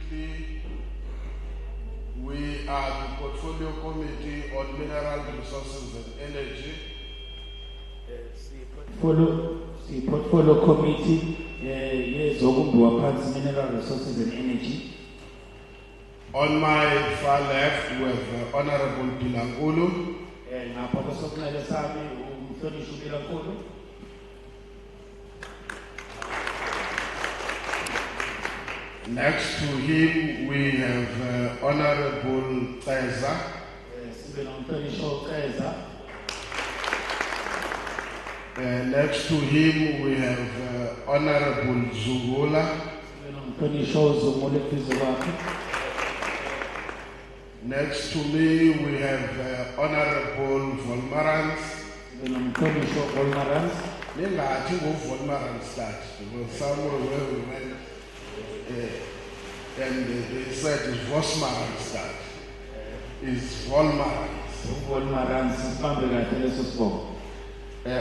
Specifically, we are the Portfolio Committee on Mineral Resources and Energy. The Portfolio Committee, Mineral Resources and Energy. On my far left, we have Honorable Pilangulu. Next to him, we have Honorable Teza. Next to him, we have Honorable Zugula. Next to me, we have Honorable Volmarans. I think of Volmarans that because somewhere where we went, and they said it's Vosmarans that is Volmarans.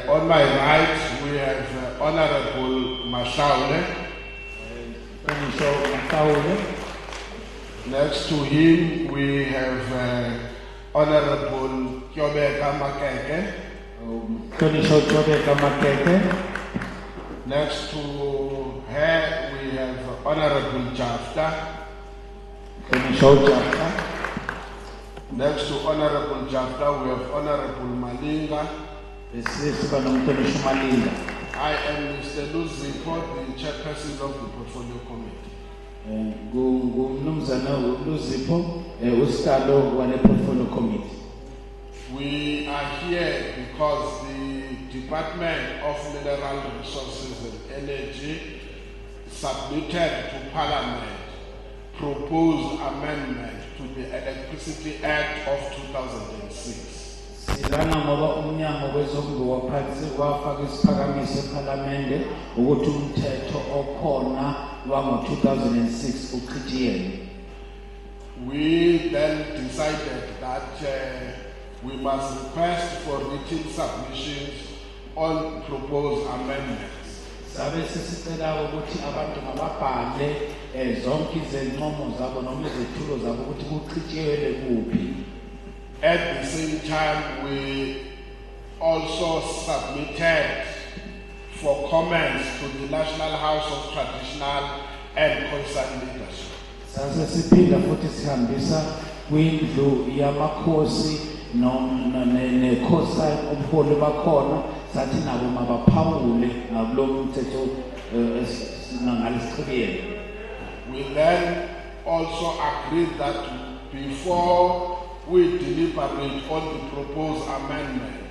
On my right, we have Honorable Mashaule. Next to him, we have Honorable Kyobeka Makeke. Next to her, we have Honorable Jafta. Next to Honorable Jafta, we have Honorable Malinga. I am Mr. Luzipo, the chairperson of the Portfolio Committee. We are here because the Department of Mineral Resources and Energy submitted to Parliament proposed amendment to the Electricity Act of 2006. We then decided that we must request for written submissions on proposed amendments. At the same time, we also submitted for comments to the National House of Traditional and Concerned Leadership. We then also agreed that before we deliberate on the proposed amendment,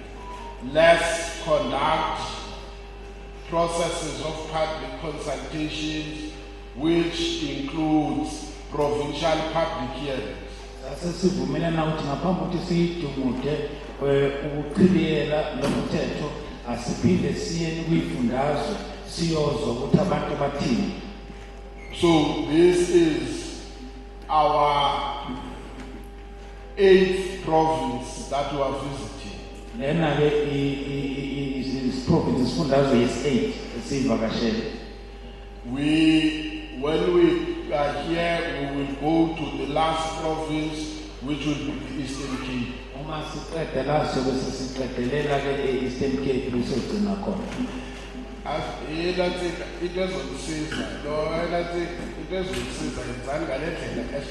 let's conduct processes of public consultations, which includes provincial public hearings. So this is our 8th province that we are visiting. When we are here, we will go to the last province, which will be the Eastern Cape. It doesn't say that. No, it doesn't say that. It's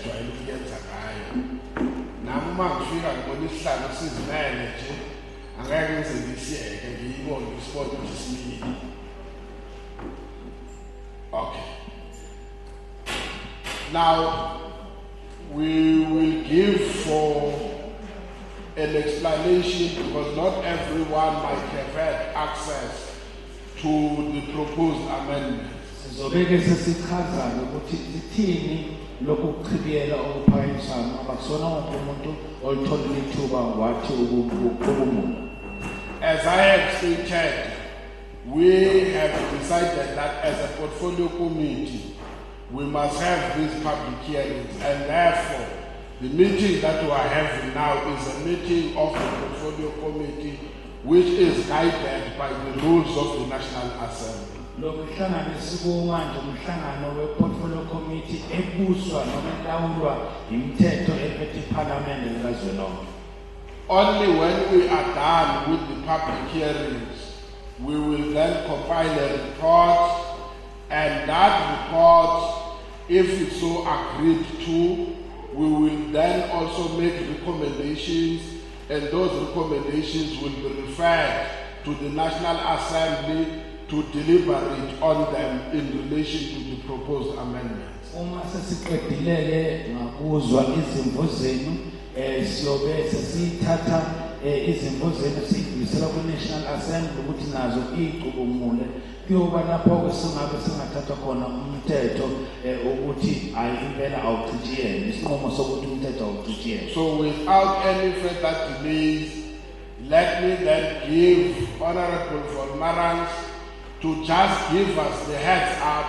okay. Now we will give for an explanation because not everyone might have had access to the proposed amendment. As I have stated, we have decided that as a portfolio committee, we must have these public hearings, and therefore the meeting that we are having now is a meeting of the portfolio committee which is guided by the rules of the National Assembly. lo mhlangano esikumanje umhlangano we-portfolio committee ebuswa noma elawulwa imithetho ephethe iphalamende likazwelonke. Only when we are done with the public hearings, we will then compile a report, and that report, if it's so agreed to, we will then also make recommendations, and those recommendations will be referred to the National Assembly to deliberate on them in relation to the proposed amendments. Uma sesiqedile ngakuzwa izimvo zenu siyobe sesithatha izimvo zenu siyidlulisela ku-National Assembly ukuthi nazo iyicubungule kuyoba lapho singabe singathatha khona umthetho ukuthi hayi impela awuchitshiyelwe isinqumo sokuthi umthetho awuchitshiyelwe. So without any further delays, let me then give Honorable Volmarans to just give us the heads up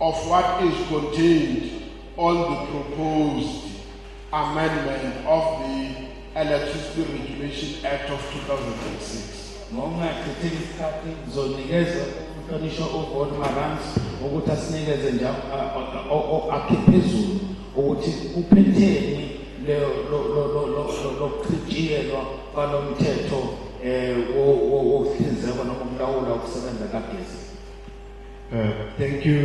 of what is contained on the proposed amendment of the Electricity Regulation Act of 2006. Ngongaqhitheka isikhathi zonikeza umhlonishwa uVolmarans ukuthi asinikeze nje akhiphezulu ukuthi uphetheni lokuchitshiyelwa kwalomthetho wokuhlinzekwa noma ukulawula ukusebenza kagesi. Thank you,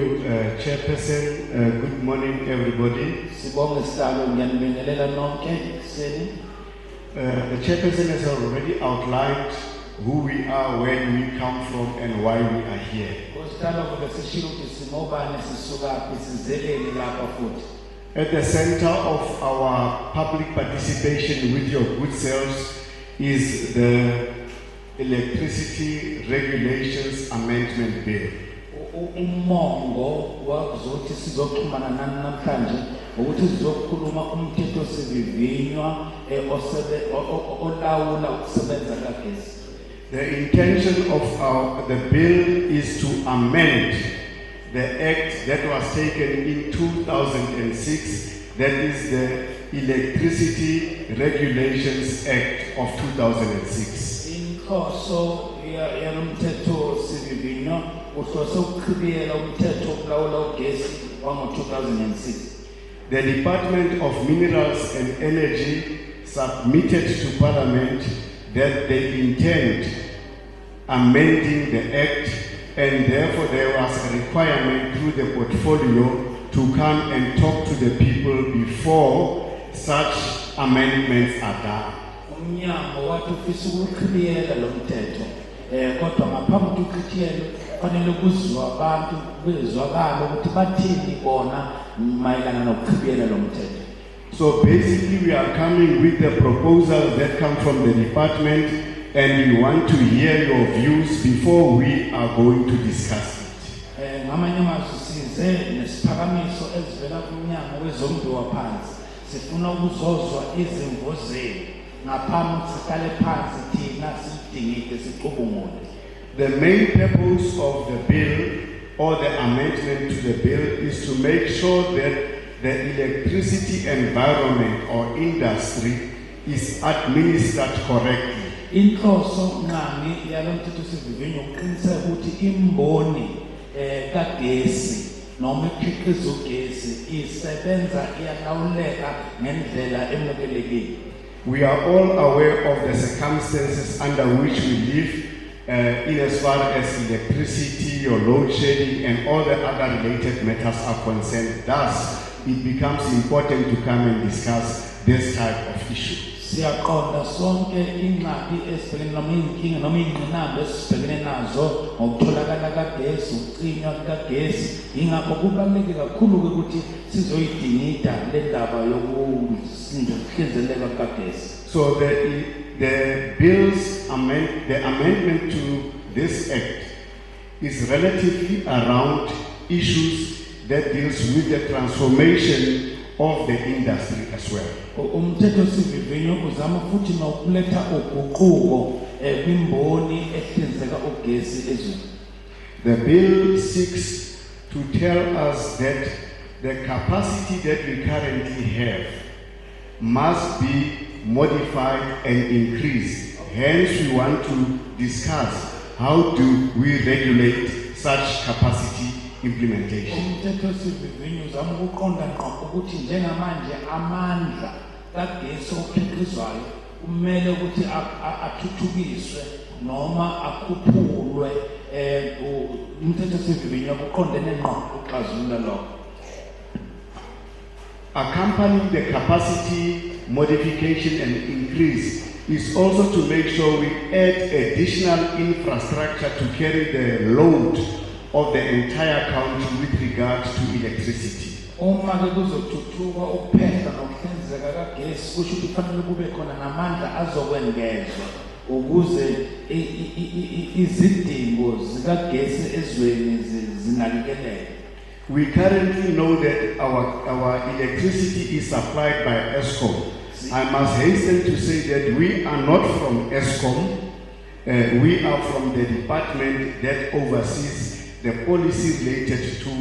Chairperson. Good morning, everybody. Sibonge sihlalo ngiyanibingelela nonke ekseni. The Chairperson has already outlined who we are, where we come from, and why we are here. At the center of our public participation with your good selves is the Electricity Regulations Amendment Bill. Umongo wakuzothi sizoxhumana nani namhlanje ukuthi sizokhuluma umthetho osivivinywa olawula ukusebenza kagesi. The intention of the bill is to amend the act that was taken in 2006, that is the Electricity Regulations Act of 2006. Inhloso yalomthetho osivivinywa uhlose ukuchibiyela umthetho wokulawula ugesi wango-2006. The Department of Minerals and Energy submitted to Parliament that they intend amending the Act, and therefore there was a requirement through the portfolio to come and talk to the people before such amendments are done. Umnyango wathi ufisa ukuchibiyela lo mthetho kodwa ngaphambi kokuchibiyela fanele kuzwa abantu bezwakala ukuthi bathini bona mayelana nokuchibiyela lo mthetho. So basically we are coming with the proposals that come from the department, and we want to hear your views before we are going to discuss it. Ngamanye amazwi size nesiphakamiso ezivela kumnyango wezombiwa phansi sifuna ukuzozwa izimvo zenu ngaphambi siqale phansi thina sidingide sicubungule. The main purpose of the bill or the amendment to the bill is to make sure that the electricity environment or industry is administered correctly. Inhloso ngani yalomthetho sivivinyo uqiniseka ukuthi imboni kagesi noma ikhiqizo gesi isebenza iyalawuleka ngendlela emukelekile. We are all aware of the circumstances under which we live in as far as electricity or load shedding and all the other related matters are concerned. Thus, it becomes important to come and discuss this type of issue. Siyaqonda sonke ingxaki esibhekene noma inkinga noma ingqinamba esibhekene nazo ngokutholakala kagesi ukucinywa kagesi ingakho kubaluleke kakhulu ukuthi sizoyidingida le ndaba yokuhlinzeleka kagesi. So the amendment to this act is relatively around issues that deals with the transformation of the industry as well. Umthetho sivivinyo uzama futhi nokuletha uguquko kwimboni ehlinzeka ugesi ezweni. The bill seeks to tell us that the capacity that we currently have must be modified and increased. Hence, we want to discuss how do we regulate such capacity implementation. Umthethosivivinyo uzama ukuqonda ngqo ukuthi njengamanje amandla kagesi okhiqizwayo kumele ukuthi athuthukiswe noma akhuphulwe umthethosivivinyo uqondene ngqo ukuxazulula lokho. Accompanying the capacity modification and increase is also to make sure we add additional infrastructure to carry the load of the entire country with regard to electricity. Uma ke kuzothuthuka ukuphehla nokuhlinzeka kagesi kusho ukuthi kufanele kube khona namandla azokwengezwa ukuze izidingo zikagesi ezweni zinakekeleke. We currently know that our electricity is supplied by ESCOM. I must hasten to say that we are not from ESCOM. We are from the department that oversees the policy related to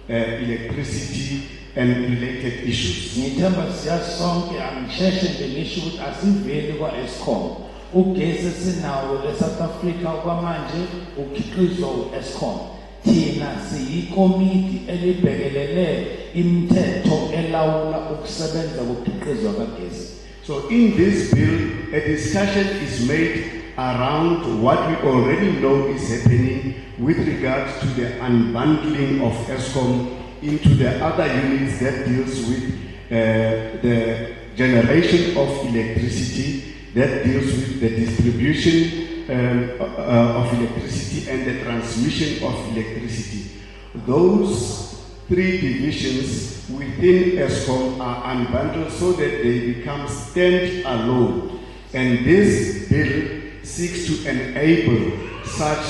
electricity and related issues. Ngithemba siyasonke angisheshe ngelisho ukuthi asiveli kwa-ESCOM. Ugesi sinawo le-South Africa kwamanje ukhiqizwa u-ESCOM. Thina siyikomiti elibhekelele imithetho elawula ukusebenza kokhiqizwa kagesi. So in this bill, a discussion is made around what we already know is happening with regard to the unbundling of ESCOM into the other units that deals with the generation of electricity, that deals with the distribution of electricity and the transmission of electricity. Those three divisions within ESCOM are unbundled so that they become stand-alone. And this bill seeks to enable such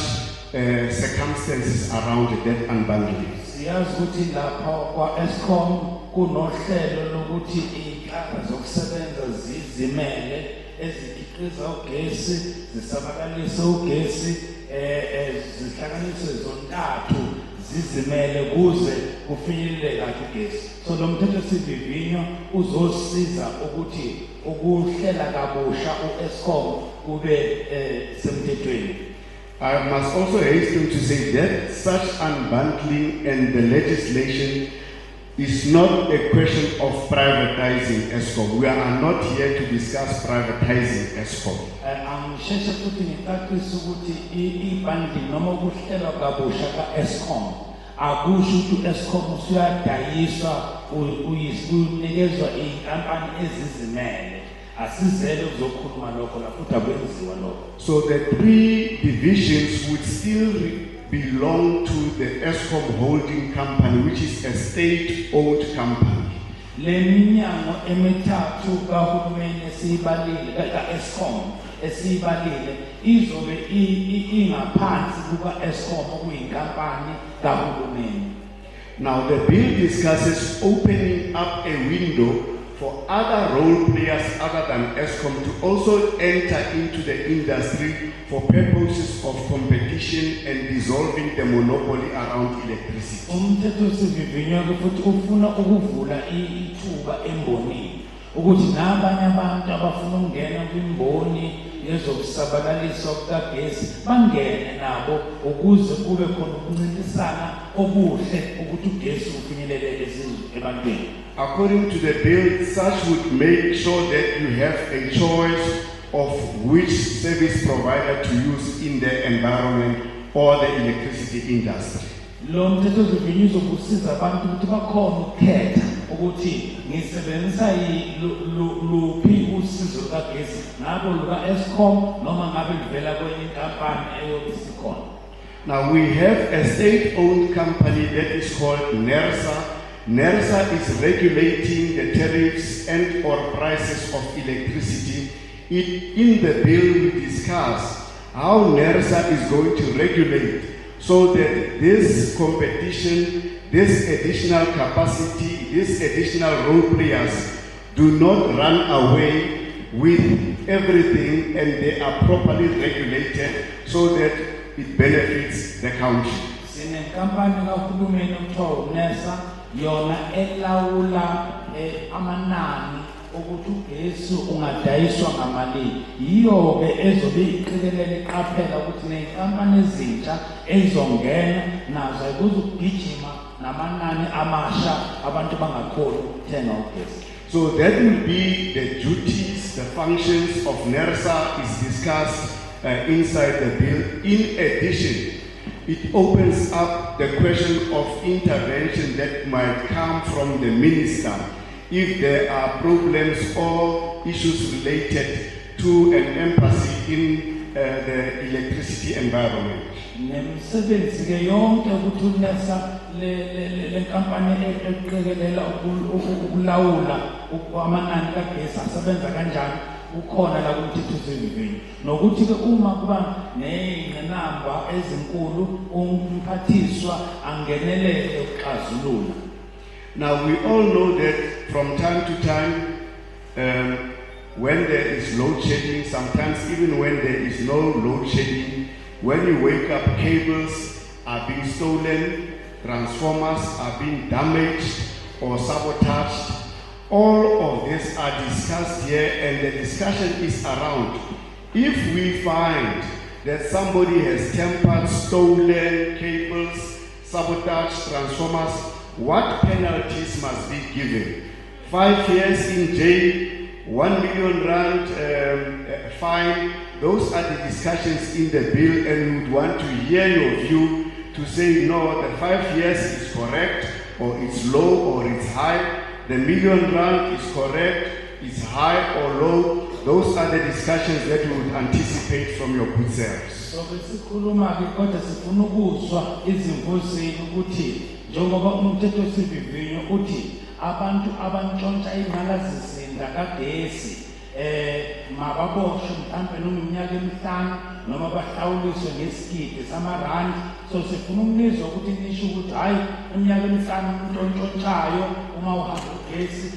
circumstances around that unbundling. Siyazi ukuthi lapha kwa-ESCOM kunohlelo lokuthi iy'nhlaka zokusebenza zizimele ezikhiqiza ugesi, zisabalalise ugesi, zihlanganiswe zontathu zizimele kuze kufinyelele kahle ugesi. So lo mthethosivivinyo uzosiza ukuthi ukuhlela kabusha u-ESCOM kube semthethweni. I must also hasten to say that such unbundling and the legislation is not a question of privatizing ESCOM. We are not here to discuss privatizing ESCOM. Angisheshe futhi ngicacise ukuthi i-bundling noma ukuhlela kabusha ka-ESCOM akusho ukuthi u-ESCOM usuyadayiswa unikezwa iy'nkampani ezizimele. Asizele ukuzokhuluma lokho la futhi akwenziwa lokho. So the three divisions would still belong to the ESCOM holding company, which is a state-owned company. Le minyango emithathu kahulumeni esiyibalile ka-ESCOM esiyibalile izobe ingaphansi kuka-ESCOM okuyinkampani kahulumeni. Now the bill discusses opening up a window for other role players other than ESCOM to also enter into the industry for purposes of competition and dissolving the monopoly around electricity. Umthethosivivinyo futhi ufuna ukuvula ithuba embonini ukuthi nabanye abantu abafuna ukungena kwimboni yezokusabalaliswa kukagesi bangene nabo ukuze kube khona ukuncintisana obuhle ukuthi ugesi ufinyelele ebantwini. According to the bill, such would make sure that you have a choice of which service provider to use in the environment or the electricity industry. Lo mthethosivivinyo uzokusiza abantu ukuthi bakhona ukukhetha ukuthi ngisebenzisa luphi usizo lukagesi ngabe luka-ESCOM noma ngabe livela kwenye inkampani eyobisikhona. Now we have a state-owned company that is called NERSA. NERSA is regulating the tariffs and or prices of electricity. In the bill we discuss how NERSA is going to regulate so that this competition, this additional capacity, these additional role players do not run away with everything and they are properly regulated so that it benefits the country. Sinenkampani kahulumeni okuthiwa uNERSA yona elawula amanani ukuthi ugesi ungadayiswa ngamalini. Yiyo ke ezobe iqikelela iqaphela ukuthi nenkampani ezintsha ezongena nazo ayikuzugijima namanani amasha abantu bangakhona ukuthenga ugesi. So that will be the duties, the functions of NERSA is discussed inside the bill. In addition, it opens up the question of intervention that might come from the minister if there are problems or issues related to an embassy in the electricity environment. Nemisebenzi ke yonke ukuthi uNERSA le kampani eqikelela ukulawula amanani kagesi asebenza kanjani ukhona la kumthethosivivinyo nokuthi ke uma kuba nenamba ezinkulu umphathiswa angenelele ukuxazulula. Now we all know that from time to time when there is load shedding, sometimes even when there is no load shedding, when you wake up, cables are being stolen, transformers are being damaged or sabotaged. All of this are discussed here, and the discussion is around. If we find that somebody has tampered, stolen cables, sabotaged transformers, what penalties must be given? 5 years in jail, 1 million rand fine. Those are the discussions in the bill, and we would want to hear your view to say no, the 5 years is correct, or it's low, or it's high. The R1 million is correct, it's high or low. Those are the discussions that we would anticipate from your good selves. So besikhuluma ke kodwa sifuna ukuzwa izimvuzeni ukuthi njengoba umthethosivivinyo uthi abantu abantshontsha ingqalasizinda kagesi mababoshwe mhlawumbe neminyaka emihlanu noma bahlawuliswe ngesigidi samarandi. So sifuna ukunizwa ukuthi nisho ukuthi hayi iminyaka emihlanu umuntu ontshontshayo uma uhamba ugesi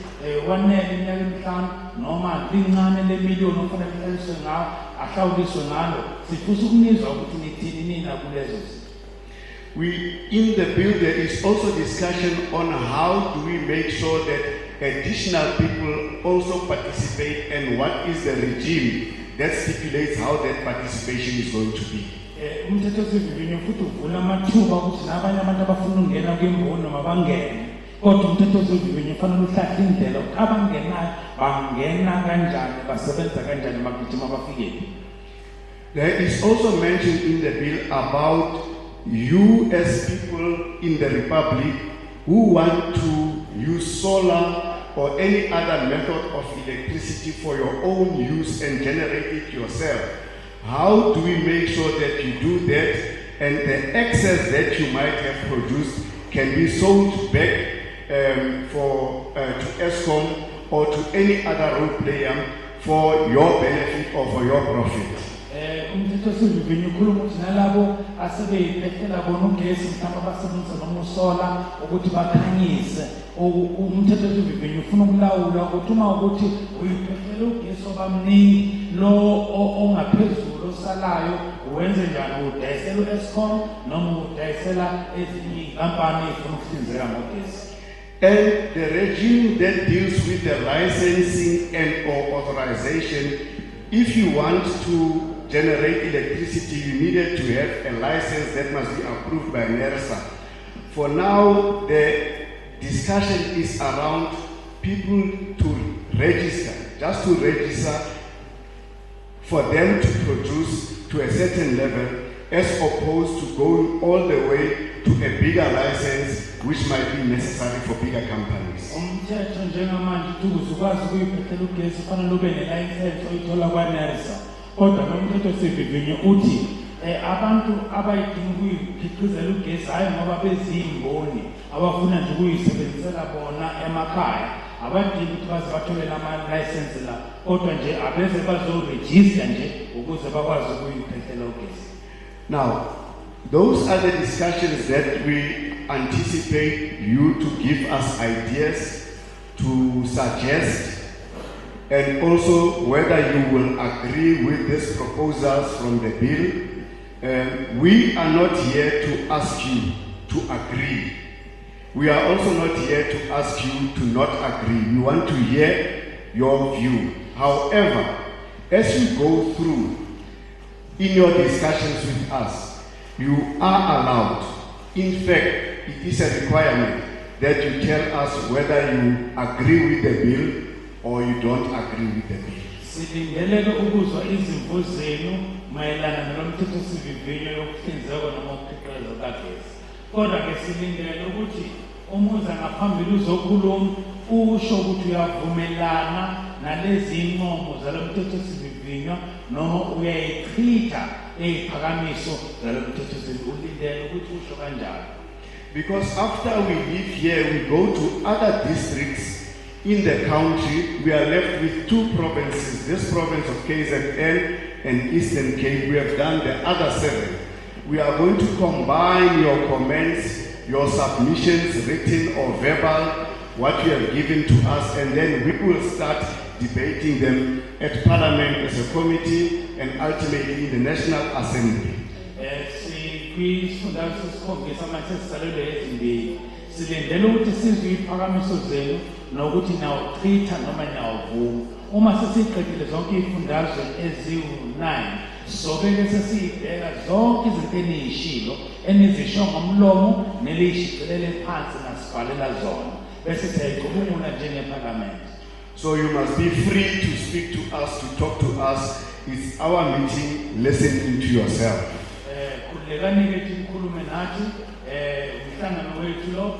wanele iminyaka emihlanu noma lincane lemiliyoni ofanele kuhlaliswe ngawo ahlawuliswe ngalo. Sifuna ukunizwa ukuthi nithini nina kulezo zinto. In the bill there is also discussion on how do we make sure that additional people also participate, and what is the regime that stipulates how that participation is going to be. Umthethosivivinyo futhi uvula amathuba ukuthi nabanye abantu abafuna ukungena kwemboni noma bangene, kodwa umthethosivivinyo ufanele uhlahle indlela ukuthi abangenayo bangena kanjani, basebenza kanjani, bagijima bafike. There is also mentioned in the bill about you as people in the Republic who want to use solar or any other method of electricity for your own use and generate it yourself. How do we make sure that you do that, and the excess that you might have produced can be sold back to ESCOM or to any other role player for your benefit or for your profit? Umthethosivivinyo ukhuluma ukuthi nalabo asebeyiphephela bona ugesi mhlawumbe abasebenzisa noma usola ukuthi bakhanyise. Umthethosivivinyo ufuna ukulawula ukuthi uma ukuthi uyiphephela ugesi obamningi lo ongaphezulu osalayo uwenze njani, udayisela u-ESCOM noma udayisela ezinye iy'nkampani ezifuna ukuhlinzeka ngogesi. And the regime that deals with the licensing and or authorization, if you want to generate electricity, you needed to have a license that must be approved by NERSA. For now, the discussion is around people to register, just to register for them to produce to a certain level, as opposed to going all the way to a bigger license, which might be necessary for bigger companies. Umthetho njengamanje ukuthi ukwazi ukuyiphephela ugesi kufanele ube nelicense oyithola kwaNERSA. Kodwa nomthethosivivinyo uthi abantu abayidinga ukuyikhiqizela ugesi hayi ngoba beziyimboni abafuna nje ukuyisebenzisela bona emakhaya, abadingi ukuthi baze bathole nama-license la, kodwa nje abeze bazorejista nje ukuze bakwazi ukuyiphephela ugesi. Now, those are the discussions that we anticipate you to give us ideas, to suggest, and also whether you will agree with these proposals from the bill. We are not here to ask you to agree. We are also not here to ask you to not agree. We want to hear your view. However, as you go through in your discussions with us, you are allowed, in fact, it is a requirement that you tell us whether you agree with the bill or you don't agree with the bill. Silindeleke ukuzwa izimvo zenu mayelana nalomthethosivivinyo yokuhlinzekwa noma ukukhiqizwa kagesi. Kodwa ke silindele ukuthi umuza ngaphambili uzokhuluma usho ukuthi uyavumelana nalezi inqumo zalomthethosivivinyo noma uyayichitha iziphakamiso zalomthethosivivinyo. Ulindele ukuthi usho kanjalo. Because after we leave here, we go to other districts in the country. We are left with two provinces, this province of KZN and Eastern Cape. We have done the other 7. We are going to combine your comments, your submissions, written or verbal, what you have given to us, and then we will start debating them at Parliament as a committee and ultimately in the National Assembly. Silindele ukuthi sizwe iziphakamiso zenu nokuthi nawuchitha noma nawuvuma. Uma sesiqedile zonke izifundazwe eziwu-9 soke sesibheka zonke izinto enizishilo enizisho ngomlomo nelishicilele phansi nasibhalela zona bese siyayicubungula njengeParliament. So you must be free to speak to us, to talk to us. It's our meeting. Listen into yourself. Kulekani ke sikhulume nathi umhlangano wethu lo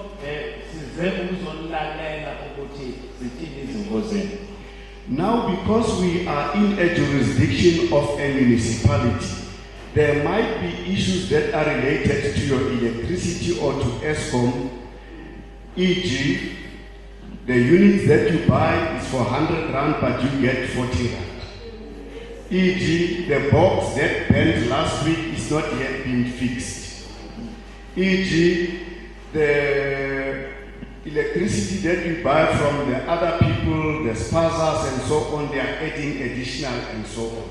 size ukuzolalela ukuthi sithini izimvo zenu. Now, because we are in a jurisdiction of a municipality, there might be issues that are related to your electricity or to ESCOM, e.g., the units that you buy is for 100 rand, but you get 40 rand. E.g., the box that bent last week is not yet being fixed. E.g., the electricity that you buy from the other people, the spazas and so on, they are adding additional and so on.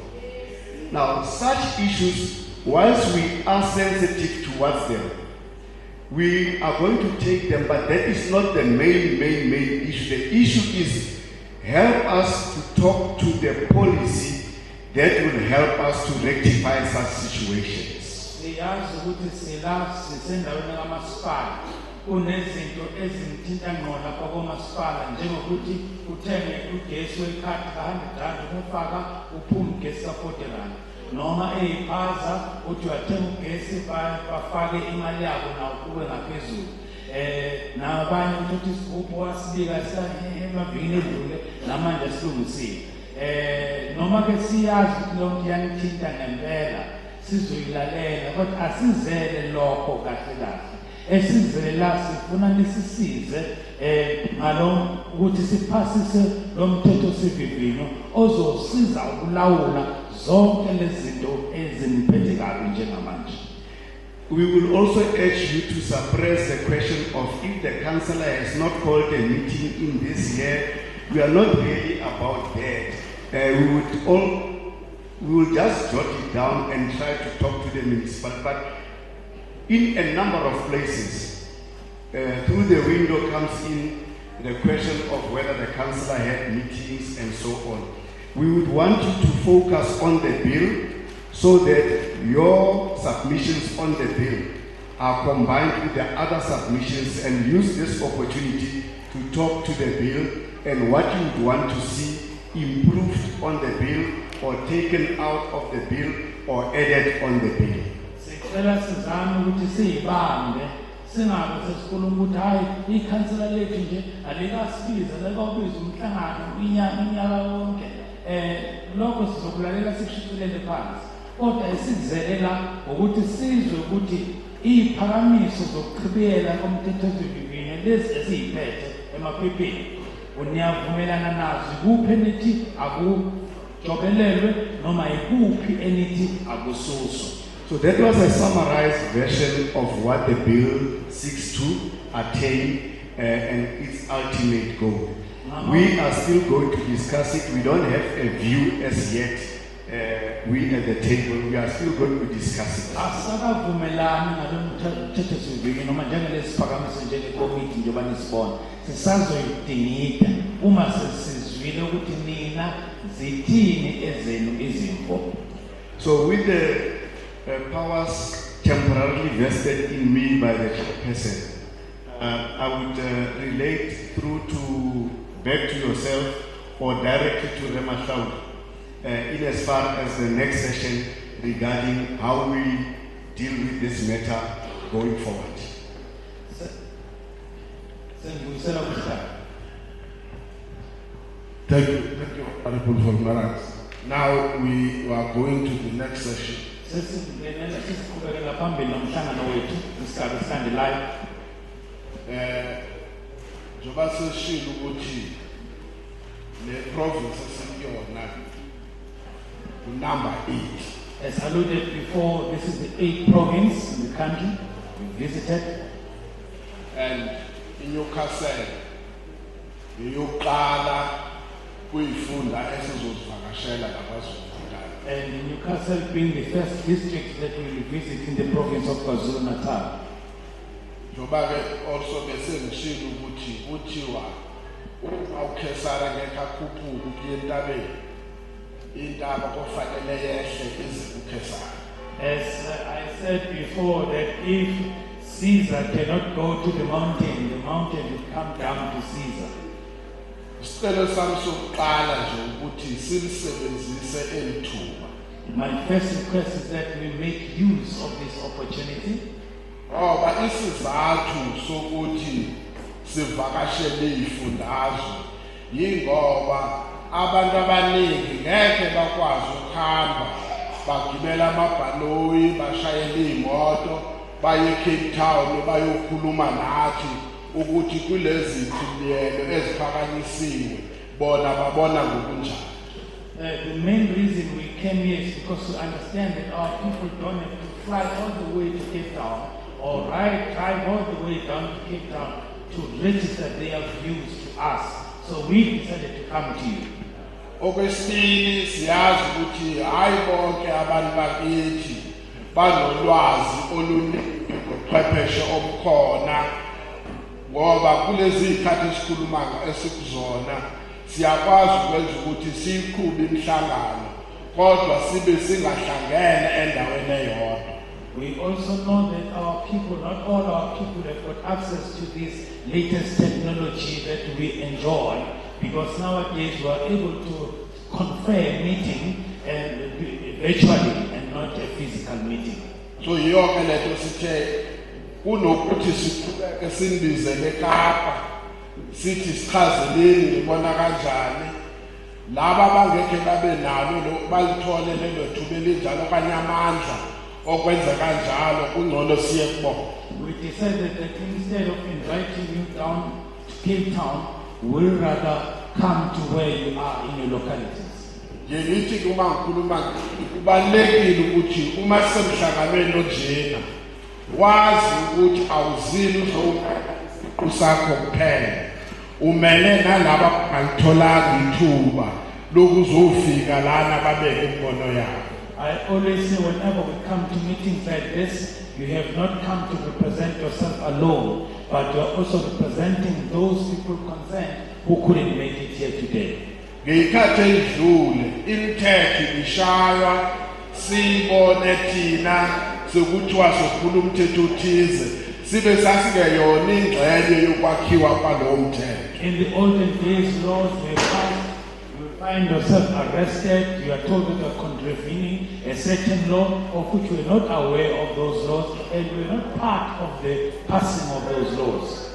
Now, such issues, whilst we are sensitive towards them, we are going to take them, but that is not the main issue. The issue is help us to talk to the policy that will help us to rectify such situations. Kunezinto ezimthinta ngqo lapha komasipala njengokuthi uthenge ugesi wekhadi ka-100 rand ukufaka uphume ugesi ka-40 rand noma eyiphaza uthi uyathenga ugesi bafake imali yabo nawo kube ngaphezulu. Nabanye ukuthi isigubhu wasibika emavikini edlule namanje silungisile. Noma ke siyazi ukuthi lonke yanithinta ngempela sizoyilalela kodwa asizele lokho kahle kahle. Esizela sifuna nisisize ngalo ukuthi siphasise lo mthethosivivinyo ozosiza ukulawula zonke lezinto eziniphethe kabi njengamanje. We will also urge you to suppress the question of if the councillor has not called a meeting in this year. We are not really about that. We will just jot it down and try to talk to the municipality. But in a number of places, through the window comes in the question of whether the councillor had meetings and so on. We would want you to focus on the bill so that your submissions on the bill are combined with the other submissions, and use this opportunity to talk to the bill and what you would want to see improved on the bill or taken out of the bill or added on the bill. Sicela sizame ukuthi siyibambe singabe sesikhuluma ukuthi hayi ikhansela lethu nje alikasibiza lekubiza umhlangano unyaka wonke lokho sizokulalela sikushicilele phansi kodwa esikuzelela ukuthi sizwe ukuthi iziphakamiso zokuchibiyela komthethosivivinyo lezi eziyiphethe emaphepheni uniyavumelana nazo kuphi nithi akujobelelwe noma ikuphi enithi akususwe. So that was a summarized version of what the bill seeks to attain and its ultimate goal. We are still going to discuss it. We don't have a view as yet. We at the table, we are still going to discuss it. nina zithini ezenu izimvo. So with the powers temporarily vested in me by the chairperson, I would relate through to back to yourself or directly to Remahlaud in as far as the next session regarding how we deal with this matter going forward. Thank you, Honorable Formarans. Now we are going to the next session. Njoba seshilo ukuthi le province esiyona number 8. As alluded before, this is the 8th province in the country we visited. And in Newcastle, yokuqala kuyifunda esizozivakashela labaZulu-Natal. And in Newcastle being the first district that we will visit in the province of KwaZulu-Natal. Njoba ke also bese ngishilo ukuthi kuthiwa awukhesara ngeke akhuphuke ukuya entabeni. Intaba kufanele yehle izikhesara. As I said before, that if Caesar cannot go to the mountain will come down to Caesar. Isicelo sami sokuqala nje ukuthi silisebenzise elithuba. My first request is that we make use of this opportunity. Ngoba isizathu sokuthi sivakashele izifundazwe yingoba abantu abaningi ngeke bakwazi ukuhamba bagibela amabhanoyi bashayela imoto baye Cape Town bayokhuluma nathi ukuthi kulezi zithilelo eziphakanyisiwe bona babona ngokunjani. The main reason we came here is because we understand that our people don't have to fly all the way to Cape Town or drive all the way down to Cape Town to register their views to us. So we decided to come to you. Okwesibili siyazi ukuthi hayi bonke abantu bakithi banolwazi oluchwepheshe obukhona ngoba kulezi izikhathi esikhuluma esikuzona siyakwazi ukwenza ukuthi siqhube imihlangano kodwa sibe singahlangene endaweni eyodwa. We also know that our people, not all our people, have got access to this latest technology that we enjoy, because nowadays we are able to confer a meeting virtually and not a physical meeting. So yonke lento sithe kunokuthi siqhubeke sindizele eKapa sithi sichazeleni libona kanjani laba bangeke babe nalo balithole lelo thuba elinjalo kanye amandla okwenza kanjalo kungcono siye kubona. We decided that instead of inviting you down to Cape Town, we'll rather come to where you are in your localities. Ngithi kuma ngikhuluma kubalekile ukuthi uma semhlanganweni onjena wazi ukuthi awuzini usakho kuphela umele nalabo balithola ithuba lokuzofika lana babeke imbono yabo. I always say whenever we come to meetings like this, you have not come to represent yourself alone, but you are also representing those people concerned who couldn't make it here today. Ngeyikhathi edlule imithetho ishaywa sibone thina sekuthiwa sokhuluma umthetho othize sibe sasingeyona ingxenye yokwakhiwa kwalowo mthetho. In the olden days, laws were passed, you find yourself arrested, you are told that you are contravening a certain law of which you were not aware of those laws and you were not part of the passing of those laws.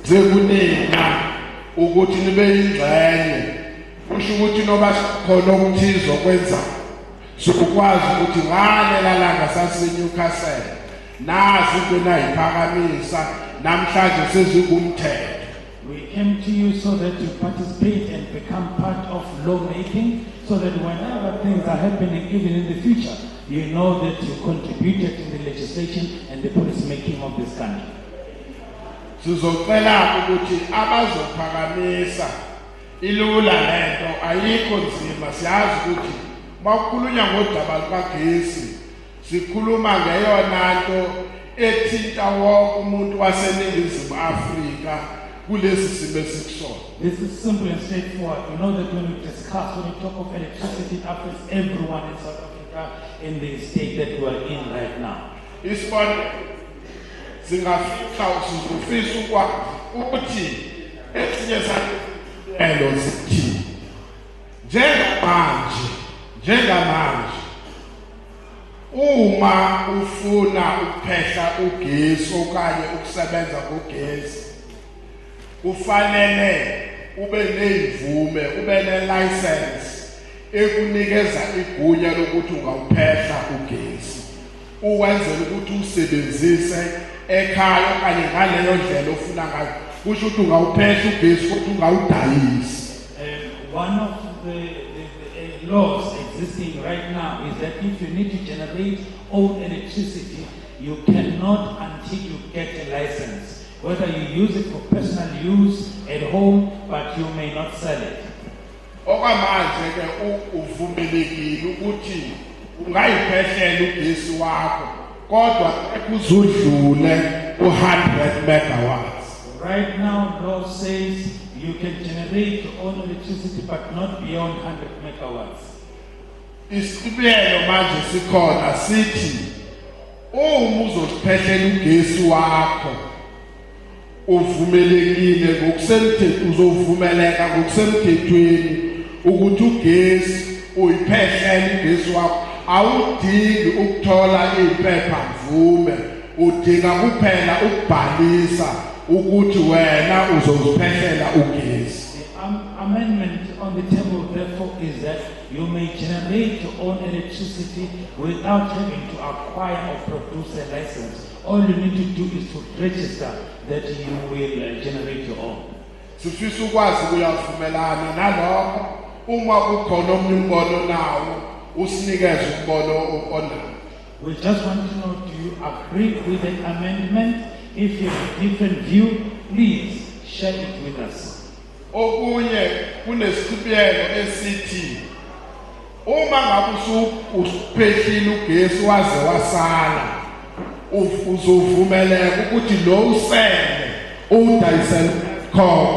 Zekunina ukuthi nibe ingxenye kusho ukuthi noba khona okuthizo kwenza sokwazi ukuthi ngale lalanga sase-Newcastle nazi into nayiphakamisa namhlanje sezingumthetho. We came to you so that you participate and become part of lawmaking, so that whenever things are happening, even in the future, you know that you contributed in the legislation and the policy making of this country. Sizocela ukuthi abazophakamisa ilula lento ayikho nzima siyazi ukuthi bakhulunywa ngodaba lukagesi sikhuluma ngeyona nto ethinta wonke umuntu waseNingizimu Afrika kulesi simo esikusona. This is simple and straightforward. You know that when we discuss, when we talk of electricity, it affects everyone in South Africa in the state that we are in right now. Isibonelo singafika usizofisa ukwazi ukuthi esinye saelo sithi njengamanje uma ufuna ukuphehla ugesi okanye ukusebenza ngogesi ufanele ube neimvume ube nelicense ekunikeza igunya lokuthi ungawuphehla ugesi uwenzele ukuthi usebenzise ekhaya okanye ngaleyo ndlela ofuna ngayo kusho ukuthi ungawuphehla ugesi futhi ungawudayisi. One of the laws existing right now is that if you need to generate own electricity, you cannot until you get a license. Whether you use it for personal use at home, but you may not sell it. Okwamanje ke uvumelekile ukuthi ungayiphehlela ugesi wakho kodwa ekuzudlule u100 megawatts. Right now law says you can generate your own electricity but not beyond 100 megawatts. Isibelo manje sikhona sithi uma uzophehlela ugesi wakho uvumelekile ngokusemthethweni uzovumeleka ngokusemthethweni ukuthi ugesi uyiphehlele ugesi wakho awudingi ukuthola iphepha mvume udinga kuphela ukubhalisa ukuthi wena uzoziphehlela ugesi. The amendment on the table therefore is that you may generate your own electricity without having to acquire or produce a license. All you need to do is to register that you will generate your own. Sifisa ukwazi kuyavumelana nalokho uma kukhona omnye umbono nawo usinikeze umbono onawo. We just want to know, do you agree with the amendment? If you have a different view, please share it with us. Okunye kunesibelo esithi uma ngabe usuphehlile ugesi waze wasala uzovumeleka ukuthi lo usele udayisele khona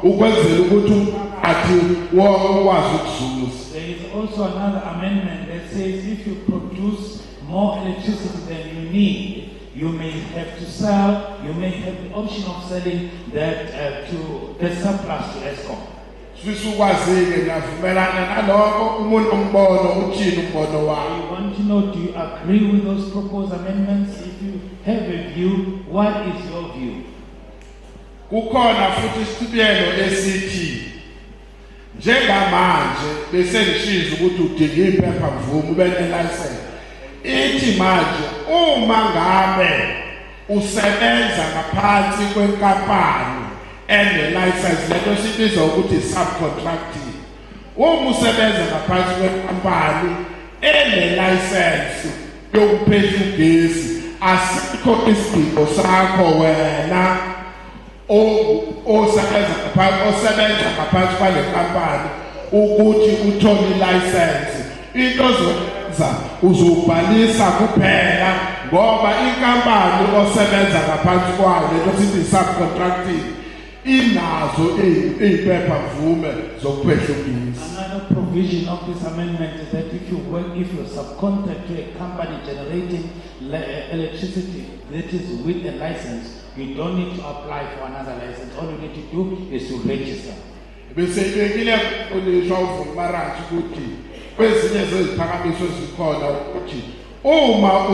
ukwenzela ukuthi athi wakwazi ukuzuza. There is also another amendment that says if you produce more electricity than you need, you may have to sell, you may have the option of selling that to the surplus to ESCOM. Sisukwazike navumelana nalokho umuntu umbono uthini umbono wakho. I want to know, do you agree with those proposed amendments? If you have a view, what is your view? Kukhona futhi isibelo esithi njengamanje bese ngishiza ukuthi udinga iphepha mvume ube nelicense. Ithi manje uma ngabe usebenza ngaphansi kwenkampani ene-license lento sibiza ukuthi subcontracting. Uma usebenza ngaphansi kwenkampani ene-license yokuphehla ugesi asikho isidingo sakho wena osebenza ngaphansi kwale kampani ukuthi uthole i-license. Into ozoyenza uzobhalisa kuphela ngoba inkampani osebenza ngaphansi kwayo lento sithi subcontracting inazo iphepha mvume zokuphehla ugesi. Another provision of this amendment is that if you subcontract to a company generating electricity that is with a license, you don't need to apply for another license. All you need to do is to register. Bese ibekile unisho uvumaranti ukuthi kwezinye zeziphakamiso zikhona ukuthi uma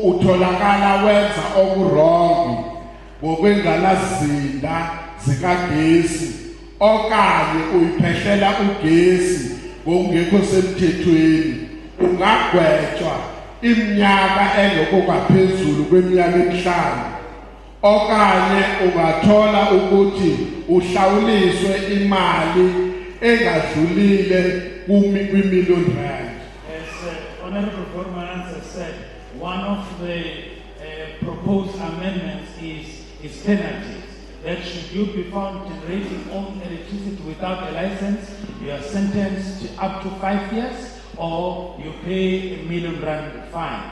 utholakala wenza okuwrong ngokwengalazinda zikagesi okanye uyiphehlela ugesi ngokungekho semthethweni ungagwetshwa iminyaka engekho kwaphezulu kweminyaka 5 okanye ungathola ukuthi uhlawuliswe imali engadlulile kwi-million rand. As Honorable Gorman has said, one of the proposed amendments is penalties. That should you be found generating own electricity without a license, you are sentenced to up to 5 years or you pay R1 million fine.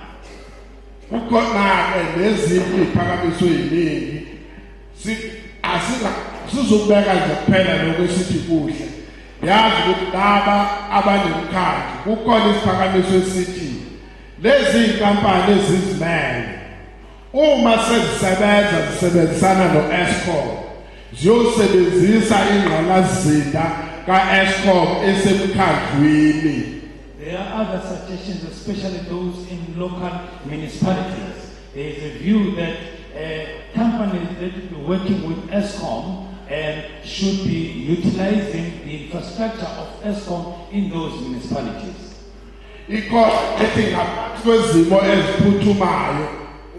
Ukhona ke neziphi iphakamiso eziningi sizobeka nje kuphela lokwesithi kuhle yazi ukuthi laba abanemkhandlu kukhona isiphakamiso esithi lezi inkampani ezizimele uma sezisebenza zisebenzisana no-Eskom ziyosebenzisa ingqalasizinda ka-Eskom esemkhandlwini. There are other suggestions, especially those in local municipalities. There is a view that companies that will be working with Eskom should be utilizing the infrastructure of Eskom in those municipalities. Ngaphansi kwezimo eziphuthumayo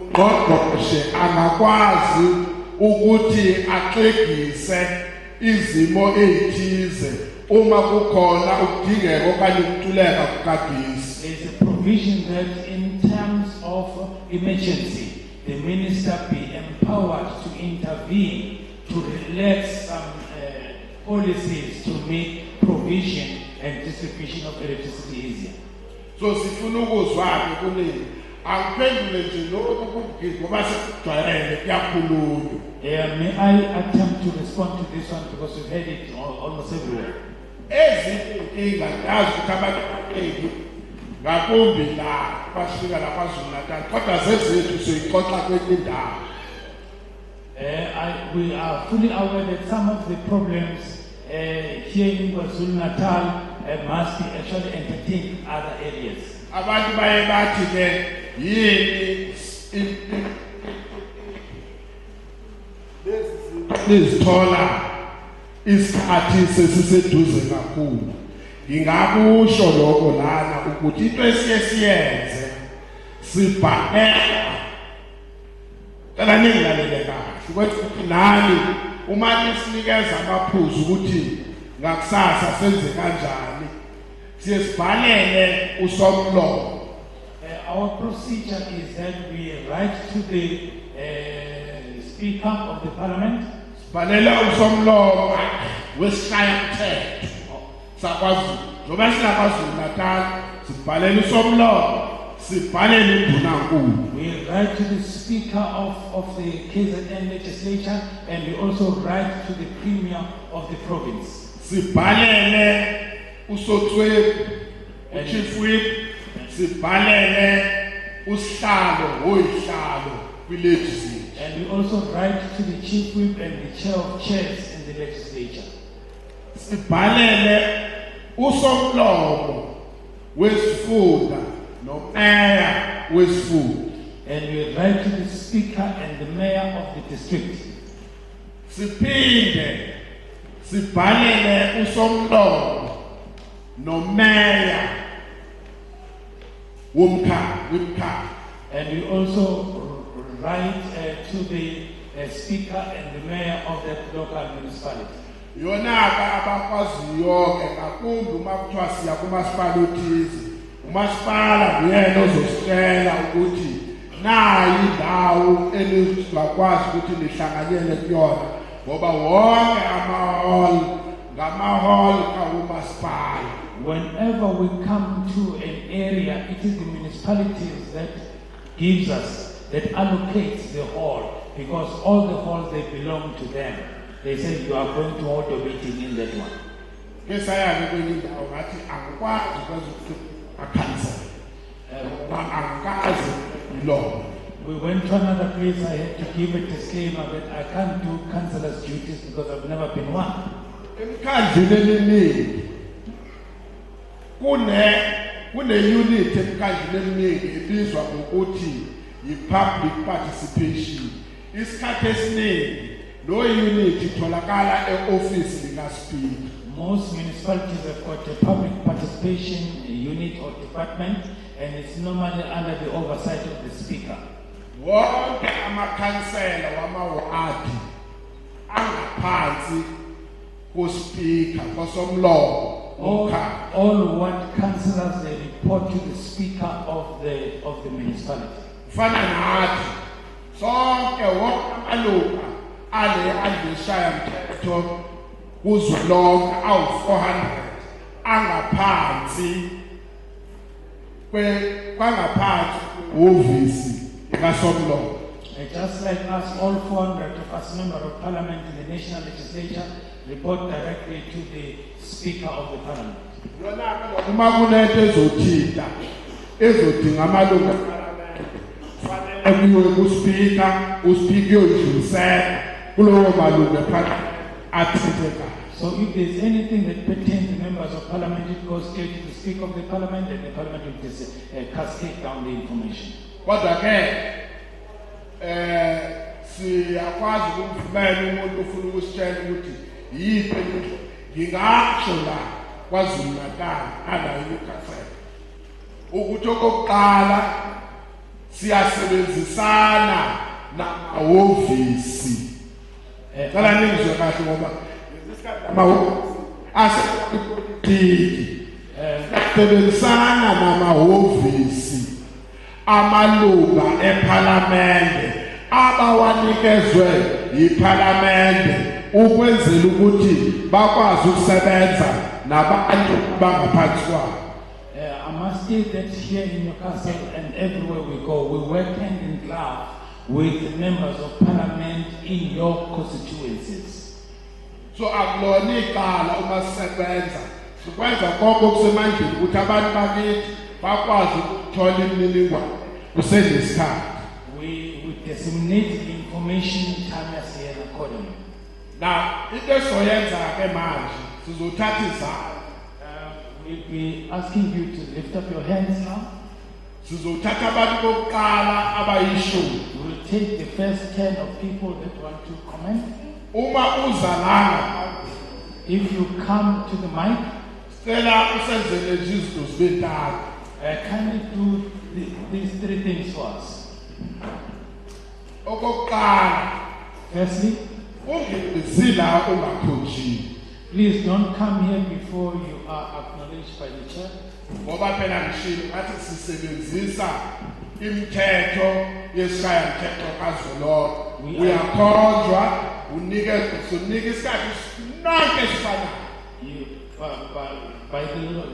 uNgqongqoshe angakwazi ukuthi axegise izimo ezithize uma kukhona ukudingeka okanye ukuntuleka kukagesi. There is a provision that in terms of emergency, the minister be empowered to intervene to relax some policies to make provision and distribution of electricity easier. So sifuna ukuzwana kuningi angiphendule nje lokho ngoba sekujwayele kuyakhulunywa. May I attempt to respond to this one because we've heard it almost everywhere. Ezinkinga yazi ukuthi abantu abaningi ngakumbi la bafika la KwaZulu-Natal kodwa zezethu siyixoxa kwenye indawo. We are fully aware that some of the problems here in KwaZulu-Natal must be actually entertained in other areas. Abantu baye bathi ke yini lezithola isikhathi sesiseduze kakhulu. Ngingakusho lokho lana ukuthi into esiyesiyenze sibhanela Tala ningilalele kahle ukuthi nani uma nisinikeza amaphuzu ukuthi ngakusasa senze kanjani siyesibhalele usomlomo. Our procedure is that we write to the Speaker of the Parliament. Sibhalela usomlomo wesishayamthetho sakwaZulu. Njoba silakwaZulu-Natal sibhalela usomlomo sibhalele indunankulu. We write to the Speaker of the KZN legislature and we also write to the Premier of the province. Sibhalele uSotsweb, Chief Whip, sibhalele usihlalo oyihlalo kwilegislature. And we also write to the Chief Whip and the Chair of Chairs in the legislature. Sibhalele usomlomo wesifunda nomeya wesifunda. And we write to the Speaker and the Mayor of the district. Siphinde sibhalele usomlomo nomeya womkhaya. And we also write to the Speaker and the Mayor of that local municipality. Yonaka abakwaziyo ke ngakumbi uma kuthiwa siya kumasipala othize. Umasipala nguyena ozositshela ukuthi nayi indawo enizakwazi ukuthi nihlanganyele kuyona ngoba wonke ngamahall kawumasipala. Whenever we come to an area, it is the municipalities that gives us, that allocates the hall, because all the halls, they belong to them. They say you are going to hold a meeting in that one. Kesaya kwenye indawo ngathi angikwazi ukuthi akansel. Angikazi lo. We went to another place. I had to give a disclaimer that I can't do councillor's duties because I've never been one. Emkhandleni eminingi kune unit emkhandleni eminingi ibizwa ngokuthi yi-public participation. Isikhathi esiningi lo unit itholakala e-office likaSpeaker. Most municipalities have got a public participation unit or department, and it's normally under the oversight of the Speaker. Wonke amakhansela wamawadi angaphansi koSpeaker kosomlomo. All ward councillors, they report to the Speaker of the municipality. Fana nathi sonke wonke amalunga adleshayamthetho kuzwelonke awu-400 angaphansi kwangaphansi ofisi kasomlomo. Just like us, all 400 of us members of parliament in the national legislature report directly to the Speaker of the Parliament. Uma kunento ezothinta ezodinga amalungu eParliament fanele kuyiwe kuSpeaker, uSpeaker uyidlulisela kulowo malungu eParliament athintekayo. So if there's anything that pertains to members of parliament, it goes straight to the Speaker of the Parliament, and the Parliament will just cascade down the information. Kodwa ke siyakwazi ukumvumela umuntu ofuna ukusitshela ukuthi yiphi into ngingakusho la kwaZulu Natal ala eNewcastle ukuthi okokuqala siyasebenzisana namahhovisi. Cela ningizwe kahle ngoba sebenzisana namahhovisi amalunga eParliament abawanikezwe yiParliament ukwenzela ukuthi bakwazi ukusebenza nabantu bangaphansi kwabo. I must state that here in Newcastle and everywhere we go, we work hand in glove with the members of Parliament in your constituencies. So akulona icala uma sisebenza sikwenza konke okusemandleni ukuthi abantu bakithi bakwazi ukuthola imininingwane kusenesikhathi. We disseminate the information timelessly and accordingly. Now, into esizoyenza ke manje sizothatha izandla. We'll be asking you to lift up your hands now. Sizothatha abantu bokuqala abayishumi. We will take the first 10 of people that want to comment. Uma uza lana, if you come to the mic, sicela usenzele izinto zibe ntathu. Kindly do these 3 things for us. Okokuqala, firstly, ungizila ungakhonjini. Please don't come here before you are acknowledged by the chair. Ngoba phela ngishilo ngathi sisebenzisa imithetho yesishayamthetho kaZulu. Uyakhonjwa unikeze unika isikhathi sonke sifanayo.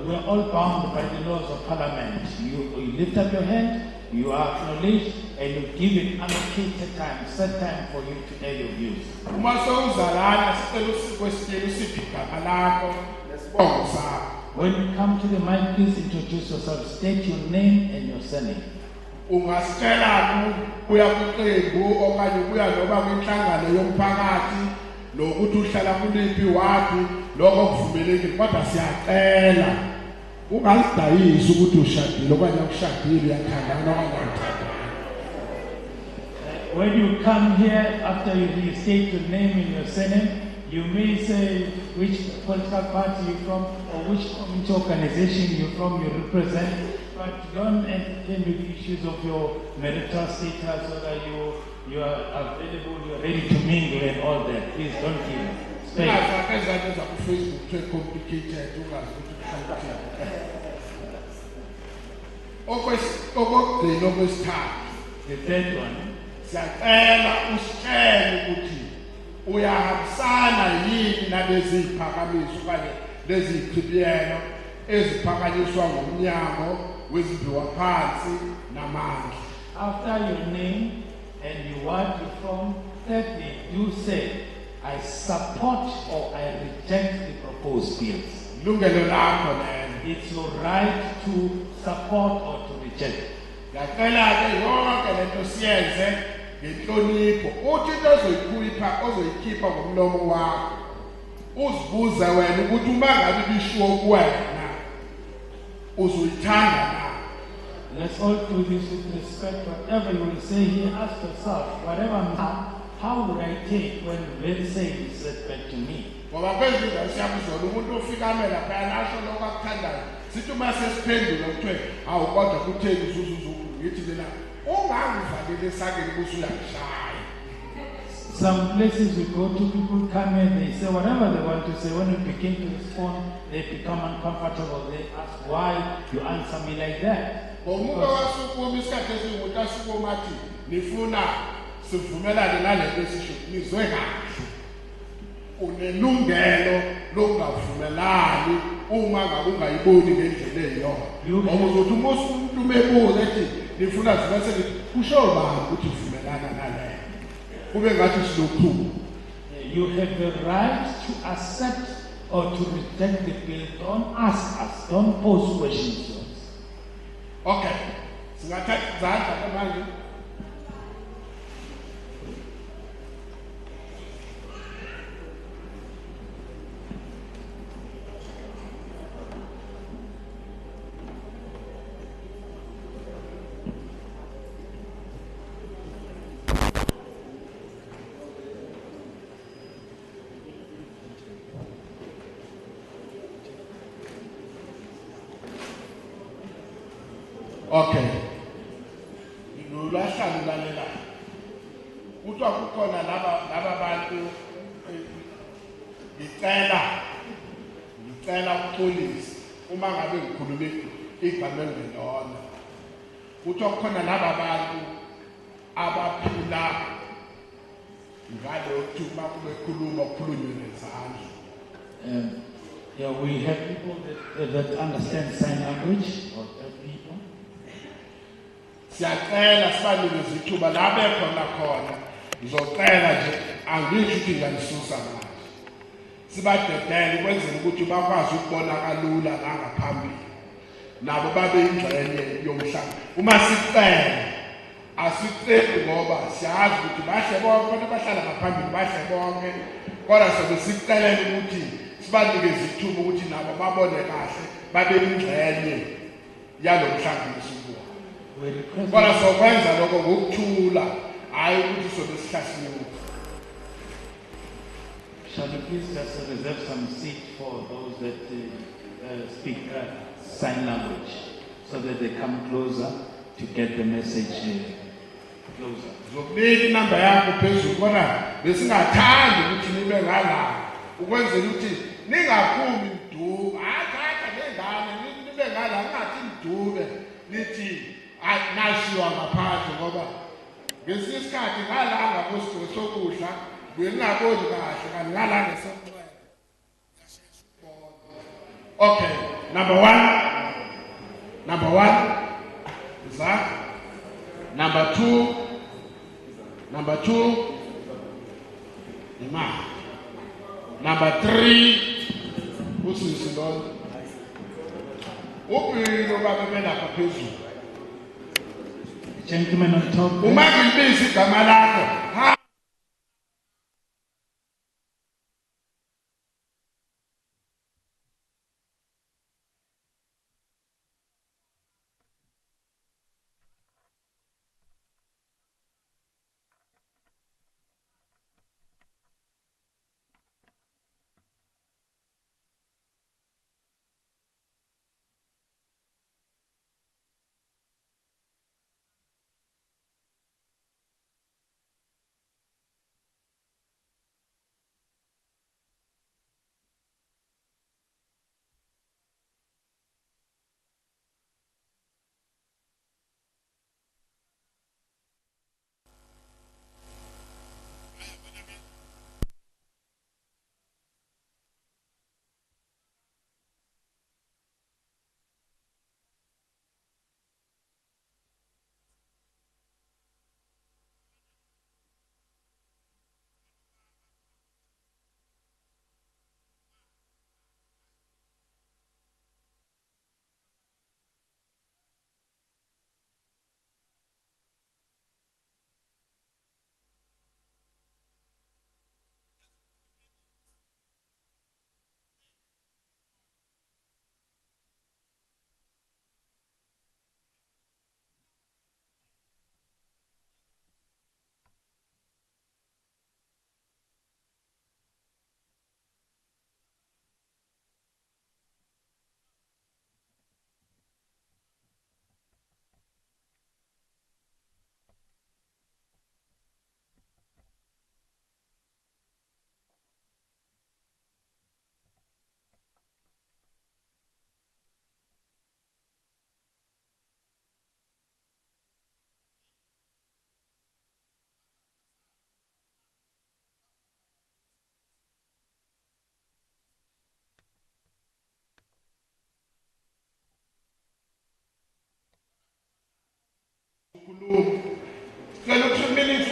We are all bound by the laws of Parliament. You lift up your hand, you are acknowledged, and you give it allocated time, set time for you to air your views. When you come to the mic, please introduce yourself. State your name and your surname. Ungasitshela kuya kuqembu okanye kuya noba kwinhlangano yomphakathi lokuthi uhlala kuliphi wapi lokho kuvumelekile kodwa siyacela ungasidayisi ukuthi ushadile okanye ukushadile uyathandana okanye awuthandani. When you come here, after you state your name and your surname, you may say which political party you're from or which community organization you're from, you represent, but don't entertain with issues of your marital status, whether you are available, you're ready to mingle and all that. Please don't give space. The third one. Siyacela usitshele ukuthi uyahambisana yini nalezi ziphakamiso okanye lezi zichibiyelo eziphakanyiswa ngomnyango wezimbiwa phansi namandla. After your name and you what you're from, thirdly, you say, I support or I reject the proposed bills. Lungelo lakho lelo. It's your right to support or to reject. Ngicela ke yonke lento siyenze ngenhlonipho. Uthi into ozoyikhipha ngomlomo wakho. Uzibuze wena ukuthi uma ngabe bishiwo kuwena uzoyithanda na. Let's all do this with respect. Whatever you will say here, ask yourself, whatever how would I take when they say it said back to me? Ngoba phezulu siyabuzwa umuntu ofikamela phela asho lokho akuthandayo. Sithi uma sesiphendula kuthiwe awu kodwa kutheni uzuzuzu ngithi mina ungangivalele sakeni kusuyashaya. Some places we go to, people come in, they say whatever they want to say. When we begin to respond, they become uncomfortable. They ask why you answer me like that. Ngomuke wasukuma isikhathi esingukuthi asukuma athi nifuna sivumelane nalento esisho nizwe kahle. Unelungelo lokungavumelani uma ngabe ungayiboni ngendlela eyiyona. Ngoba uzothi umuntu umebuza ethi nifuna zibese kusho bani ukuthi uvumelana nale kube ngathi silokhulu. You have the right to accept or to reject the bill. Don't ask us. Don't pose questions to us. Okay, singathatha izandla manje. Okay. Ngulahlala lalela. Kuthiwa kukhona laba bantu ngicela ukuxolisa uma ngabe ngikhulume igama engelona. Kuthiwa kukhona laba bantu abaphila ngale ukuthi uma kube khuluma kukhulunywe nezandla. Yeah, we have people that understand sign language, or deaf people. Siyacela sibanike izithuba la bekhona khona ngizocela nje angisho ukuthi ngiyanisusa manje sibadedele ukwenzela ukuthi bakwazi ukubona kalula la ngaphambili nabo babe ingxenye yomhlaba uma sicela asiceli ngoba siyazi ukuthi bahle bonke abantu bahlala ngaphambili bahle bonke kodwa sobe sicelela ukuthi sibanike izithuba ukuthi nabo babone kahle babe ingxenye yalomhlanganiso kuwo. Kodwa sokwenza lokho ngokuthula hayi ukuthi sobe sihlasiwe. Shall we please just reserve some seat for those that speak sign language so that they come closer to get the message closer. Zokunika inamba yakho phezulu kodwa besingathandi ukuthi nibe ngala ukwenzela ukuthi ningaphumi mduku hayi nengane nibe ngala ngathi mdube nithi nashiwa ngaphandle ngoba ngesinye isikhathi ngala ngakosigqoko sokudla ngingaboni kahle kanti ngala ngesomoya. Okay, number one is that number two Ima. Number 3 usisi lo upilo babemela phezulu. Gentlemen on top. Uma ngilibiza igama lakho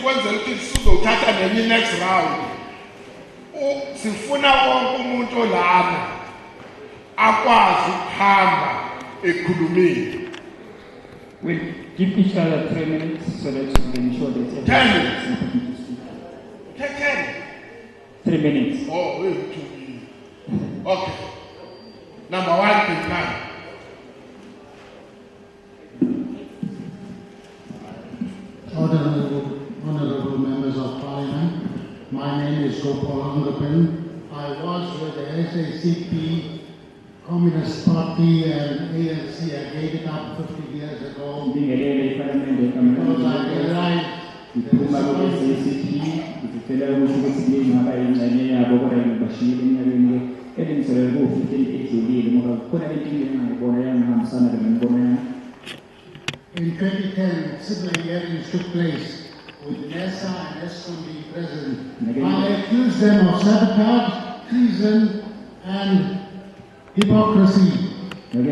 ukwenzela ukuthi sizothatha nenye next round. Sifuna wonke umuntu olana akwazi ukuhamba ekhulumile. We'll give each other 3 minutes so that we can ensure that 10 minutes. 10. 3 minutes. Oh, wait, 2 minutes. Okay. Number 1, please, now. Honorable members of Parliament, my name is Gopal Angapin. I was with the SACP, Communist Party and ANC. I gave it up 50 years ago because I realized in 2010, similar hearings took place with NESA and ESCOM being present. I accused them of sabotage, treason, and hypocrisy. And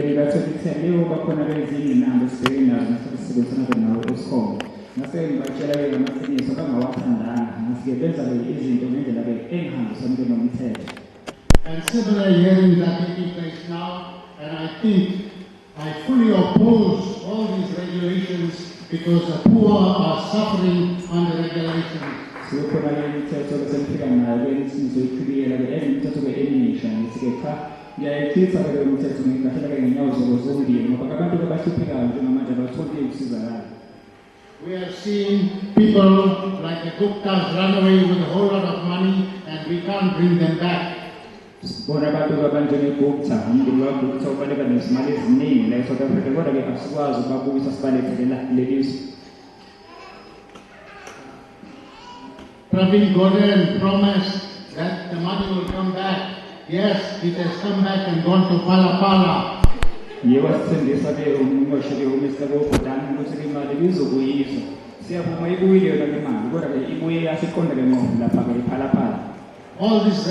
similar hearings are taking place now, and I think I fully oppose all these regulations because the poor are suffering under regulations. We have seen people like the Guptas run away with a whole lot of money and we can't bring them back. Praveen Gordhan promised that the money will come back. Yes, it has come back and gone to Pala Pala. All this,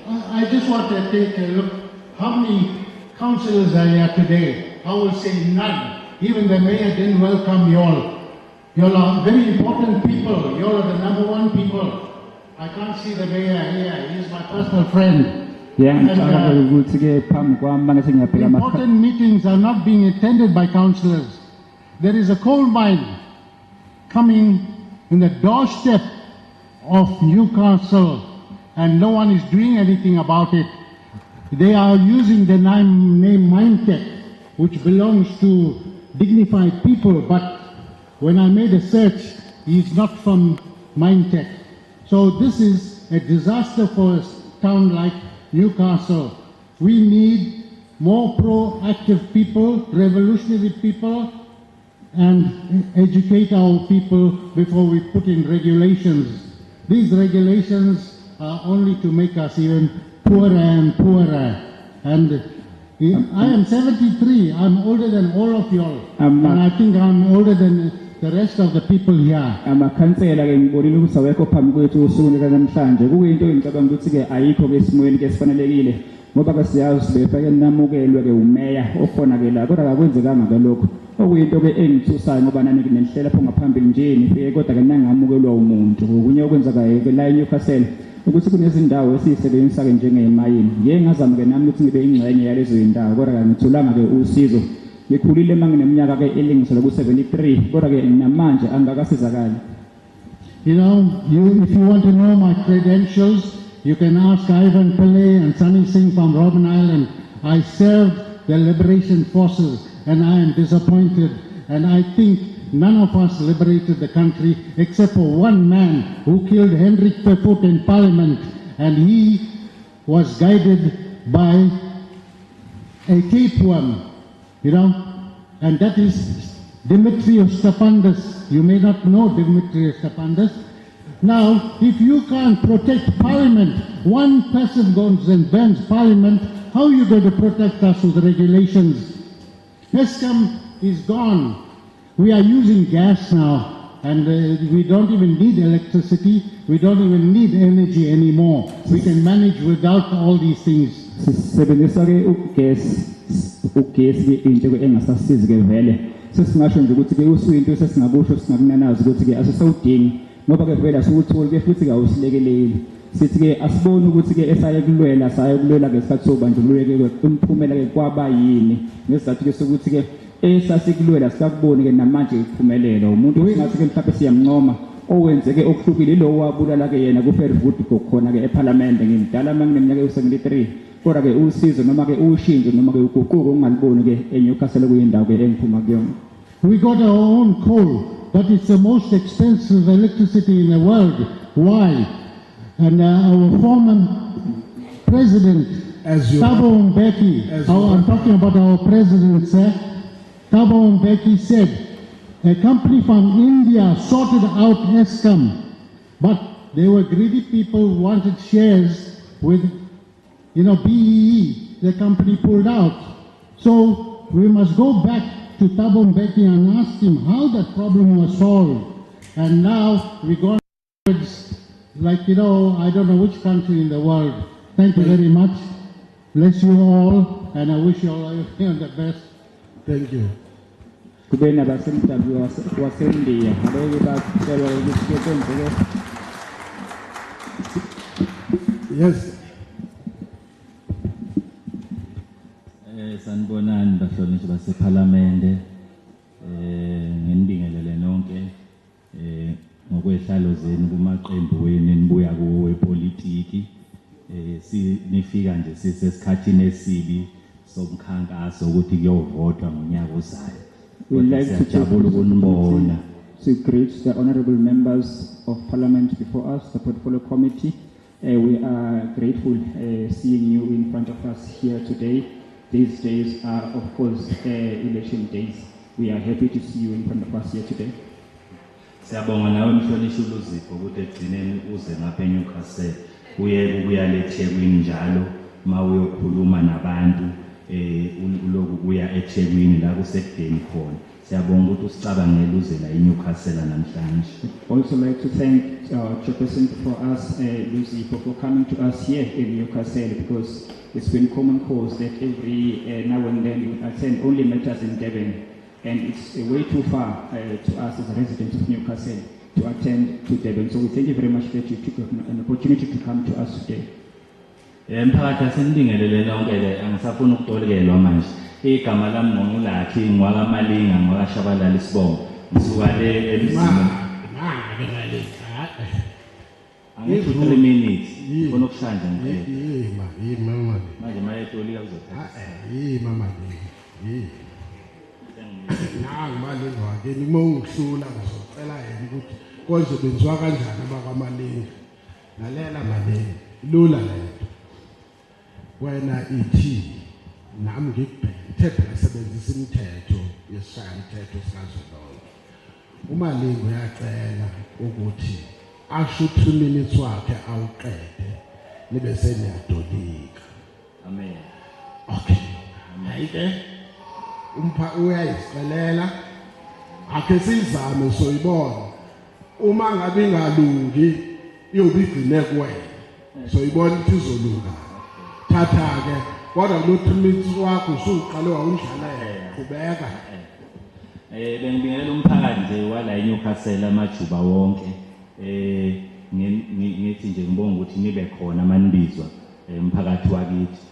I just want to take a look. How many councillors are here today? I will say none. Even the mayor didn't welcome you all. You all are very important people. You all are the number 1 people. I can't see the mayor here. He is my personal friend. Important meetings are not being attended by councillors. There is a coal mine coming in the doorstep of Newcastle and no one is doing anything about it. They are using the name Mindtech, which belongs to dignified people, but when I made a search, he's not from Mindtech. So this is a disaster for a town like Newcastle. We need more proactive people, revolutionary people, and educate our people before we put in regulations. These regulations are only to make us even poorer and poorer. And I am 73. I'm older than all of y'all. And I think I'm older than the rest of the people here. ukuthi kunezindawo esizisebenzisa ke njengemayini ngeke ngazama ke nami ukuthi ngibe ingxenye yalezo zindawo kodwa ke ngithulanga ke usizo ngikhulile mangineminyaka ke elingisela ku73 kodwa ke namanje angakasizakali. You know, if you want to know my credentials, you can ask Ivan Pillay and Sunny Singh from Robben Island. I served the liberation forces and I am disappointed, and I think none of us liberated the country except for one man who killed Hendrik Vervoort in Parliament, and he was guided by a tapeworm, you know, and that is Dimitrios Stepanidis. You may not know Dimitrios Stepanidis. Now, if you can't protect Parliament, one person goes and burns Parliament, how are you going to protect us with regulations? ESCOM is gone. We are using gas now, and we don't even need electricity. We don't even need energy anymore. We can manage without all these things. sesingasho nje ukuthi ke uswinto sesingakusho singakunanaza ukuthi ke asisawudingi ngoba ke vele asikutholi ke futhi ke awusilekeleli sithi ke asibone ukuthi ke esaye kulwela ngesikhathi sobandlululo ke umphumela ke kwaba yini ngesizathu ke sokuthi ke esasikulwela sikakuboni ke namanje ikuphumelela umuntu ngathi ke mhlawumbe siyamncoma owenzeke okuhlukile lo wabulala ke yena ku Fairwood khona ke eParliament ngimdala mangineminyaka e73 kodwa ke usizo noma ke ushintsho noma ke uguquko ungaliboni ke eNewcastle kuyindawo ke engiphuma kuyona. We got our own coal, but it's the most expensive electricity in the world. Why? And our former president, Thabo Mbeki, I'm talking about our president, sir. Thabo Mbeki said, a company from India sorted out Eskom, but they were greedy people who wanted shares with, BEE. The company pulled out. So we must go back to Thabo Mbeki and ask him how that problem was solved. And now we go towards, I don't know which country in the world. Thank you very much. Bless you all, and I wish you all the best. Thank you. Kubena basemtabi wasendiya aloke bacela ukuthi kwenzeke. Yes. Sanibonani bahlonishwa baseParliament ngendingelele nonke ngokwehlalo zenu kumaqembu wenu enibuya kuwo wepolitiki nifika nje sisesikhathini esibi somkhankaso ukuthi kuyovotwa ngonyaka ozayo. We'd like to greet the honorable members of Parliament before us, the Portfolio Committee. We are grateful seeing you in front of us here today. These days are, of course, election days. We are happy to see you in front of us here today. Siyabonga nawe mhlonishwa uLuzipho ukuthi egcineni uze ngapha eNewcastle ubuya eThekwini njalo ma uyokhuluma nabantu uloku kuya eThekwini la kusekudeni khona. Siyabonga ukuthi usicabangele uze la eNewcastle namhlanje. Also like to thank Chairperson for us, Luzipho, for coming to us here in Newcastle, because it's been common cause that every now and then you attend only matters in Devon, and it's way too far to us as residents of Newcastle to attend to Devon. So we thank you very much that you took an opportunity to come to us today. Emphakathi asenibingelele lonke le angisafuna ukutolekelwa manje. Igama lami ngongulakhi ngwakamalinga ngwakashabalala isibongo. Ngisuka le emzini. Angithi 3 minutes. Ufuna ukushanja ngeke. Mama. Manje mayetolika kuzothatha. Mama. Mali ngwake nimohlula ngizocela yena ukuthi konje benziwa kanjani abakamalinga. Lalela malinga. Lula lento. Wena ithi nami ngikubheke phela sebenzisa imithetho yesishayamthetho sikazwelonke. Umalinga uyacela ukuthi asho 3 minutes wakhe awuqede libe seniyadolika. Amen. Okay. Hayike uyayisicelela akhe sizame soyibona uma ngabe ingalungi iyobigcine kuwena soyibona ukuthi izolunga. Thatha ke kodwa lo 3 minutes wakho usuqale wawudlala yena kubeka. Bengibingelela umphakathi nje wala eNewcastle amajuba wonke. Ngithi nje ngibonga ukuthi nibe khona manibizwa umphakathi wakithi.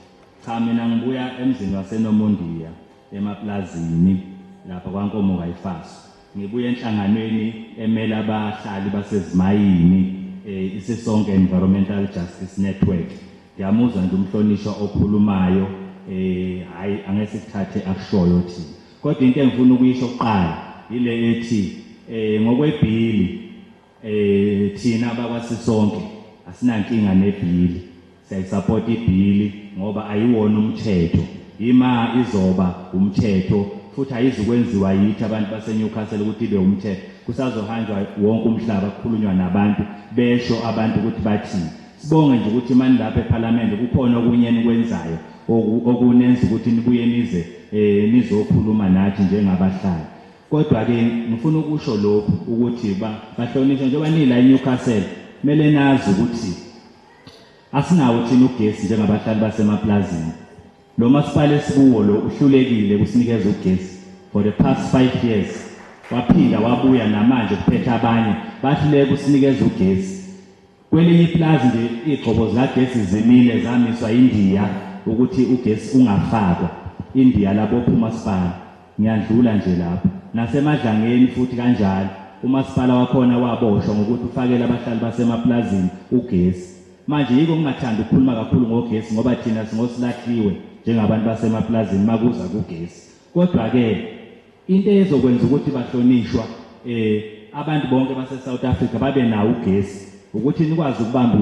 Cha mina ngibuya emzini waseNomondiya emaplazini lapha kwaNkomo kaYifaso. Ngibuya enhlanganweni emela abahlali basezimayini isesonke Environmental Justice Network. Ngiyamuzwa nje umhlonishwa okhulumayo hayi angeke sikuthathe akushoyo thina. Kodwa into engifuna ukuyisho oqala ile ethi ngokwebhili thina abakwasisonke asinankinga nebhili. Siyayisupport ibhili ngoba ayiwona umthetho. Ima izoba umthetho futhi ayizukwenziwa yithi abantu baseNewcastle ukuthi ibe umthetho. Kusazohanjwa wonke umhlaba kukhulunywa nabantu besho abantu ukuthi bathini. Sibonge nje ukuthi manje lapha eParliament kukhona okunye enikwenzayo okunenza ukuthi nibuye nize nizokhuluma nathi njengabahlali. Kodwa ke ngifuna ukusho lokhu ukuthi bahlonishwa njengoba nila eNewcastle kumele nazi ukuthi asinawo thina ugesi njengabahlali basemaplazini. Lo masipala esikuwo lo uhlulekile kusinikeza ugesi. for the past 5 years. Waphinda wabuya namanje kuphethe abanye bathi leke usinikeze ugesi. Kwelinye iplazi nje igcobo zikagesi zimile zamiswa India ukuthi ugesi ungafakwa. India labo umasipala. Ngiyadlula nje lapha. Nasemadlangeni futhi kanjalo. Umasipala wakhona waboshwa ngokuthi ufakele abahlali basemaplazini ugesi. Manje yiko ngingathanda ukukhuluma kakhulu ngogesi ngoba thina singosilahliwe njengabantu basemaplazini makuza kugesi. Kodwa ke into ezokwenza ukuthi bahlonishwa abantu bonke base South Africa babe nawo ugesi ukuthi nikwazi ukubamba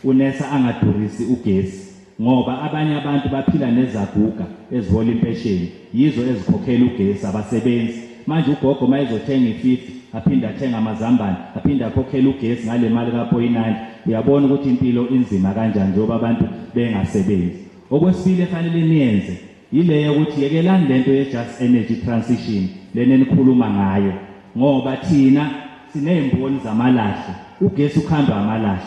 unesa angadurisi ugesi ngoba abanye abantu baphila nezaguga ezihola impesheni yizo ezikhokhela ugesi abasebenzi. Manje ugogo mayezothenga i50 aphinda athenga amazambane aphinda akhokhela ugesi ngale mali ka.9 uyabona ukuthi impilo inzima kanjani njengoba abantu bengasebenzi. Okwesibili efanele niyenze yileyo ukuthi yekelani lento ye just energy transition lena enikhuluma ngayo ngoba thina siney'mboni zamalahle. Ugesi ukhamba amalahle.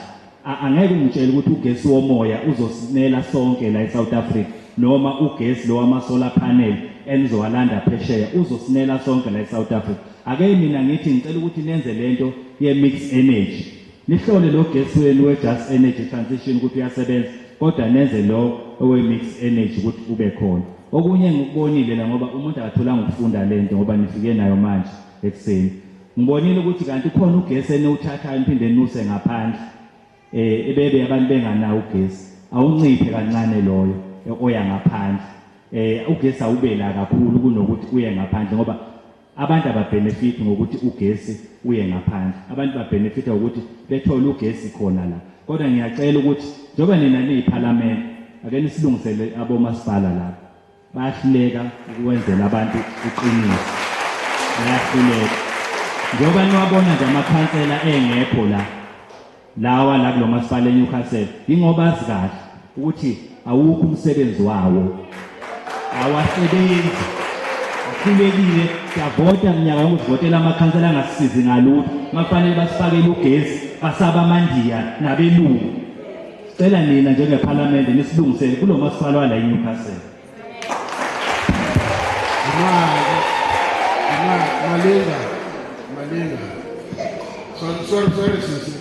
Angeke ungitshele ukuthi ugesi womoya uzosinela sonke la eSouth Africa noma ugesi lo wama solar panel enizowalanda phesheya uzosinela sonke la eSouth Africa. Ake mina ngithi ngicela ukuthi nenze lento ye mix energy. Nihlole lo gesi wenu we just energy transition ukuthi uyasebenza kodwa nenze lo owe mix energy ukuthi ube khona. Okunye ngikubonile la ngoba umuntu akatholanga ukufunda lento ngoba nifike nayo manje ekseni. Ngibonile ukuthi kanti khona ugesi eniwuthathayo niphinde nuse ngaphandle. Ebebe abantu benganawo ugesi. Awunciphe kancane loyo oya ngaphandle. Ugesi awubela kakhulu kunokuthi uye ngaphandle ngoba abantu ababenefit ngokuthi ugesi uye ngaphandle. Abantu babenefita ukuthi bethola ugesi khona la. Kodwa ngiyacela ukuthi njoba nina niyiparliament ake nisilungisele abomasipala la. Bayahluleka ukwenzela abantu iqiniso. Bayahluleka. Njoba niwabona nje amakhansela engekho la. Lawa la kulo masipala eNewcastle ingoba azikahle ukuthi awukho umsebenzi wawo. Awasebenzi. Akhulekile siyavota mnyaka ukuvotela amakhansela angasisizi ngalutho. Mafanele basifakele ugesi basaba amandiya nabelungu. Sicela nina njengeparliament nisilungisele kulo masipala wala eNewcastle. Malinga. Sorry sisi.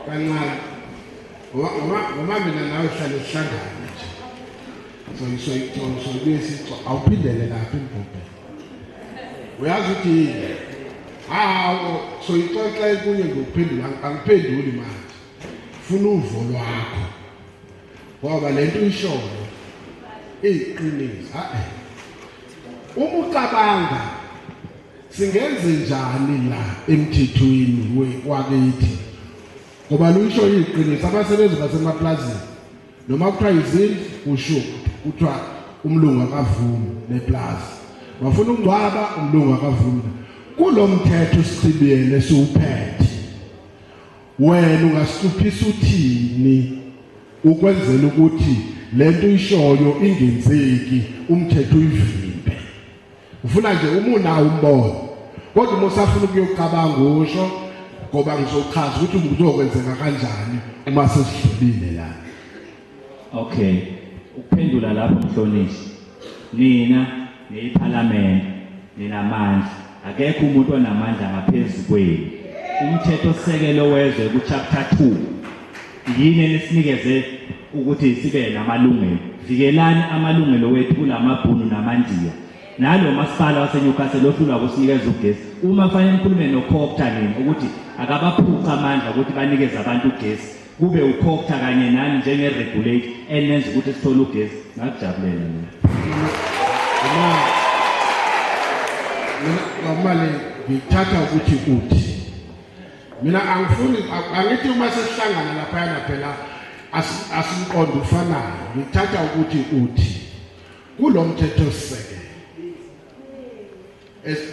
Kancane. Uma mina nawe sihlale sihlangane nje. So bese awuphindele lapha impompe. Uyazi ukuthi so ixoxa kunye ngokuphendula angiphenduli manje. Funa uvo lwakho. Ngoba lento ishoyo iqiniso. Uma ucabanga singenze njani la emthethweni wakithi ngoba lusho iqiniso abasebenzi basemaplazini noma kuthiwa izindlu kusho kuthiwa umlungu akavumi neplaza bafuna ukungcwaba umlungu akavumi kulo mthetho sicibiyele siwuphethe wena ungasicuphisa uthini ukwenzela ukuthi lento ishoyo ingenzeki umthetho uyivimbe ufuna nje unawo umbono kodwa uma usafuna ukuyocabanga usho ngoba ngizochaza ukuthi kuzokwenzeka kanjani uma sesidlulile la. Okay, ukuphendula lapho mhlonishwa. Nina neyiparliament ninamandla. Akekho umuntu onamandla ngaphezulu kwenu. Umthetho sisekelo wezwe ku chapter 2 yini lesinikeze ukuthi sibe namalungelo. Vikelani amalungelo wethu kulamabhunu namandiya. Nalo masipala waseNewcastle ohlulwa kusinikeza ugesi. Uma fanele nikhulume nokhokta nini ukuthi akabaphuca amandla ukuthi banikeze abantu ugesi. Kube ukhokta kanye nani njenge-regulate enenza ukuthi sithole ugesi. Ngakujabulela mina. Mali ngithatha ukuthi uthi. Mina angifuni angithi uma sesihlangana lapha phela asimqondo ufanayo. Ngithatha ukuthi uthi kulo mthetho sisekelo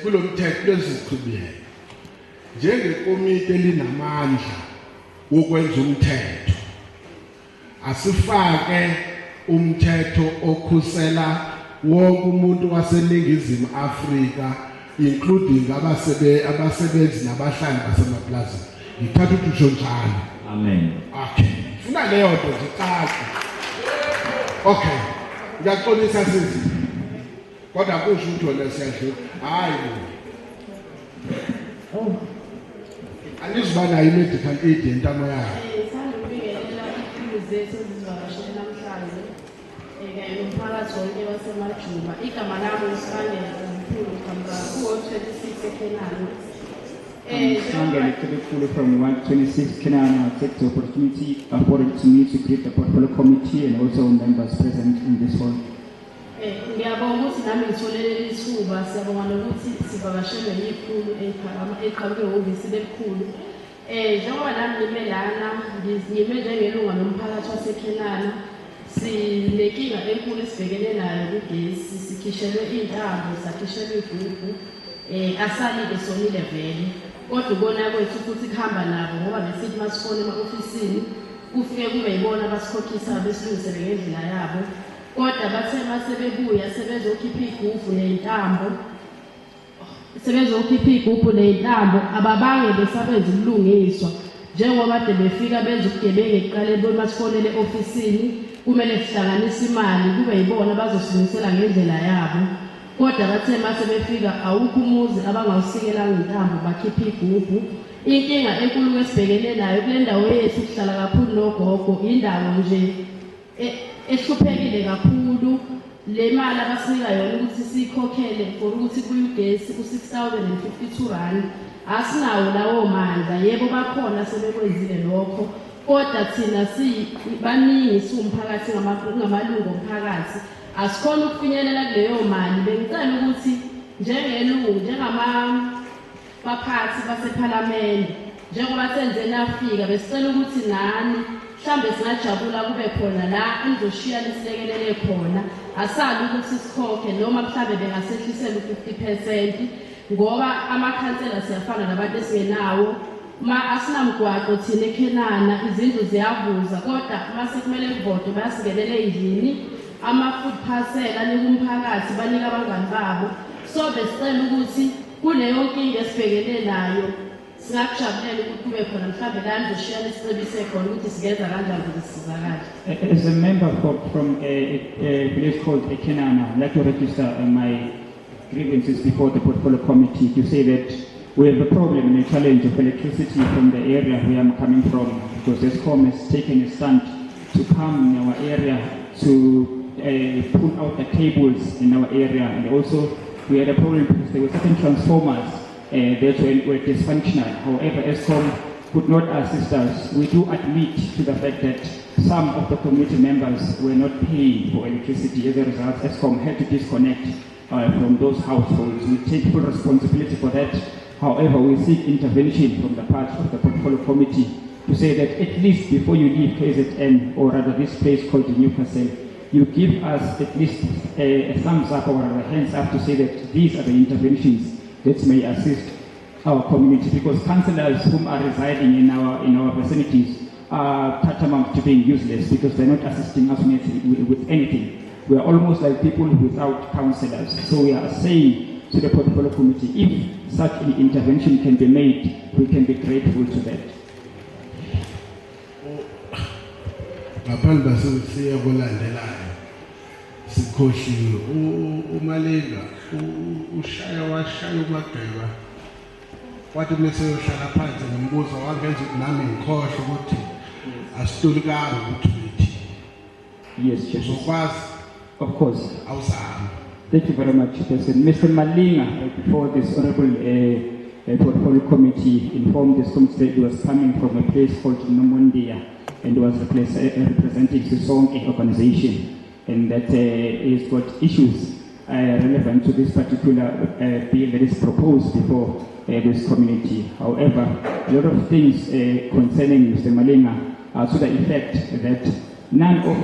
kulo mthetho lesichibiyelo njengekomiti elinamandla wokwenza umthetho asifake umthetho okhusela wonke umuntu waseNingizimu Afrika including abasebenzi nabahlali basemaplazini. Ngithatha ukuthi usho njalo. Amen. Okay. Funa leyo nto zicace. Okay. Ngiyaxolisa sisi. Kodwa kusho ukuthi wena siyadlula. Hayi. Oh. Anizwa nayo i-medical aid yentamo yakho. Sithanda ukubingelela izikhulu zethu ezizivakashele namhlanje. Kanye nomphakathi wonke wasemajuba. Igama lami uSibangele Mkhulu Khamba ku-26 eKenani. Sibangele Mkhulu from 126 Kenana. I take the opportunity afforded to me to greet the portfolio committee and also members present in this hall. Ngiyabonga ukuthi nami ngitholele ithuba siyabonga nokuthi sivakashelwe yikhulu eqhamuke ehhovisi lekhulu. Njengoba nami ngime lana ngime njengelunga nomphakathi waseKenana sinenkinga enkulu esibhekene nayo kugesi sikhishelwe intambo sakhishelwe igubhu asalike sonile vele kodwa ubona kwethu ukuthi kuhamba nabo ngoba besithi masifona ema-ofisini kufike kube yibona abasikhokhisa besilungisele ngendlela yabo. Kodwa bathe masebebuya sebezokhipha igubhu nentambo ababange besabenza ubulungiswa njengoba kade befika benza ubugebengu ekuqaleni bemasifonele ofisini kumele sihlanganise imali kube yibona bazosilungisela ngendlela yabo. Kodwa bathe masebefika awukho umuzi abangawusikelanga intambo bakhipha igubhu. Inkinga enkulu esibhekene nayo kule ndawo yethu kuhlala kakhulu nogogo indawo nje ehluphekile kakhulu. Le mali abasinika yona ukuthi sikhokhele for ukuthi kuyugesi ku-6,052 rand asinawo lawo mandla. Yebo bakhona sebekwenzile lokho kodwa thina baningi siwumphakathi ngamalungu omphakathi asikhona ukufinyelela kuleyo mali. Bengicela ukuthi njengelungu njengamabaphathi basephalamende njengoba senze nafika besicela ukuthi nani mhlambe singajabula kube khona la enizoshiya lisilekelele khona asali ukuthi sikhokhe noma mhlambe bengasehlisela u-50% ngoba amakhansela siyafana nabantu esingenawo asinamgwaqo thina eKenana izindlu ziyavuza kodwa mase kumele kuvote bayasingenele endlini ama-food parcel anika umphakathi banika abangani babo. So besicela ukuthi kuleyo nkinga esibhekene nayo singakujabulela ukuthi kube khona mhlambe la nizoshiya lisicebise khona ukuthi sigenza kanjani ukuze sisizakale. As a member from a village called Kenana, I'd like to register my grievances before the portfolio committee to say that we have a problem and a challenge of electricity from the area where I'm coming from, because ESCOM has taken a stand to come in our area to pull out the cables in our area, and also we had a problem because there were certain transformers that were dysfunctional. However, ESCOM could not assist us. We do admit to the fact that some of the community members were not paying for electricity. As a result, ESCOM had to disconnect from those households. We take full responsibility for that. However, we seek intervention from the part of the portfolio committee to say that at least before you leave KZN, or rather this place called Newcastle, you give us at least a thumbs up or a hands up to say that these are the interventions that may assist our community, because councillors whom are residing in our vicinities are tantamount to being useless because they're not assisting us with anything. We are almost like people without councillors. So we are saying to the portfolio committee, if such an intervention can be made, we can be grateful to that. Ngaphambi siya kulandelayo sikhoshiwe uMalenga ushaya uMageba wathi bese uyohlala phansi ngombuzo wangenza ukuthi nami ngikhohle ukuthi asitulikanga ukuthi uthi yes uzokwazi of course awuzama. Thank you very much, President. Mr. Malinga, before this honorable portfolio committee informed this committee that he was coming from a place called Nomondia and was representing the Sisonke organization, and that he's got issues relevant to this particular bill that is proposed before this community. However, a lot of things concerning Mr. Malinga are to the effect that none of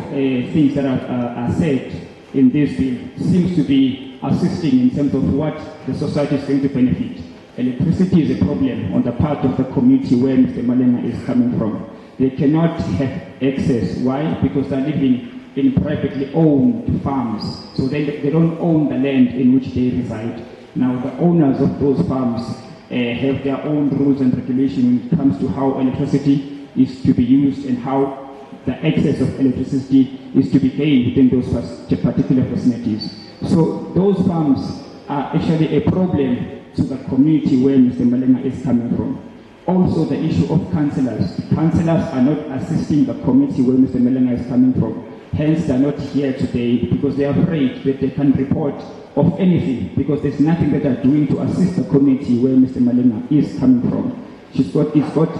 things that are said in this bill seems to be assisting in terms of what the society is going to benefit. Electricity is a problem on the part of the community where Mr. Malinga is coming from. They cannot have access. Why? Because they're living in privately owned farms. So they don't own the land in which they reside. Now the owners of those farms have their own rules and regulations when it comes to how electricity is to be used and how the excess of electricity is to be gained within those particular facilities. So those farms are actually a problem to the community where Mr. Malenga is coming from. Also the issue of councillors. Councillors are not assisting the community where Mr. Malenga is coming from. Hence they are not here today because they are afraid that they can report of anything because there's nothing that they are doing to assist the community where Mr. Malenga is coming from. He's got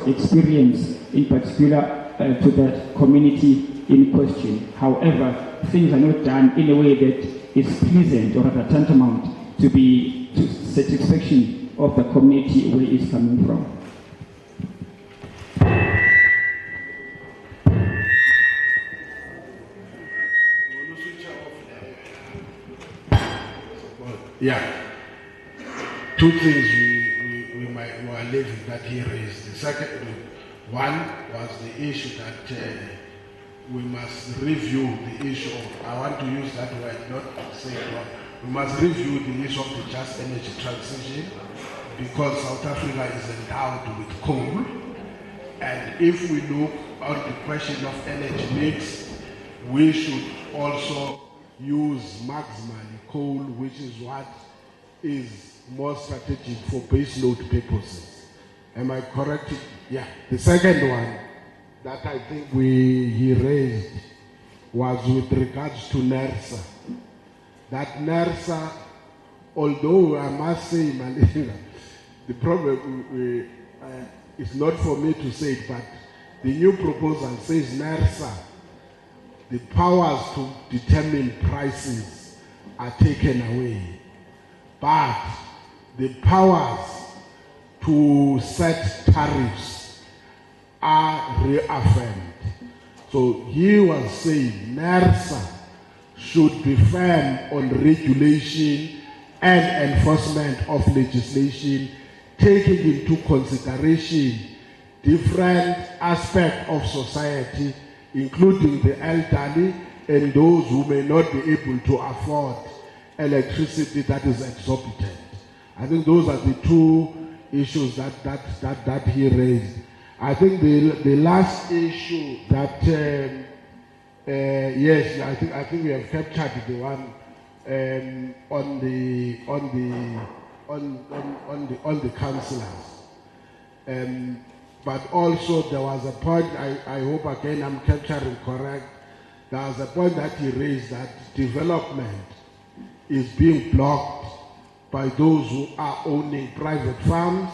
experience in particular to that community in question. However, things are not done in a way that is pleasant or rather tantamount to satisfaction of the community where it's coming from. Yeah. Two things we were leaving that he raised. The second one was the issue that we must review the issue of, I want to use that word, not say it wrong. We must review the issue of the just energy transition because South Africa is endowed with coal. And if we look at the question of energy mix, we should also use maximally coal, which is what is more strategic for base load purposes. Am I correct? Yeah. The second one that I think he raised was with regards to NERSA. That NERSA, although I must say, Malinga, the problem is not for me to say it, but the new proposal says NERSA, the powers to determine prices are taken away, but the powers to set tariffs are reaffirmed. So he was saying NERSA should be firm on regulation and enforcement of legislation, taking into consideration different aspects of society, including the elderly and those who may not be able to afford electricity that is exorbitant. I think those are the two issues that he raised. I think the last issue that yes, I think we have captured the one on the councillors. But also there was a point, I hope again I'm capturing correct, there was a point that he raised that development is being blocked by those who are owning private farms,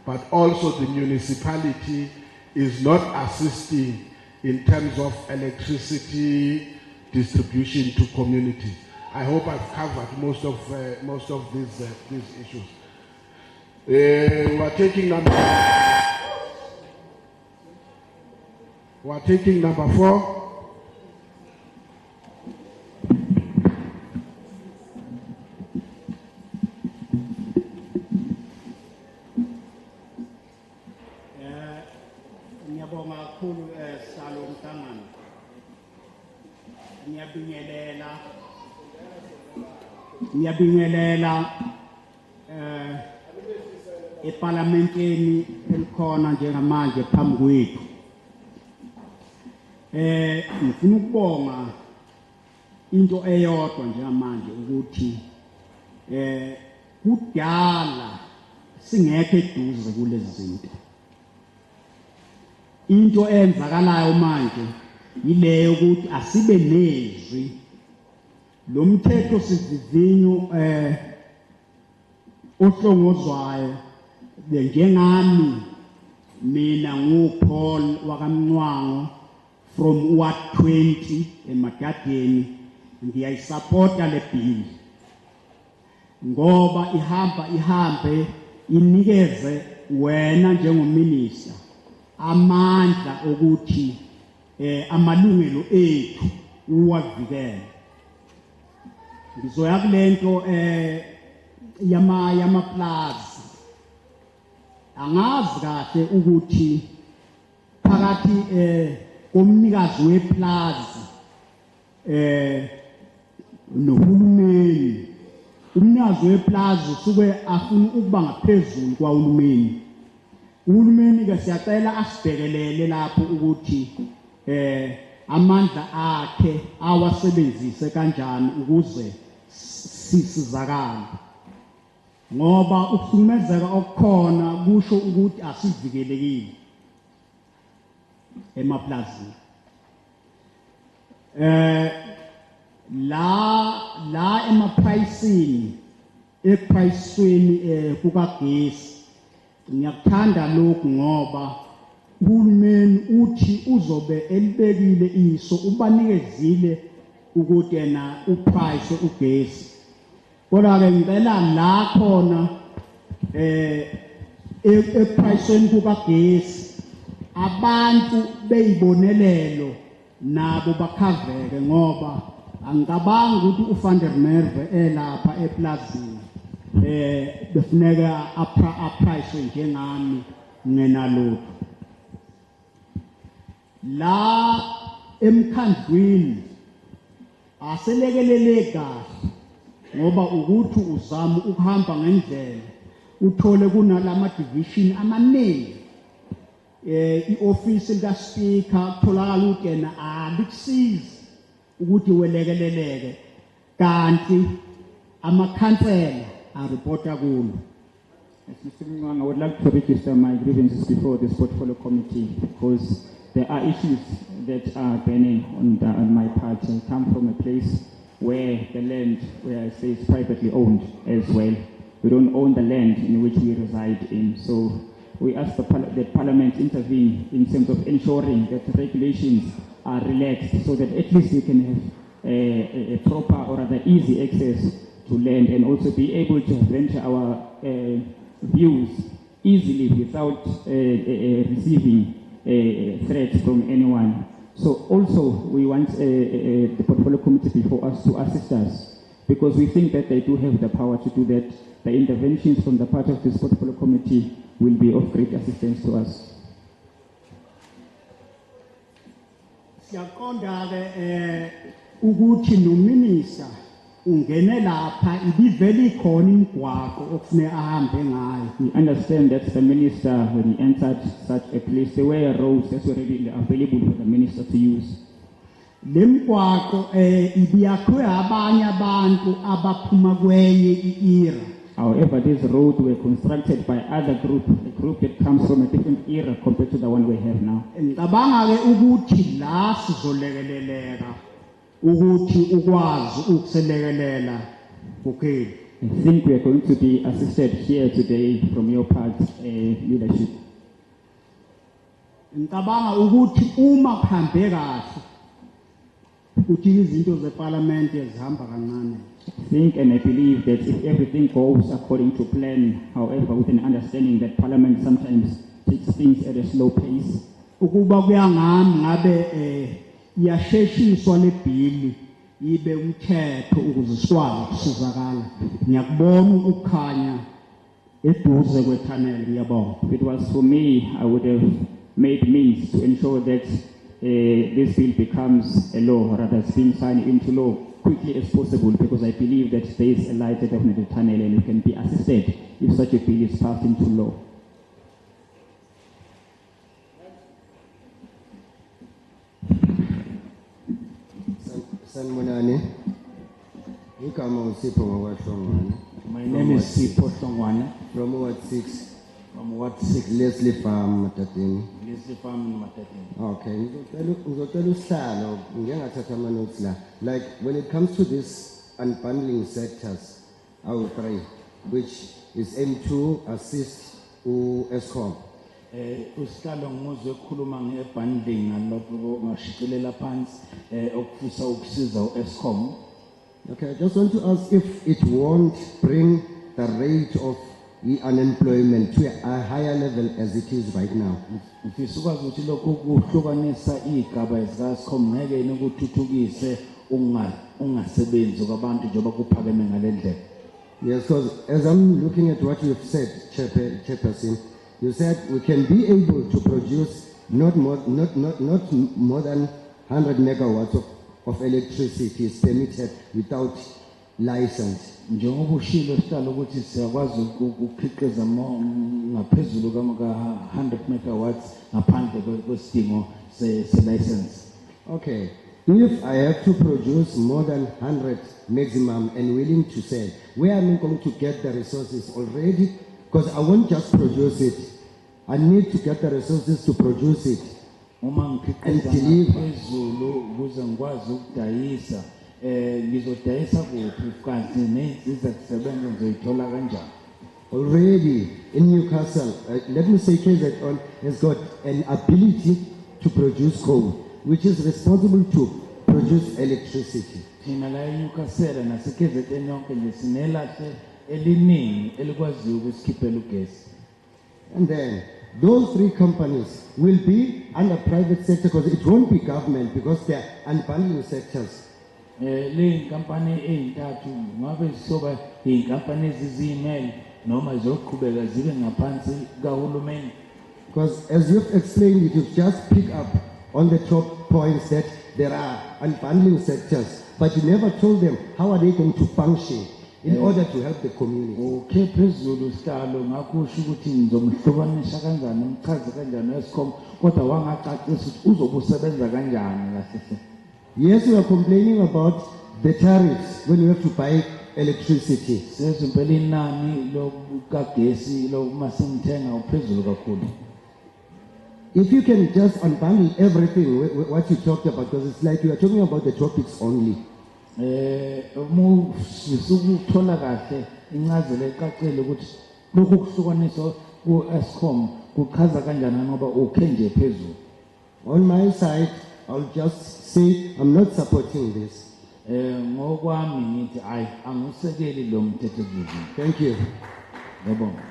but also the municipality is not assisting in terms of electricity distribution to communities. I hope I've covered most of these issues. We're taking number 4. Ngiyabingelela eParlamenteni elikhona njengamanje phambi kwethu. Ngifuna ukubonga into eyodwa njengamanje ukuthi kudala singekho eduze kulezi zinto. Into enzakalayo manje yileyo ukuthi asibe nezwi lo mthetho sivivinyo ohlongozwayo njengami mina nguPaul wakamncwango from Ward 20 eMadadeni ngiyayisupporta le bill ngoba ihambe inikeze wena njengominister amandla ukuthi amalungelo ethu uwavikele. Ngizoya kulento yama plaza angazi kahle ukuthi phakathi komnikazi weplaza nohulumeni umnikazi weplaza usuke afuna ukuba ngaphezulu kwahulumeni. Uhulumeni ke siyacela asibhekelele lapho ukuthi amandla akhe awasebenzise kanjani ukuze sisizakala ngoba ukuhlukumezeka okukhona kusho ukuthi asivikelekile emaplazini la emapricing epricing kukagesi ngiyakuthanda lokhu ngoba uhulumeni uthi uzobe elibekile iso ubanikezile ukuthi yena uprice ugesi kodwa ke ngicela la khona epricing kukagesi abantu beyibonelelo nabo bakhaveke ngoba angicabangi ukuthi uVan der Merwe elapha eplazini befuneka aprice njengami ngenalutho la emkhandlwini aselekelele kahle ngoba ukuthi uzama ukuhamba ngendlela uthole kunalama division amaningi ioffice lika speaker kutholakala ukuthi yena alikusizi ukuthi welekeleleke kanti amakhansela areport kulo. Mr. Mnganga, I would like to register my grievances before this portfolio committee because there are issues that are burning on my part. I come from a place where the land, where I say, is privately owned as well. We don't own the land in which we reside in. So we ask that Parliament intervene in terms of ensuring that the regulations are relaxed so that at least we can have a proper or rather easy access to land and also be able to venture our views easily without receiving threats from anyone. So also we want the portfolio committee before us to assist us because we think that they do have the power to do that. The interventions from the part of this portfolio committee will be of great assistance to us. Siyaqonda ke ukuthi nominister ungene lapha ibivele ikhona imigwaqo okufanele ahambe ngayo. We understand that the minister, when he entered such a place, there were roads that were already available for the minister to use. Le migwaqo ibiyakhwe abanye abantu abaphuma kwenye iera. However, these roads were constructed by other group, a group that comes from a different era compared to the one we have now. Ngicabanga ke ukuthi la sizolekeleleka ukuthi ukwazi ukuselekelela kukheli. I think we are going to be assisted here today from your part, leadership. Ngicabanga ukuthi uma kuhambe kahle ukuthi izinto zeParliament zihamba kancane. I think and I believe that if everything goes according to plan, however, with an understanding that Parliament sometimes takes things at a slow pace. Ukuba kuyangami ngabe iyasheshiswa le bill ibe umthetho ukuze sikwazi ukusizakala. Ngiyakubona ukukhanya eduze kwetunnel ngiyabonga. If it was for me, I would have made means to ensure that this bill becomes a law, or rather it's being signed into law quickly as possible, because I believe that there is a light at the end of the tunnel and we can be assisted if such a bill is passed into law. Sanmunani, My name is Sipho Hlongwane from Ward 6. from Ward 6. Leslie Farm, Matatini. Leslie Farm Matatini. Okay, ngizocela usihlalo ngingathatha ama-notes la. Like when it comes to this unbundling sectors, I will pray, which is aimed to assist ESCOM. Usihlalo ngizwe ekhuluma ngebundling nalokho ngashicilela phansi okufisa ukusiza uEscom. Okay, I just want to ask if it won't bring the rate of unemployment to a higher level as it is right now. Ngifisa ukwazi ukuthi lokho kuhlukanisa igaba zikaEscom ngeke yini ukuthuthukise ungasebenzi kwabantu njengoba kuphakeme ngalendlela. Yes, because as I'm looking at what you've said, Chairperson, you said we can be able to produce not more than 100 megawatts of electricity is permitted without license. Njengoba ushilo sihlalo ukuthi siyakwazi ukukhiqiza ngaphezulu ka 100 megawatts ngaphandle kwesidingo se license. Okay. If I have to produce more than 100 maximum and willing to sell, where am I going to get the resources already? Because I won't just produce it. I need to get the resources to produce it. Uma ngikhiqiza ngaphezulu ukuze ngikwazi ukudayisa ngizodayisa kuphi kanti nezinto zokusebenza ngizoyithola kanjani? Already in Newcastle, let me say KZN has got an ability to produce coal, which is responsible to produce electricity. Thina la eNewcastle naseKZN yonke nje sinelahle eliningi elikwaziyo ukusikhiphela ugesi. And then those three companies will be under private sector because it won't be government because they are unbundling sectors. Le company ey'ntathu ngabe soba iy'nkampani ezizimele noma zoqhubeka zibe ngaphansi kahulumeni. Because as you've explained it, you've just picked up on the top points that there are unbundling sectors, but you never told them how are they going to function in order to help the community. Okay, phezulu sihlalo ngakusho ukuthi ngizomhlukanisa kanjani umchaze kanjani Eskom kodwa wangacacisa ukuthi uzobe usebenza kanjani kahle. Yes, we are complaining about the tariffs when you have to buy electricity. Sezimpela inani lokagesi lokumasingithenga uphezulu kakhulu. If you can just unbundle everything, what you talked about, because it's like you are talking about the topics only. Sukuthola kahle incazelo ecacile ukuthi lokhu kuhlukaniswa ku-Eskom kuchaza kanjani ngoba ukhe nje phezulu. On my side, I'll just say I'm not supporting this. Ngokwami ngithi angisekeli lo mthetho vision. Thank you. Ngiyabonga.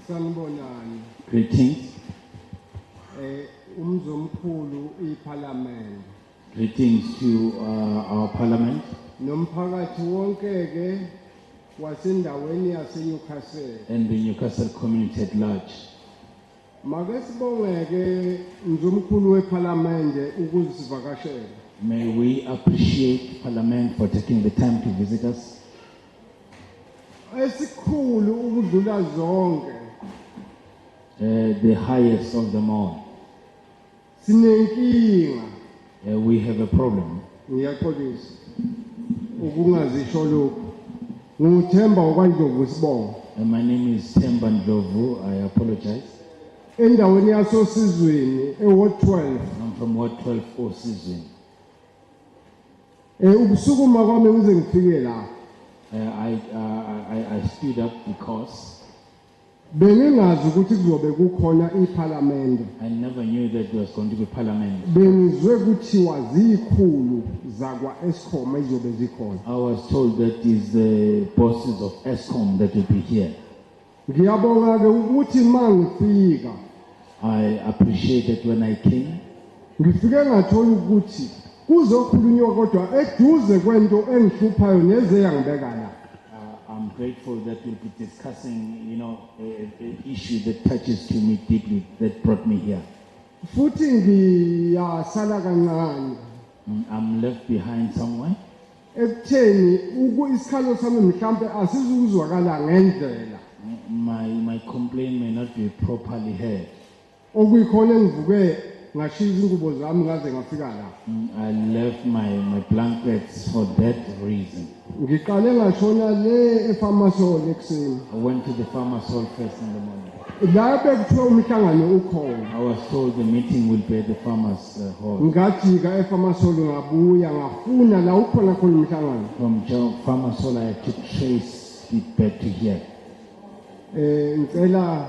Sanibonani. Greetings. Umzomkhulu iParliament. Greetings to our parliament. Nomphakathi wonke ke wasendaweni yaseNewcastle. And the Newcastle community at large. Make sibonge ke umzomkhulu weParliament ukuzivakashela. May we appreciate Parliament for taking the time to visit us. Esikhulu ukudlula zonke. The highest of them all. Sinenkinga. We have a problem. Ngiyaxolisa. Ukungazisho lokho. Ngithemba okwanjovu sibonga. My name is Themba Ndlovu. I apologize. Endaweni yasosizweni eWard 12. I'm from Ward 12 Osizweni. Ubusukuma kwami ngize ngifike la. I stood up because Bengingazi ukuthi kuzobe kukhona iParliament. I never knew that there was going to be Parliament. Bengizwe kuthiwa zikhulu zakwa Eskom ezobe zikhona. I was told that is the bosses of Eskom that will be here. Ngiyabonga ke ukuthi mangifika. I appreciated when I came. Ngifike ngathola ukuthi kuzokhulunywa kodwa eduze kwento engihluphayo neze yangibeka la. I'm grateful that we'll be discussing, an issue that touches to me deeply that brought me here. Futhi ngiyasala kancane. I'm left behind somewhere. Ekutheni isikhalo sami mhlambe asizukuzwakala ngendlela. My complaint may not be properly heard. Okuyikhona engivuke ngashiya ingubo zami ngaze ngafika la. I left my blankets for that reason. Ngiqale ngashona le ePharmacy ekuseni. I went to the farmer's hall first in the morning. La bekuthiwa umhlangano ukhona. I was told the meeting will be at the farmer's hall. Ngajika ePharmacy ngabuya ngafuna la ukhona khona umhlangano. From farmer's hall I had to trace it back to here. Ngicela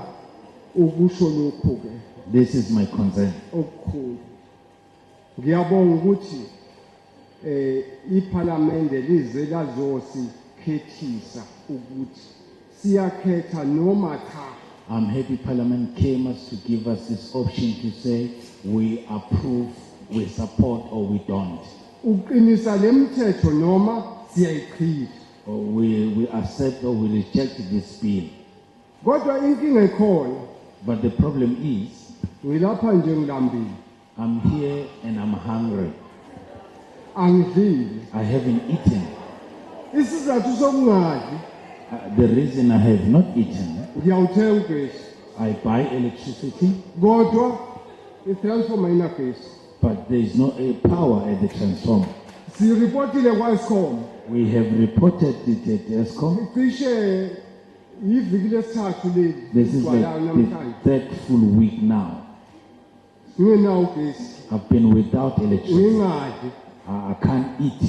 ukusho lokho ke. This is my concern. Okukhulu. Ngiyabonga ukuthi iParliament lize lazosikhethisa ukuthi siyakhetha noma cha. I'm happy Parliament came us to give us this option to say we approve, we support or we don't. Uqinisa lemthetho noma siyayichitha. Or we accept or we reject this bill. Kodwa inkinga ekhona. But the problem is ngilapha nje ngilambile. I'm here and I'm hungry. Angidlile. I haven't eaten. Isizathu sokungadli The reason I have not eaten, ngiyawuthenga ugesi. I buy electricity, Kodwa itransformer inagesi. but there is no power at the transformer. Siripotile kwa-Eskom. We have reported it at ESCOM. Cishe yiviki lesithathu leli This is sigcwalayo like namhlanje. the third full week now. Ngingenawo ugesi. I've been without electricity. Ngingadli. I can't eat.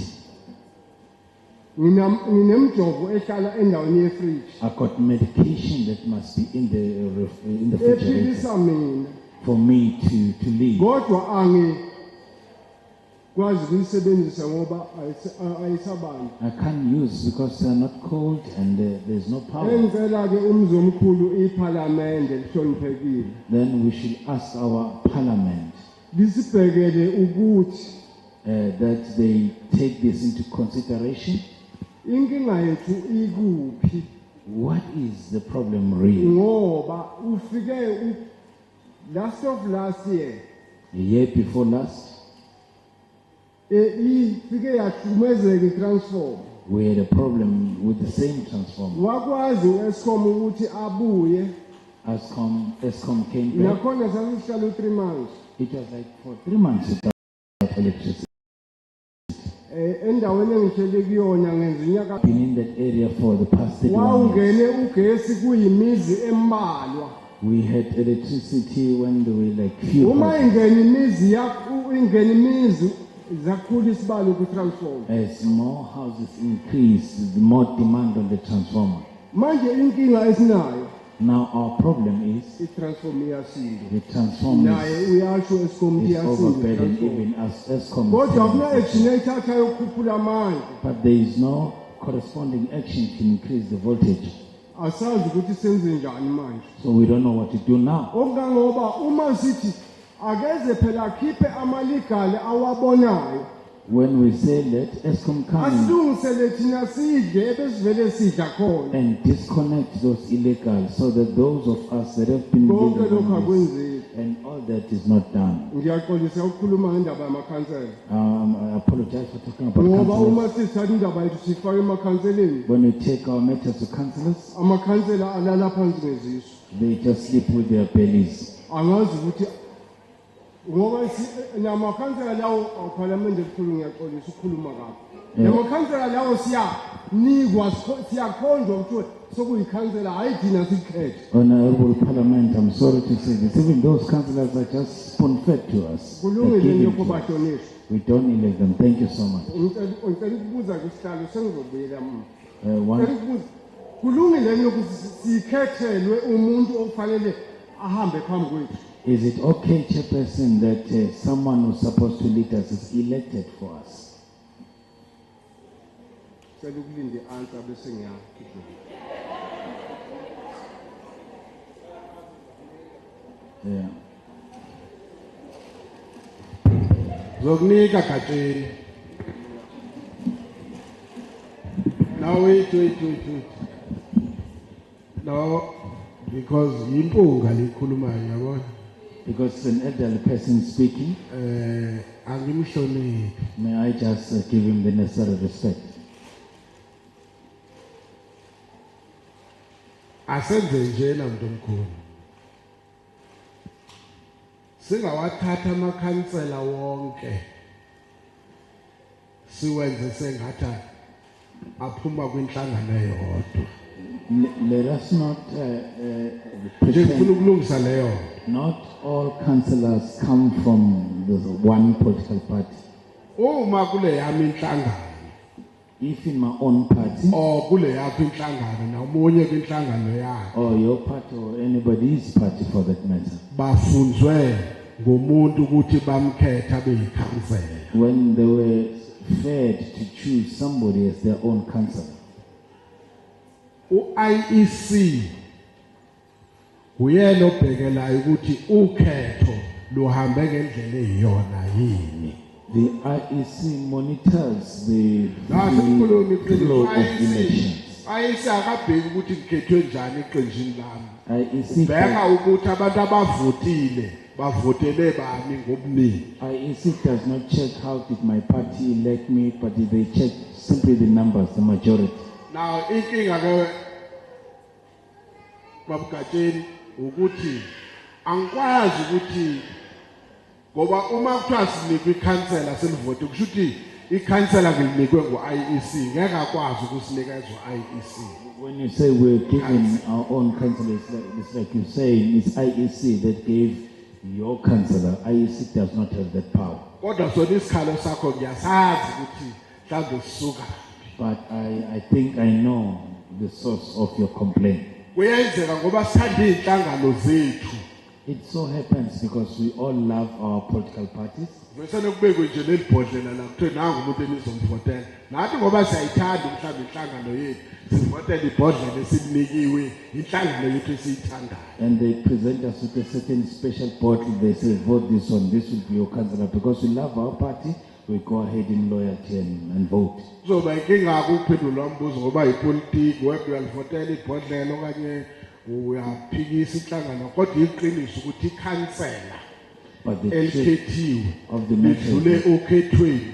Nginemjovo ehlala endaweni yefridge. I got medication that must be in the refrigerator Ephilisa mina. for me to live. Kodwa angikwazi ukuyisebenzisa ngoba ayisabani. I can't use because they're not cold and there's no power. Engicela ke umzi omkhulu iParliament lihloniphekile. Then we should ask our parliament Lisibhekele ukuthi that they take this into consideration. inkinga yethu ikuphi What is the problem really? ngoba ufike last of last year The year before last, ifike yahlumezeka itransform. we had a problem with the same transformer. Wakwazi uEskom ukuthi abuye ESCOM came back. nakhona sasihlala 3 months It was like for 3 months without electricity. endaweni engihlele kuyona ngenza inyaka Been in that area for the past 31 years. wawungene ugesi kuyimizi embalwa. We had electricity when there were like few Uma houses. ingena imizi yakho ingena imizi zakhula isibalo ku transform. As more houses increase, the more demand on the transformer. Manje inkinga esinayo Now our problem is itransform iyasinda. the transformer Naye uyasho Eskom is iyasinda. overburdened itransform. even as ESCOM. Kodwa akuna action ethatha yokukhuphula amandla. But there is no corresponding action to increase the voltage. Asazi ukuthi senze njani manje. So we don't know what to do now. Okungangoba uma sithi akeze phela akhiphe amalegal awabonayo. When we say let ESCOM come Asilungisele thina sidle ebesivele sidla khona. and disconnect those illegals so that those of us that have been Konke living lokho on this, akwenzeki. and all that is not done. Ngiyaxolisa ukukhuluma ngendaba yamakhansela. I apologize for talking about Ngoba uma councillors. sithatha indaba yethu sifake emakhanseleni, When we take our matters to councillors, amakhansela alala phansi ngezisu. they just sleep with their bellies. Angazi ukuthi ngoba namakhansela lawo awuParliament elikhulu ngiyaxolisa ukukhuluma kabi. Namakhansela lawo siyanikwa siyakhonjwa ukuthi sokuyikhansela hayi thina sikhethe. Honorable Parliament, I'm sorry to say this, even those councillors are just spoon-fed to us. They're Kulungile given lokho to us. bahlonishwa. We don't elect them. Thank you so much. Ngicela ukubuza ke isihlalo sengizobuyela mina. One, Ngicela ukubuza kulungile ukuthi sikhethelwe umuntu ofanele ahambe phambi kwethu. is it okay, Chairperson, that someone who's supposed to lead us is elected for us? Ngicela ukulinda i-answer bese ngiyakhipha. Yeah. Zokunika Gatsheni. Now wait. No, because impunga likhulumayo yabona. Because it's an elderly person speaking, Angimhloniphi. may I just give him the necessary respect? Asenze njena mntu omkhulu. Singawathatha amakhansela wonke. Siwenze sengathi aphuma kwinhlangano eyodwa. Let us not Nje ngifuna pretend ukulungisa leyo. not all councillors come from the one political party. Uma kule yami inhlangano If in my own party or kule yakho inhlangano nomunye kwinhlangano yakhe or your party or anybody's party for that matter, bafunzwe ngomuntu ukuthi bamkhetha beyikhansela. when they were fed to choose somebody as their own councillor, uIEC uyena obhekelayo ukuthi ukhetho luhambe ngendlela eyiyona yini. the IEC monitors the That's flow of elections. IEC akabheki ukuthi kukhethwe njani eqenjini lami. IEC Bheka ukuthi abantu abavotile bavotele bani ngobuningi. IEC does not check how did my party elect me, but they check simply the numbers, the majority. Now inkinga ke babugatsheni ukuthi angikwazi ukuthi ngoba uma kuthiwa sinikwe ikhansela selivote kusho ukuthi ikhansela ngilinikwe ngo-IEC ngeke akwazi ukusinikeza IEC. When you say we're given our own councillors, it's like you're saying it's IEC that gave your councillor. IEC does not have that power. Kodwa sona isikhalo sakho ngiyasazi ukuthi mhlawumbe sisuka. But I think I know the source of your complaint. Kuyenzeka ngoba sithanda izinhlangano zethu. It so happens because we all love our political parties. Vesane kubekwe nje nelibhodlela la kuthiwe nangu umuntu enizomvotela. Nathi ngoba siyayithanda mhlawumbe inhlangano yethu sivotela ibhodlela esilinikiwe inhlangano yethu esiyithandayo. And they present us with a certain special bottle. They say, vote this one, this will be your councillor. Because we love our party, we go ahead in loyalty and vote. So bayinkinga ukuphendula umbuzo ngoba ipolitiki wena uyalivotela ibhodlela okanye uyaphikisa inhlangano kodwa iqiniso ukuthi ikhansela elikhethiwe lidlule okhethweni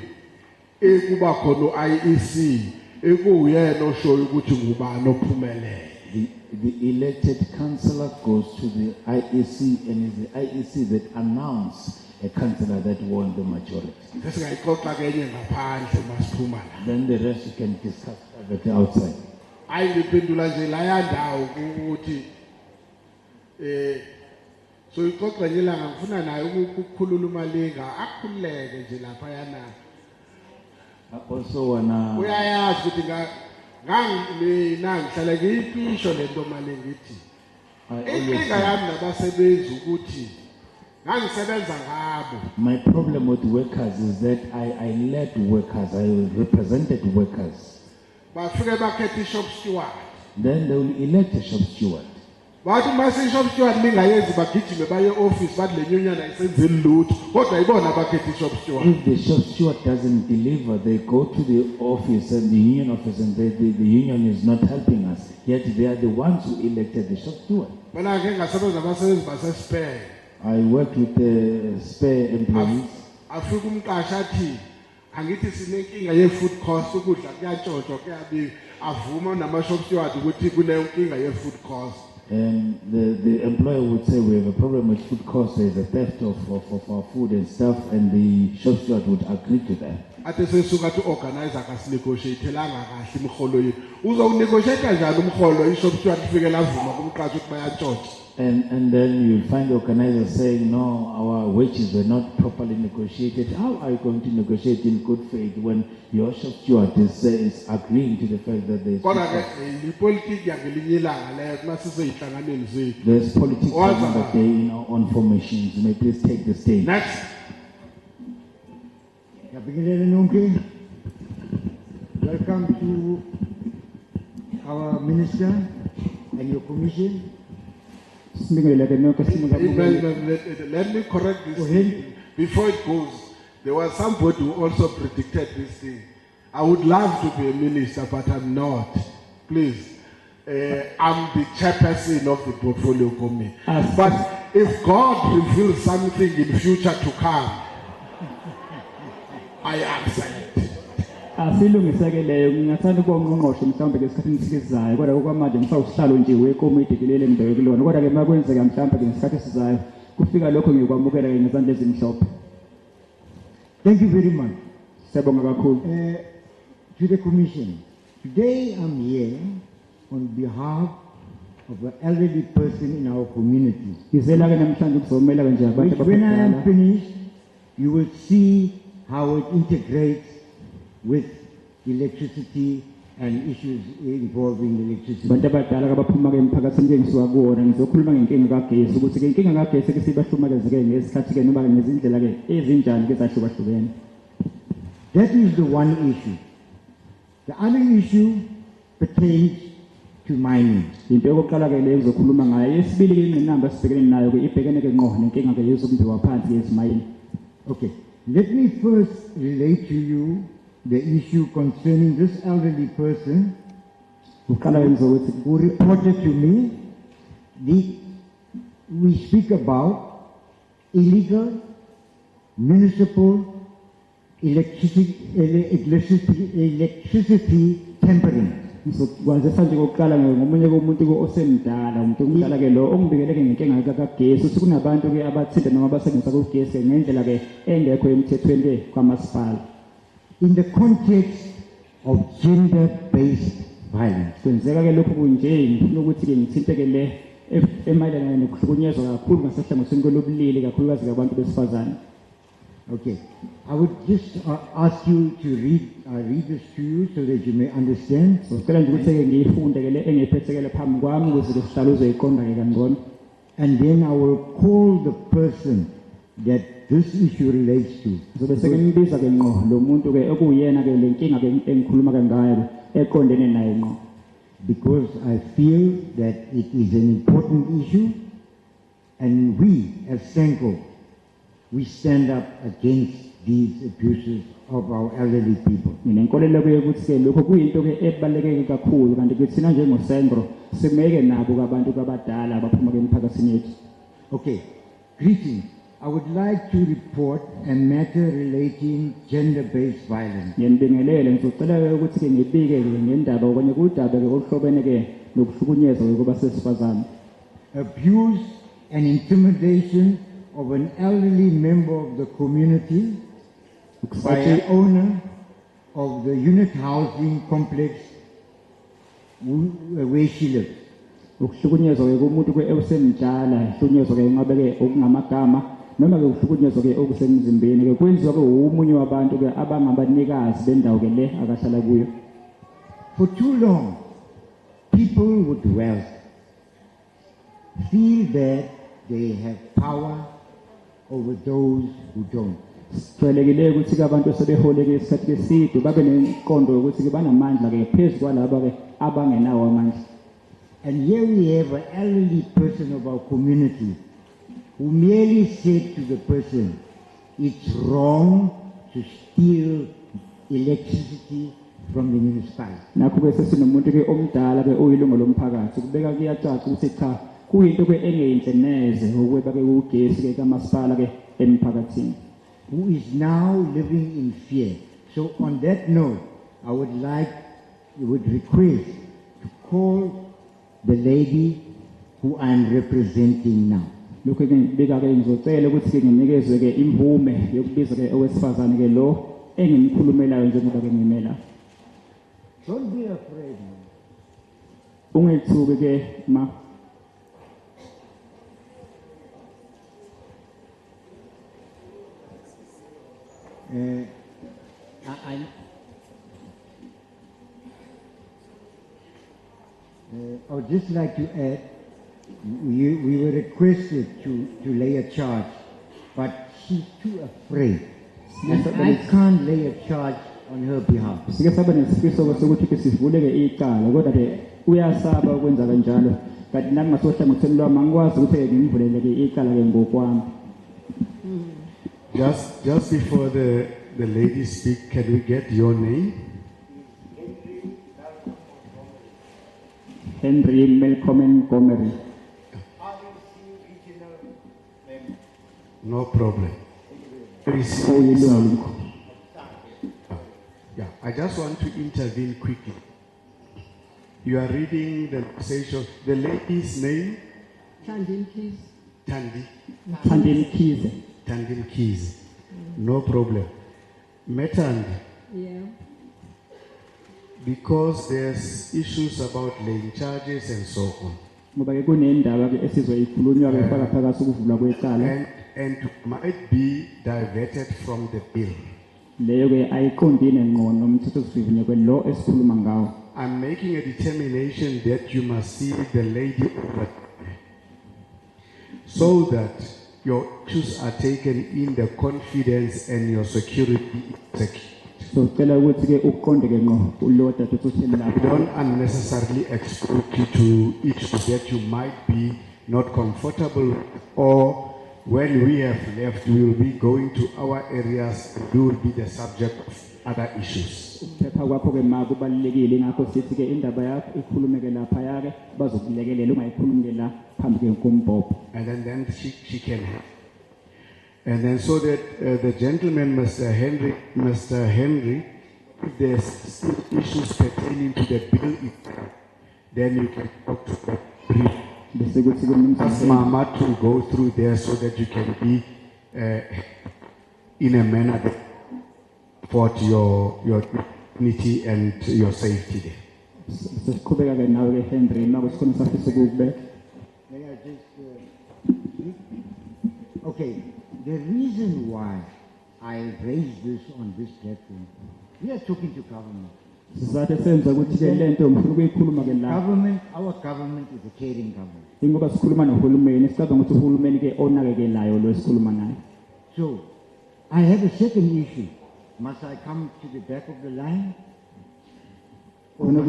ekuba khona IEC ekuyena oshoyo ukuthi ngubani ophumelele. The elected councillor goes to the IEC and it's the IEC that announced a councillor that won the majority. Then the rest you can discuss private outside. Ayiphendula nje la yandawo ukuthi so ixoxa nje la ngifuna naye ukukhulula umalinga akhululeke nje lapha yana. Also wanna uyayazi ukuthi ngangimina ngihlala ngiyipisho lento malinga ithi inkinga yami nabasebenzi ukuthi ngangisebenza ngabo. My problem with workers is that I led workers, I represented workers. Then they will elect a shop steward. If the shop steward doesn't deliver, they go to the office and the union office and the union is not helping us. Yet they are the ones who elected the shop steward. I worked with the spare employees. Angithi sinenkinga ye-food cost ukudla kuyatshontshwa kuyabi avuma nama-shop steward ukuthi kunenkinga ye-food cost. And the employer would say we have a problem with food cost, there is a theft of our food and stuff, and the shop steward would agree to that. Ate sesuka to organizer akasinegotiatelanga kahle imiholo yethu. Uzowunegotiate njani umholo i-shop steward ifike lavuma kumqashi ukuthi bayantshontsha. And then you find the organizer saying, no, our wages were not properly negotiated. How are you going to negotiate in good faith when your shop steward is agreeing to the fact that there's politics another day in our own formations? You may please take the stage. Next. Welcome to our minister and your commission. Let me correct this thing. Before it goes, there was somebody who also predicted this thing. I would love to be a minister, but I'm not. Please. I'm the chairperson of the portfolio committee. But if God reveals something in future to come, I accept. Asilungisekeleyo ngingathanda ukubonga ungqongqoshe mhlawumbe ngesikhathini esizayo kodwa okwamanje ngisawusihlalo nje wekomiti kulele ngidawe kulona kodwa ke makwenzeka mhlawumbe ngesikhathi esizayo kufika lokho ngikwamukela ke ngezandla ezimhlophe. Thank you very much. Siyabonga kakhulu. To the commission, today I'm here on behalf of an elderly person in our community. Ngizela ke namhlanje ukuzomela kanje abantu when I am finished, you will see how it integrates with electricity and issues involving electricity. Abantu abadala abaphuma ke emphakathini ke ngisuka kuwona ngizokhuluma ngenkinga kagesi ukuthi ke inkinga kagesi ke sibahlumakeze ke ngesikhathi ke noma ngezindlela ke ezinjani ke zahlukahlukene. That is the one issue. The other issue pertains to mining. Into yokuqala ke leyo ngizokhuluma ngayo. Yesibili ke inqinamba sibhekene nayo ke ibhekene ke ngqo nenkinga ke yezombiwa phansi yezimayini. Okay. Let me first relate to you the issue concerning this elderly person Uqala ke ngizokuthi who reported to me, we speak about illegal municipal electricity tampering. ngizokwazisa nje kokuqala ngomunye komuntu osemdala umuntu omdala ke lo ongibikeleke ngenkinga kagesi ukuthi kunabantu ke abathinte noma abasebenzisa kugesi ngendlela ke engekho emthethweni ke kwamasipala. In the context of gender-based violence. Kwenzeka ke lokho kunje ngifuna ukuthi ke ngithinteke le emayelana nokuhlukunyezwa kakhulu ngasehlanganisweni kolobulili kakhulukazi kwabantu besifazane. Okay, I would just ask you to read this to you so that you may understand. So ngicela nje ukuthi ke ngiyifunde ke le engiyiphethekele phambi kwami ukuze ke sihlale uzoyiqonda ke kangcono. And then I will call the person that this issue relates to. Zobe sekimbiza ke ngqo lo muntu ke okuyena ke lenkinga ke engikhuluma ke ngayo eqondene naye ngqo. Because I feel that it is an important issue, and we as Senko, we stand up against these abuses of our elderly people. Mina inkolelo ke ukuthi ke lokho kuyinto ke ebaluleke kakhulu kanti ke thina njengoSengro simeke nabo abantu abadala abaphuma ke emphakathini yethu. Okay, greetings. I would like to report a matter relating gender-based violence. Ngiyabingelele ngizocela ukuthi ke ngibike ke ngendaba okanye kudaba ke oluhlobene ke nokuhlukunyezwa kwabasesifazane. Abuse and intimidation of an elderly member of the community by an owner of the unit housing complex where she lives. Ukuhlukunyezwa ke kumuntu ke osemdala ihlukunyezwa ke ngabe ke okungamagama noma ke ukuhlukunyezwa ke okusemzimbeni ke kwenziwa ke umunye wabantu ke abangabanikazi bendawo ke le akahlala kuyo. For too long, people with wealth feel that they have power over those who don't. Kwelekile ukuthi ke abantu sebehole ke isikhathi ke side babe nenqondo ukuthi ke banamandla ke phezulu kwalabo ke abangenawo amandla. And here we have an elderly person of our community who merely said to the person, it's wrong to steal electricity from the municipality. Nakho ke sesinomuntu ke omdala ke oyilungu lomphakathi kubeka kuyacaca ukuthi cha kuyinto ke engeyinhle neze ukweba ke ugesi ke kamasipala ke emphakathini. Who is now living in fear. So on that note, I would request to call the lady who I am representing now. Lokho ke ngibika ke ngizocela ukuthi ke nginikezwe ke imvume yokubiza ke owesifazane ke lo engimkhulumelayo njengoba ke ngimela. Don't be afraid. Ungethuki ke ma. I would just like to add, we were requested to lay a charge, but she's too afraid. And I can't lay a charge on her behalf. Sike saba nesifiso sokuthi ke sivuleke icala kodwa ke uyasaba ukwenza kanjalo kanti nami ngasohlangotheni lwami angikwazi ukuthi ngimvulele ke icala ke ngokwami. Just before the lady speak, can we get your name? Henry Malcolm Gomery. No problem. Yeah, I just want to intervene quickly. You are reading the message of the lady's name? Tandin Keys. Tandin Keys. Tandin Keys. No problem. Metandi. Yeah. Because there's issues about laying charges and so on. And might be diverted from the bill. I'm making a determination that you must see the lady over so that your issues are taken in the confidence and your security is secured. Don't unnecessarily expose you to issues that you might be not comfortable or when we have left, we will be going to our areas and we will be the subject of other issues. Ukuphepha kwakho ke ma kubalulekile ngakho sithi ke indaba yakho ikhulumeke lapha yake bazokulekelela ungayikhulumike la phambi kwenkombhobho. And then she can have. And then so that the gentleman, Mr. Henry, if there's issues pertaining to the bill itself, then you can talk to the brief. Ask Mama to go through there so that you can be in a manner that for your dignity and your safety there. Okay, the reason why I raised this on this platform, we are talking to government. Government, our government is a caring government. So, I have a second issue. Must I come to the back of the line? No,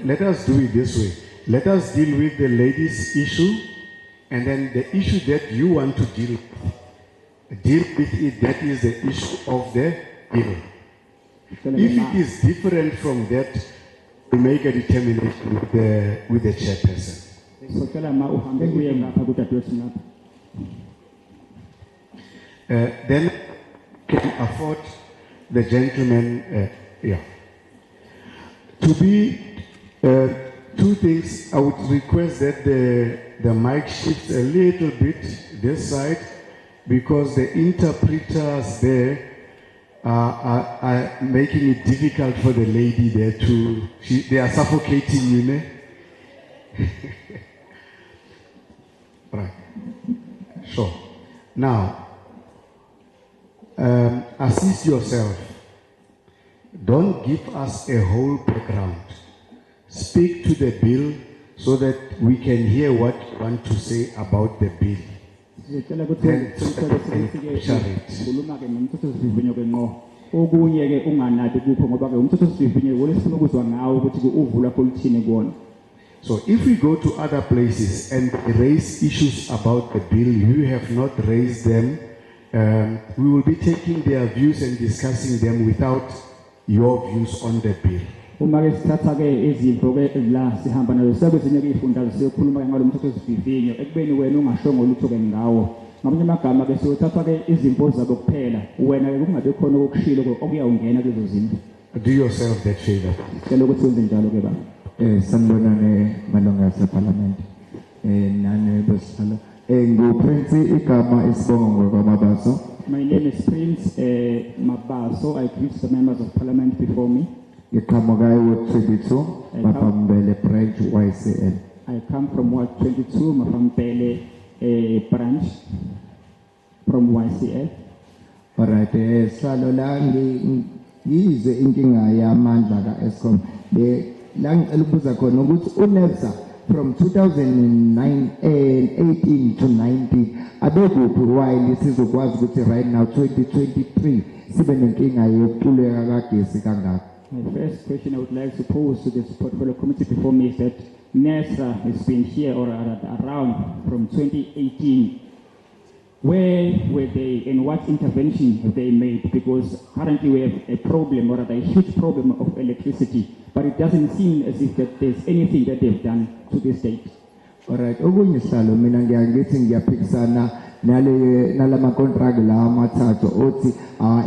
let us do it this way. Let us deal with the ladies' issue, and then the issue that you want to deal with it, that is the issue of the bill. If it is different from that, we make a determination with the chairperson. Then can afford the gentleman, to be two things. I would request that the mic shifts a little bit this side, because the interpreters there are making it difficult for the lady there they are suffocating, you know. Right. Sure. Now, assist yourself. Don't give us a whole background. Speak to the bill so that we can hear what you want to say about the bill. Then share it. So if we go to other places and raise issues about the bill, you have not raised them, we will be taking their views and discussing them without your views on the bill. Do yourself that favor. Sanibonani malunga seParliament. Nani bosiphala. Nguprince igama isibongo ngokwamabaso. My name is Prince Mabaso. I greet the members of Parliament before me. Iqhamuka eWard 22 Mafambele branch YCL. I come from Ward 22 Mafambele branch from YCL. Alright, salo la ngizwe inkinga yamandla kaEskom. Lang elubuza khona ukuthi uNEPSA from 2018 to 19 abekuphi while sizokwazi ukuthi right now 2023 sibe nenkinga yokuquleka kagesi kangaka. My first question I would like to pose to this portfolio committee before me is that NEPSA has been here or around from 2018. Where were they and what intervention have they made? Because currently we have a problem, or rather a huge problem of electricity, but it doesn't seem as if that there's anything that they've done to this date. Alright, okunye salo mina ngiyathi ngiyaphikisana nalama contract la amathathu othi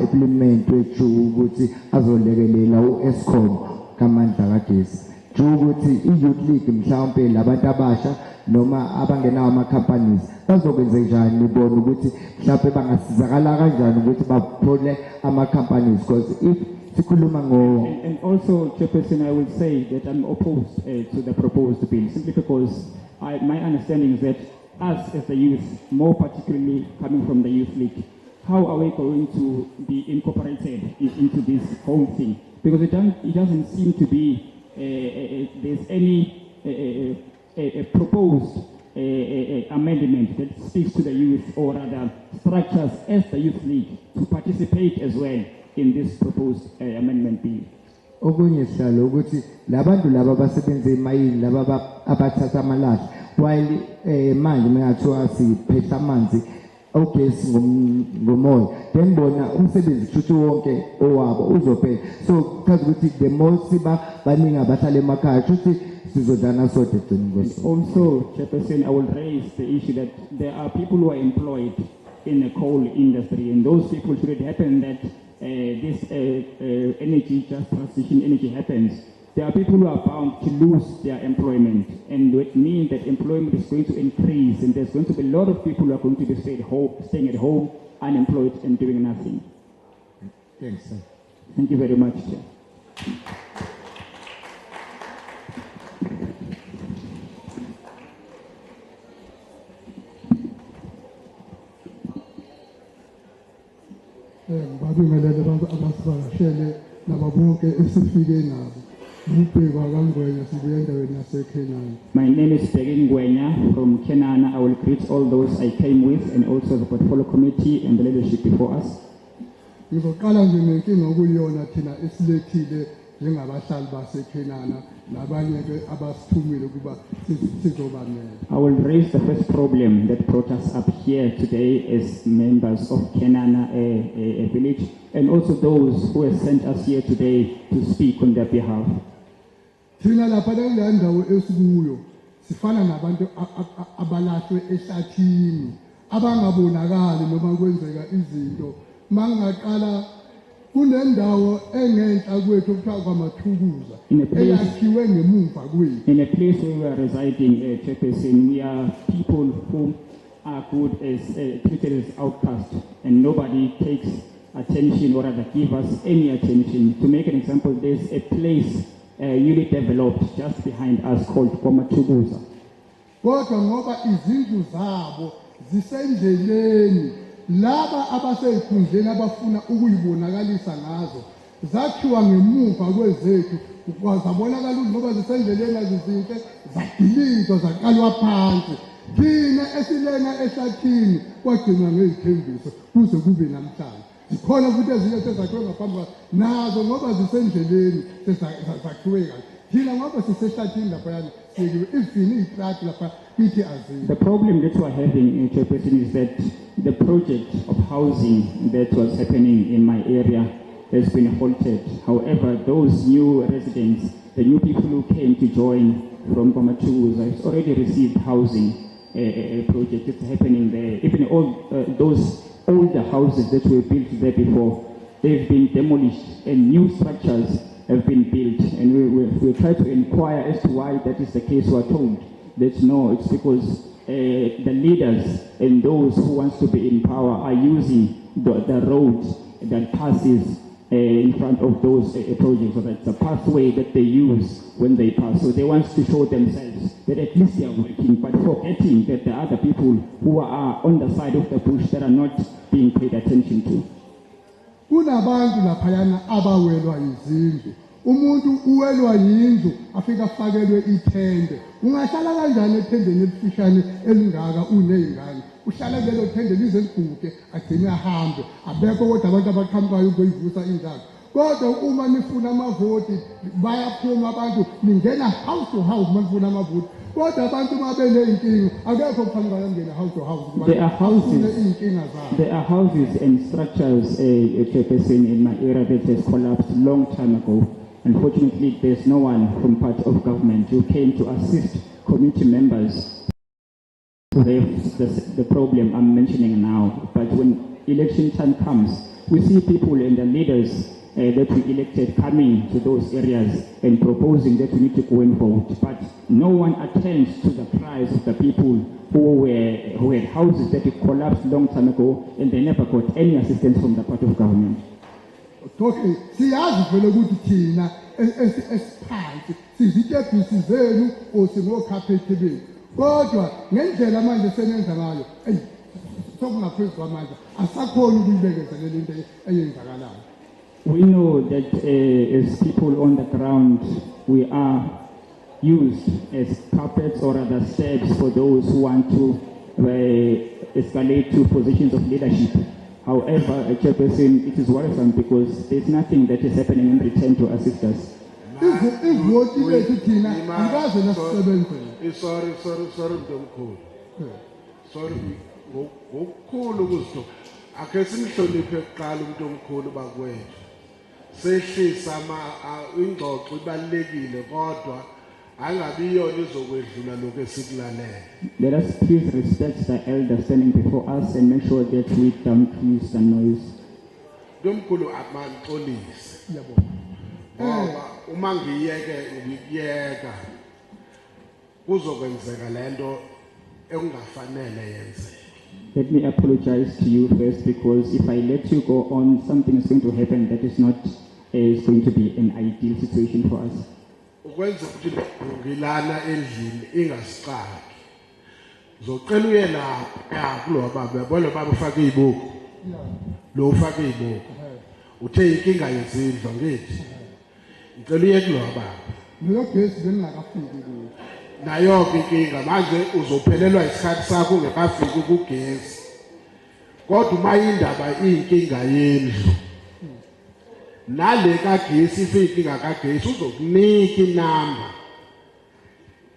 implement wethu ukuthi azolekelela uEskom kamandla kagesi. Ukuthi iYouth League mhlawumbe labantu abasha noma abangenawo ama companies bazokwenza njani nibona ukuthi mhlawumbe bangasizakala kanjani ukuthi baphole ama companies, because if sikhuluma ngo. And also, Chairperson, I will say that I'm opposed to the proposed bill simply because my understanding is that us as the youth, more particularly coming from the Youth League, how are we going to be incorporated into this whole thing? Because it doesn't seem to be there's any a proposed amendment that speaks to the youth, or rather structures as the Youth League to participate as well in this proposed amendment bill. okunye salo ukuthi labantu laba basebenza emayini laba abathatha amalahle while manje mengathiwa siphetha amanzi ogesi ngomoya then bona umsebenzi futhi wonke owabo uzophela so kazi ukuthi the most baningi abahlala emakhaya futhi sizodana sote egcineni. Also, Chairperson, I will raise the issue that there are people who are employed in the coal industry, and those people, should it happen that this energy just transition energy happens, there are people who are bound to lose their employment, and it means that employment is going to increase, and there's going to be a lot of people who are going to be staying at home, unemployed, and doing nothing. Thanks, sir. Thank you very much, Chair. Babingelele abantu abasivakashele nababonke esifike nabo. Ubheka kaNgwenya sibuye endaweni yaseKhenani. My name is Begin Ngwenya from Kenana. I will greet all those I came with and also the portfolio committee and the leadership before us. Ngizoqala nje nenkinga okuyona thina esilethile njengabahlali baseKhenana nabanye ke abasithumile kuba sizobamela. I will raise the first problem that brought us up here today as members of Kenana a village, and also those who have sent us here today to speak on their behalf. Thina lapha le ndawo esikuyo sifana nabantu abalahlwe ehlathini abangabonakali noma kwenzeka izinto mangaqala kunendawo engenhla kwethu okuthiwa kwamathukuza eyakhiwe ngemuva kwethu. In a place where we are residing, Chairperson, we are people who are good as treated as outcasts, and nobody takes attention or rather give us any attention. To make an example, there's a place newly developed just behind us called Kwamatuguza. Kodwa ngoba izindlu zabo zisendleleni laba abasey'khundleni abafuna ukuyibonakalisa ngazo zakhiwa ngemuva kwezethu zabonakala ukuthi ngoba zisendleleni azizinhle zadilizwa zaqalwa phansi thina esilena ehlathini kwagcinwa ngezithembiso kuze kube namhlanje. Zikhona futhi ezinye sezakhiwe ngaphambi kwazo nazo ngoba zisendleleni sezakhiwe kahle. Thina ngoba sisehlathini laphayana siyekiwe ifini itraki lapha kithi azini. The problem that we are having, Chairperson, is that the project of housing that was happening in my area has been halted. However, those new residents, the new people who came to join from Kwamatuguza, has already received housing. A project that's happening there. Even all those older houses that were built there before, they've been demolished and new structures have been built. And we try to inquire as to why that is the case. We are told that no, it's because the leaders and those who want to be in power are using the road that passes in front of those projects. So that's a pathway that they use when they pass. So they want to show themselves that at least they are working, but forgetting that there are other people who are on the side of the bush that are not being paid attention to. Kunabantu laphayana abawelwa izindlu. Umuntu uwelwa yindlu afika afakelwe ithende. Ungahlala kanjani ethendeni elifishane elingaka unezingane? Uhlala lelo thende lize libhuke agcine ahambe. Abekho kodwa abantu abaqhamukayo ukuyivusa indaba. Kodwa uma nifuna amavoti bayaphuma abantu ningena house to house manifuna amavoti. Kodwa abantu mabeneyinkinga akekho kuqhamukayo ngena house to house. There are houses and structures Chairperson in my area that has collapsed long time ago. Unfortunately, there's no one from part of government who came to assist community members who have the problem I'm mentioning now. But when election time comes, we see people and the leaders that we elected coming to those areas and proposing that we need to go and vote. But no one attends to the cries of the people who had houses that collapsed long time ago and they never got any assistance from the part of government. Okay, siyazi vele ukuthi thina esiphansi sizitebhisi zenu osingokhaphethe bethu. Kodwa ngendlela manje senenza ngayo sokungaphezu kwamandla asakhona ukuyibekezelela into eyenzakalayo. We know that as people on the ground, we are used as carpets or other steps for those who want to escalate to positions of leadership. However, Chairperson, it is worrisome because there's nothing that is happening in return to assist us. Sorry, Mtomkhulu. Sorry, ngokukhulu kusto. Ake simhloniphe kuqala uMtomkhulu bakwethu. Sehlisa ingxoxo ibalekile kodwa angabi yona izokwedlula lokho esikulalela. Let us please respect the elder standing before us and make sure that we don't increase the noise. Mtomkhulu amanixolise. Ngoba uma ngiyeka kuzokwenzeka lento engafanele yenzeke. Let me apologize to you first, because if I let you go on, something is going to happen that is not is going to be an ideal situation for us. Ukwenza ukuthi ngilana endlini ingasiqaki. Ngizocela uye lapha kulo baba, yabona baba ufake ibuku. Lo ufake ibuku. Uthe inkinga yezindlu ngithi. Ngicela uye kulo baba. Lo gesi beningakafiki kuyo. Nayo inkinga manje uzophelelwa isikhathi sakho ungekafiki ukugezi. Kodwa uma indaba inkinga yendlu. Nale kagesi ifiki ngakagesi uzokunika inamba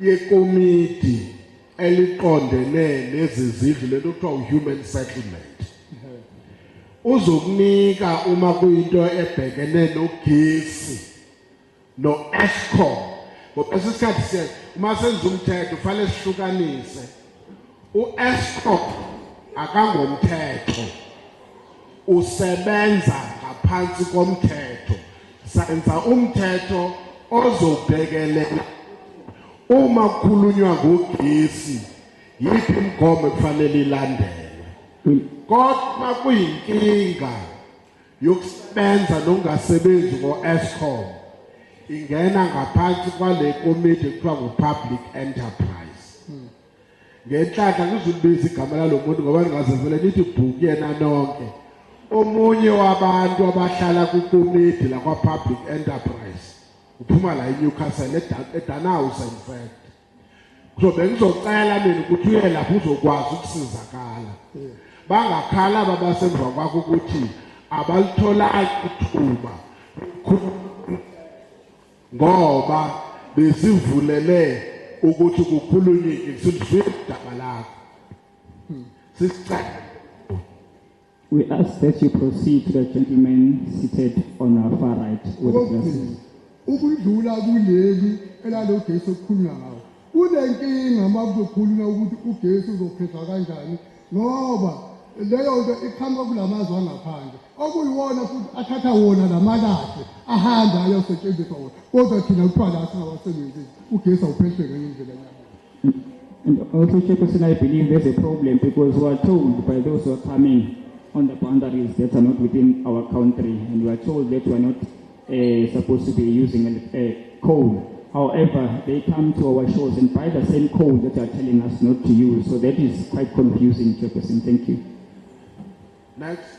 yekomiti eliqondene lezi zindlu lento kuthiwa human settlement. Uzokunika uma kuyinto ebhekene nogesi no Eskom. Ngoba isikhathi siya uma senza umthetho ufanele sihlukanise. U-Eskom akangomthetho. Usebenza ngaphansi komthetho. Senza umthetho ozobhekelela uma kukhulunywa ngogesi yiphi imigomo ekufanele ilandelwe. Kodwa kuyinkinga yokusebenza nokungasebenzi ngo-Eskom ingena ngaphansi kwale komiti ekuthiwa ngu-public enterprise. Ngenhlanhla ngizokubiza igama lalo muntu ngoba ningaze vele nithi bhuku yena nonke. Omunye wabantu abahlala kukomiti la kwa-public enterprise uphuma la eNewcastle eDanhouse in fact. Kuzobe ngizocela mina ukuthi uye lapho uzokwazi ukusizakala. Bangakhala abasemva kwakho ukuthi abalithola ithuba ngoba besivulele ukuthi kukhulunywe isidaba lakho. Sisicela. We ask that you proceed to the gentleman seated on our far right with glasses. Ukudlula kuleli elalo gesi okukhulunywa ngawo. Kunenkinga makuzokhulunywa ukuthi ugesi uzophethwa kanjani ngoba leyo nto iqhamuka kulamazwe angaphandle. Okuyiwona futhi athatha wona lamalahla ahamba ayosetshenziswa wona. Kodwa thina kuthiwa la singabasebenzisi ugesi awuphethwe ngenye indlela nyama. And also, Chairperson, I believe there's a problem because we are told by those who are coming on the boundaries that are not within our country, and we are told that we are not supposed to be using coal. However, they come to our shores and buy the same coal that they are telling us not to use. So that is quite confusing, Chairperson. Thank you. Next.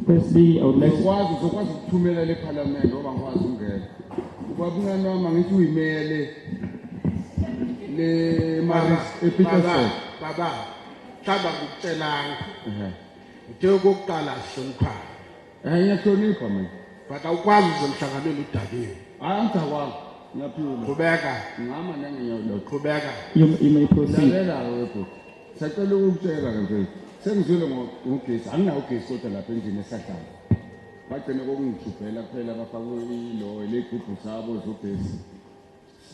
Firstly, I would like ukwazi ukuthumela le parliament ngoba ngikwazi ungena. Kwabungani noma ngithi uyimele le Maris ePeterson. Baba, hlaba ukutshelana. Uthe ukuqala sihlonipha. Ngiyahlonipha mina. But awukwazi uzomhlanganela uDakiwe. Hayi angizakwazi. Ngiyaphila. Qhubeka. Ngama nangenyolo. Qhubeka. You may proceed. Lalela wethu. Sacela ukutshela ke. Sengizwile ngogesi, anginawo ugesi kodwa lapha endlini esahlala. Bagcine kokungijubhela kuphela bafake ilo legubhu zabo zogesi.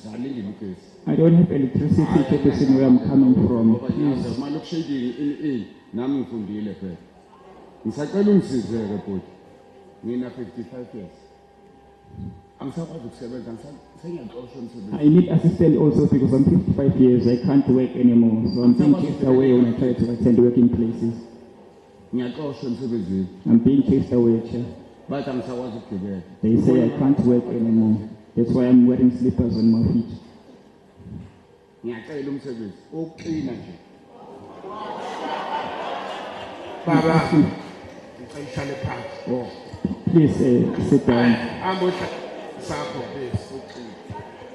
Salingile ugesi. I don't have electricity, Chairperson, where I'm coming from. Please. Manje lokushading nami ngifundile phela. Ngisacela ungisize ke bhuti. Ngina 55 years. Angisakwazi ukusebenza, sengiyaxoshwa umsebenzi. I need assistance also because I'm 55 years. I can't work anymore. So I'm being chased away when I try to attend working places. Ngiyaxoshwa emsebenzini. I'm being chased away, Chair. Bathi angisakwazi ukugibela. They say I can't work anymore. That's why I'm wearing slippers on my feet. Ngiyacela umsebenzi oqina nje. Baba, Ngicela phansi. Oh. Please sit down. Ambuhle sakho bese uqina.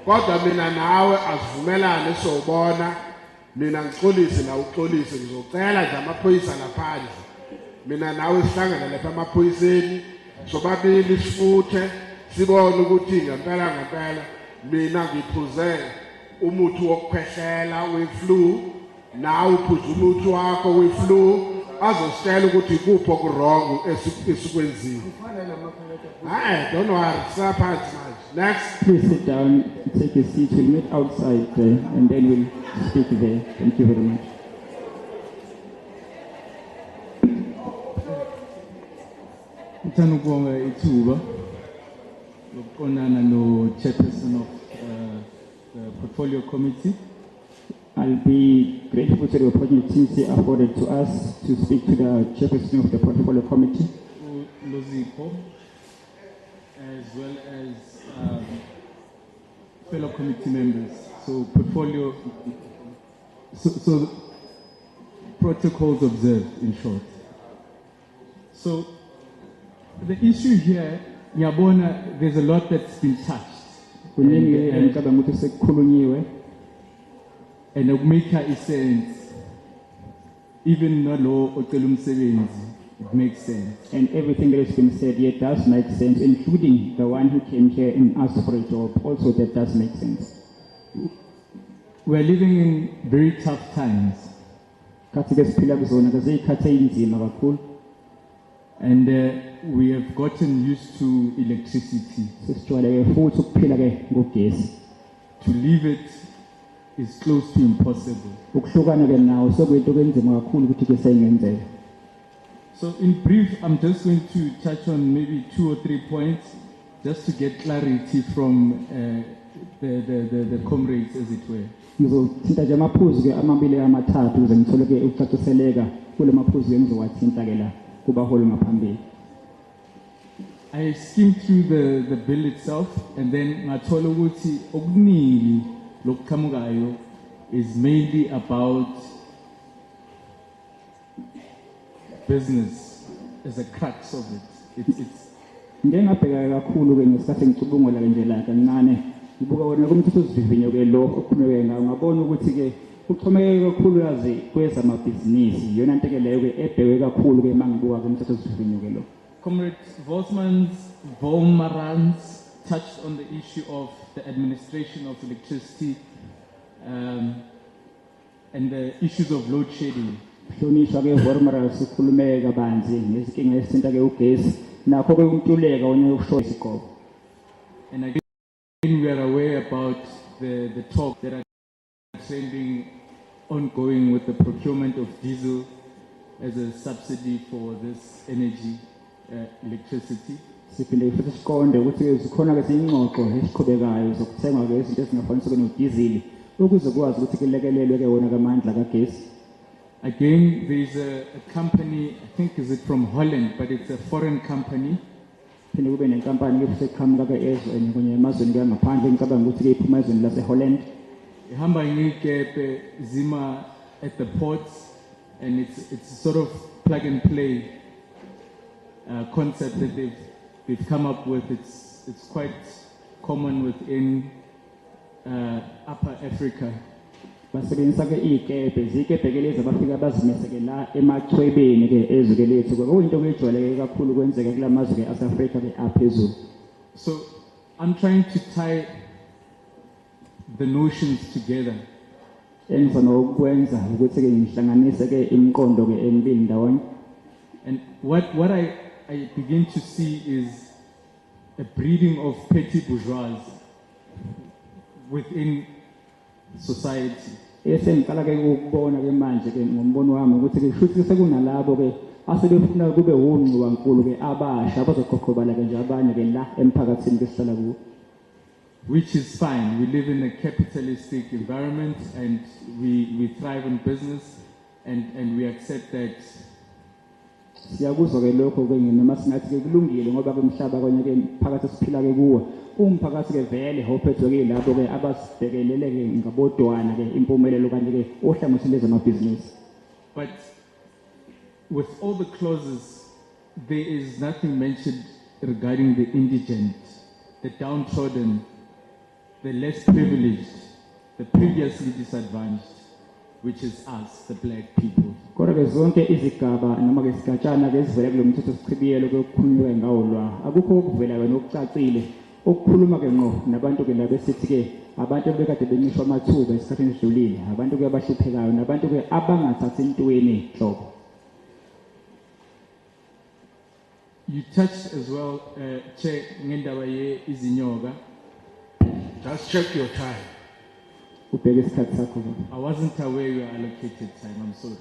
Kodwa mina nawe asivumelane sobona mina ngixolise na uxolise ngizocela nje amaphoyisa laphandle. Mina nawe sihlangana lapha amaphoyiseni sobabili sifuthe sibone ukuthi ngempela mina ngiphuze umuthi wokukhwehlela we-flu nawe uphuze umuthi wakho we-flu azositshela ukuthi ikuphi okurong esikwenziwe. Don't worry, saphansi manje. Next. Please sit down, take a seat. We'll meet outside and then we'll speak there. Thank you very much. Ngithanda ukubonga ithuba lokuqondana no chairperson of the portfolio committee. I'll be grateful to the opportunity afforded to us to speak to the chairperson of the portfolio committee. Lozipho, as well as fellow committee members. So portfolio, so protocols observed in short. So the issue here, Yabona, there's a lot that's been touched. And ukumika isense, even nalo ocelum sebenzi, it makes sense. And everything that has been said here does make sense, including the one who came here and asked for a job. Also, that does make sense. We're living in very tough times. And we have gotten used to electricity. To leave it is close to impossible. So in brief, I'm just going to touch on maybe 2 or 3 points just to get clarity from the comrades, as it were. I skimmed through the bill itself, and then ngathola ukuthi okuningi lokuqhamukayo is mainly about business as a crux of it. It's ngengabheka kakhulu ke ngesikhathi ngicubungula nje la kancane ngibuka wona kumthetho sivivinyo ke lo okhulume ngawo ngabona ukuthi ke uxhomeke kakhulu yazi kweza amabhizinisi yona into ke leyo ke ebhekwe kakhulu ke mangibuka kumthetho sivivinyo ke lo. Comrade Volmarans touched on the issue of the administration of electricity and the issues of load shedding. Hlonishwa ke Volmarans ukhulume kabanzi ngezinkinga ezithinta ke ugesi nakho ke ukuntuleka onye ukushoya isigqoko. And again we are aware about the talk that are trending ongoing with the procurement of diesel as a subsidy for this energy electricity. Siphinde futhi siqonde ukuthi zikhona ke izingxoxo esiqhubekayo zokuthenga ke izinto ezingafanele kube nodizili ukuze kwazi ukuthi kulekelelwe ke wona kamandla kagesi. Again, there's a company, I think is it from Holland, but it's a foreign company. Phinde kube nenkampani ke seqhamuka ke ezwe kwenye emazweni ke ngaphandle ngicabanga ukuthi ke iphuma ezweni lase-Holland. Ihamba ngikepe zima at the ports, and it's sort of plug and play concept that they've come up with. It's quite common within Upper Africa. Basebenzisa ke ikepe zikepe ke lezi abafika bazimese ke la emachwebeni ke ezwe ke lethu kuyinto kuyijwayeleke kakhulu kwenzeka kulamazwe ke aseAfrika ke aphezulu. So I'm trying to tie the notions together. Enza nokwenza ukuthi ke ngihlanganise ke imiqondo ke emibili ndawonye. And what I begin to see is a breeding of petty bourgeois within society. Esengiqala ke ukubona ke manje ke ngombono wami ukuthi ke futhi sekunalabo ke asebefuna kube wonqiwankulu ke abasha abazoqoqobala ke nje abanye ke la emphakathini ke sihlala kuwo. Which is fine. We live in a capitalistic environment and we thrive in business and we accept that. Siyakuzwa ke lokho ke noma singathi ke kulungile ngoba ke umhlaba kwenye ke phakathi siphila ke kuwo umphakathi ke vele hophethwe ke labo ke abasibhekelele ke ngabodwana ke impumelelo kanje ke ohlangothile zamabhizinisi. But with all the clauses there is nothing mentioned regarding the indigent, the downtrodden, the less privileged, the previously disadvantaged, which is us, the black people. Kodwa ke zonke izigaba noma ke sigatshana ke ezivela kulo mthetho sichibiyelo okukhulunywe ngawo lwa akukho okuvela ke nokucacile okukhuluma ke ngqo nabantu ke laba sithi ke abantu bekade bencishwa amathuba esikhathini esidlulile abantu ke abahluphekayo nabantu ke abangathathi intweni nhlobo. You touched as well, Chair, ngendaba ye izinyoka. Just check your time. I wasn't aware you allocated time, I'm sorry.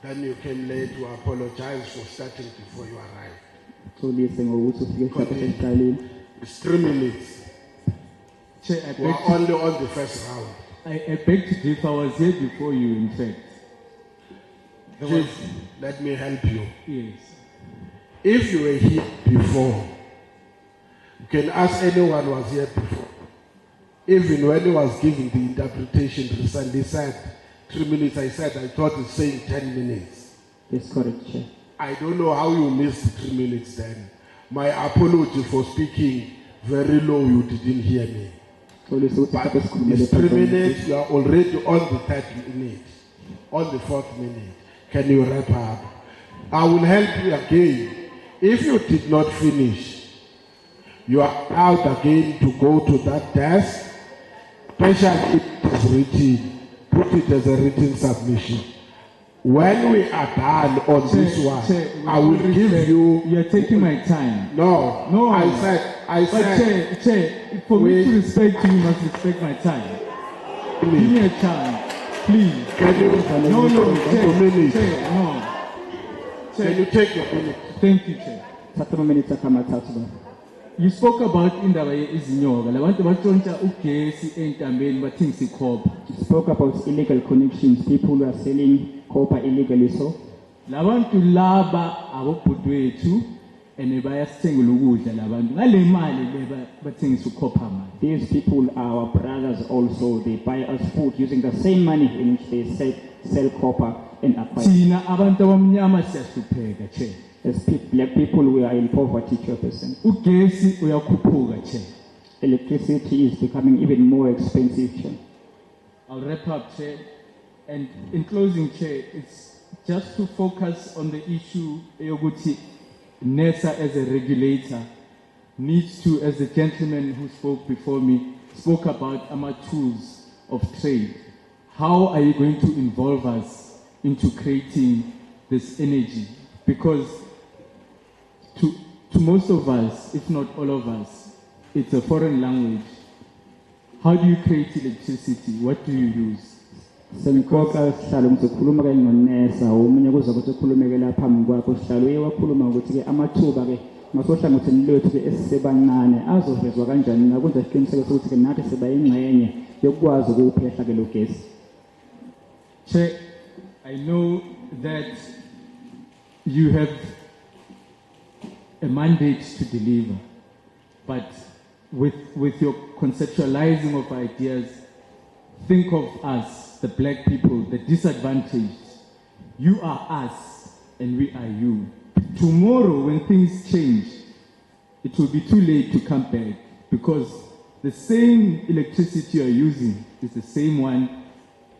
Then you came late to apologize for starting before you arrived. It's 3 minutes. Chair, I we are only on the first round. I beg to differ. I was here before you, in fact. Chief, let me help you. Yes. If you were here before, you can ask anyone who was here before. Even when he was giving the interpretation recently said 3 minutes, I said I thought it's saying 10 minutes. Yes, correct, Chair. I don't know how you missed 3 minutes then. My apology for speaking very low, you didn't hear me. But it's 3 minutes, you are already on the 3rd minute, on the 4th minute. Can you wrap up? I will help you again. If you did not finish, you are out again to go to that desk. Especially if it is written, put it as a written submission. When we are done on this one, I will give you. You are taking my time. No. I said. Chair, for me to respect you, you must respect my time. Give me a chance, please. Can you? No, Chair, Chair, no. Can you take your minute? Thank you, Chair. You spoke about indaba izinyoka. Labantu batshontsha ugesi entambeni bathi ngisikhopa. You spoke about illegal connections, people who are selling copper illegally so. Labantu laba abobhudwethu ene bayasithengela ukudla labantu. Ngale mali bathengisa ukhopha mali. These people are our brothers also. They buy us food using the same money in which they sell copper and acquire. Thina abantu abamnyama siyahlupheka, Chair. As black people, we are in poverty, Chairperson. Ugesi uyakhuphuka, Chair. Electricity is becoming even more expensive, Chair. I'll wrap up, Chair. And in closing, Chair, it's just to focus on the issue yokuthi NESA as a regulator needs to, as the gentleman who spoke before me, spoke about our tools of trade. How are you going to involve us into creating this energy? Because to most of us, if not all of us, it's a foreign language. How do you create electricity? What do you use? Semkoka sihlalo ngizokhuluma ke ngoNESA umunye kuza ukuthi ukhulumeke la phambi kwakho sihlalo uyewakhuluma ukuthi ke amathuba ke ngasohlangothini lwethu ke esisebancane azovezwa kanjani na kwenza isiqiniseko sokuthi ke nathi siba ingxenye yokwazi ukuphehla ke lo gesi. Chair, I know that you have a mandate to deliver, but with your conceptualizing of ideas, think of us, the black people, the disadvantaged. You are us and we are you. Tomorrow when things change, it will be too late to come back because the same electricity you are using is the same one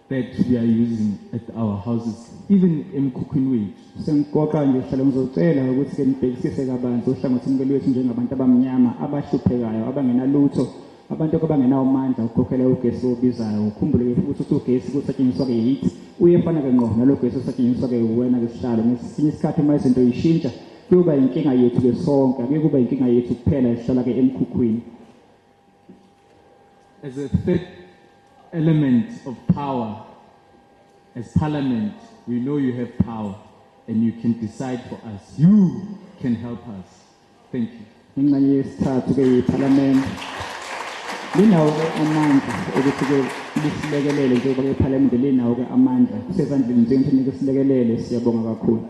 that we are using at our houses, even in cooking wage. Semkoka nje sihlalo ngizocela ukuthi ke nibhekisise kabanzi ohlangothini lwethu njengabantu abamnyama abahluphekayo abangenalutho abantu abangenawo amandla ukukhokhela ugesi obizayo ukhumbule ukuthi ugesi kusetshenziswa ke yithi uyefana ke ngqo nalogesi osetshenziswa ke wena ke sihlalo ngesinye isikhathi uma izinto yishintsha kuba inkinga yethu ke sonke ake kuba inkinga yethu kuphela esihlala ke emkhukhwini. As a third element of power, as Parliament, we know you have power and you can decide for us. You can help us. Thank you. Ingxenye yesithathu ke iParliament linawo ke amandla ukuthi ke lisilekelele njengoba ke iParliament linawo ke amandla kusezandleni njengoba ke silekelele siyabonga kakhulu.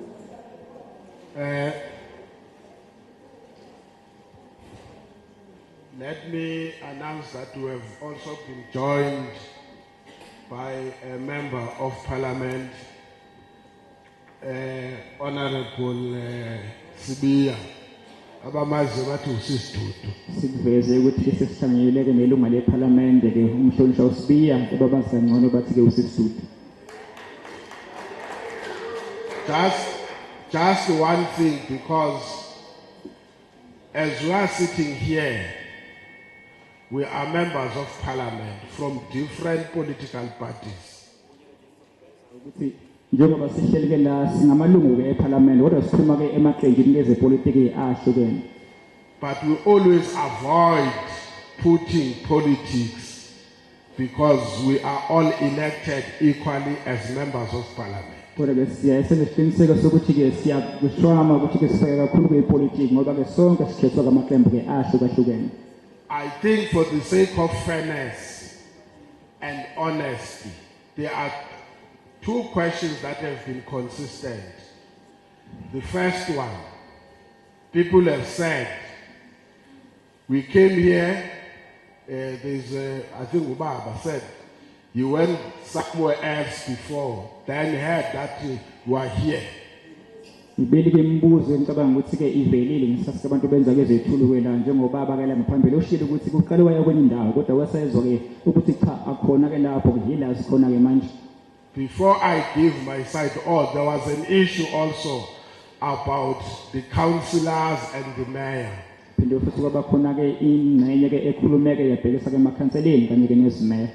Let me announce that we have also been joined by a member of Parliament, Honorable Sibiya abamazi bathi usisidudu. Sikuveze ukuthi ke sesihlanganyeleke nelunga leParliament ke umhlonishwa uSibiya ebabazi kangcono bathi ke usisidudu. Just one thing, because as we are sitting here, we are members of Parliament from different political parties. Njengoba sihleli ke la singamalungu ke eParliament kodwa siphuma ke emaqenjini kezepolitiki ahlukene. But we always avoid putting politics because we are all elected equally as members of Parliament. Kodwa ke siyayenza isiqiniseko sokuthi ke siyakushwama ukuthi ke sifike kakhulu kwepolitiki ngoba ke sonke sikhethwa kamaqembu ke ahlukahlukene. I think for the sake of fairness and honesty, there are two questions that have been consistent. The first one, people have said, we came here, I think Ubaba said, you went somewhere else before, then heard that you are here. Ibeli ke imbuzo engicabanga ukuthi ke ivelile ngisasike abantu benza ke zethulu kwela njengobaba ke la ngaphambili oshilo ukuthi kuqale waya kwenye indawo kodwa wasezwa ke ukuthi cha akhona ke lapho kuyila sikhona ke manje. Before I give my side, there was an issue also about the councillors and the mayor. Phinde futhi kwaba khona ke ingcenye ke ekhulumeke yabhekisa ke emakhanseleni kanye ke nezimeya.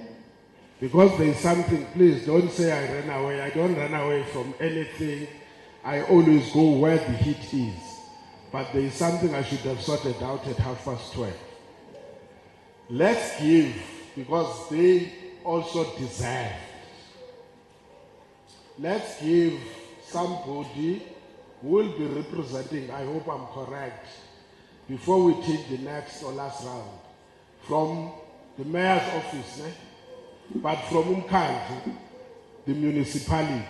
Because there is something, please don't say I ran away. I don't run away from anything. I always go where the heat is. But there is something I should have sorted out at 12:30. Let's give, because they also deserve. Let's give somebody who will be representing, I hope I'm correct, before we take the next or last round, from the mayor's office, but from Umkhandlu, the municipality,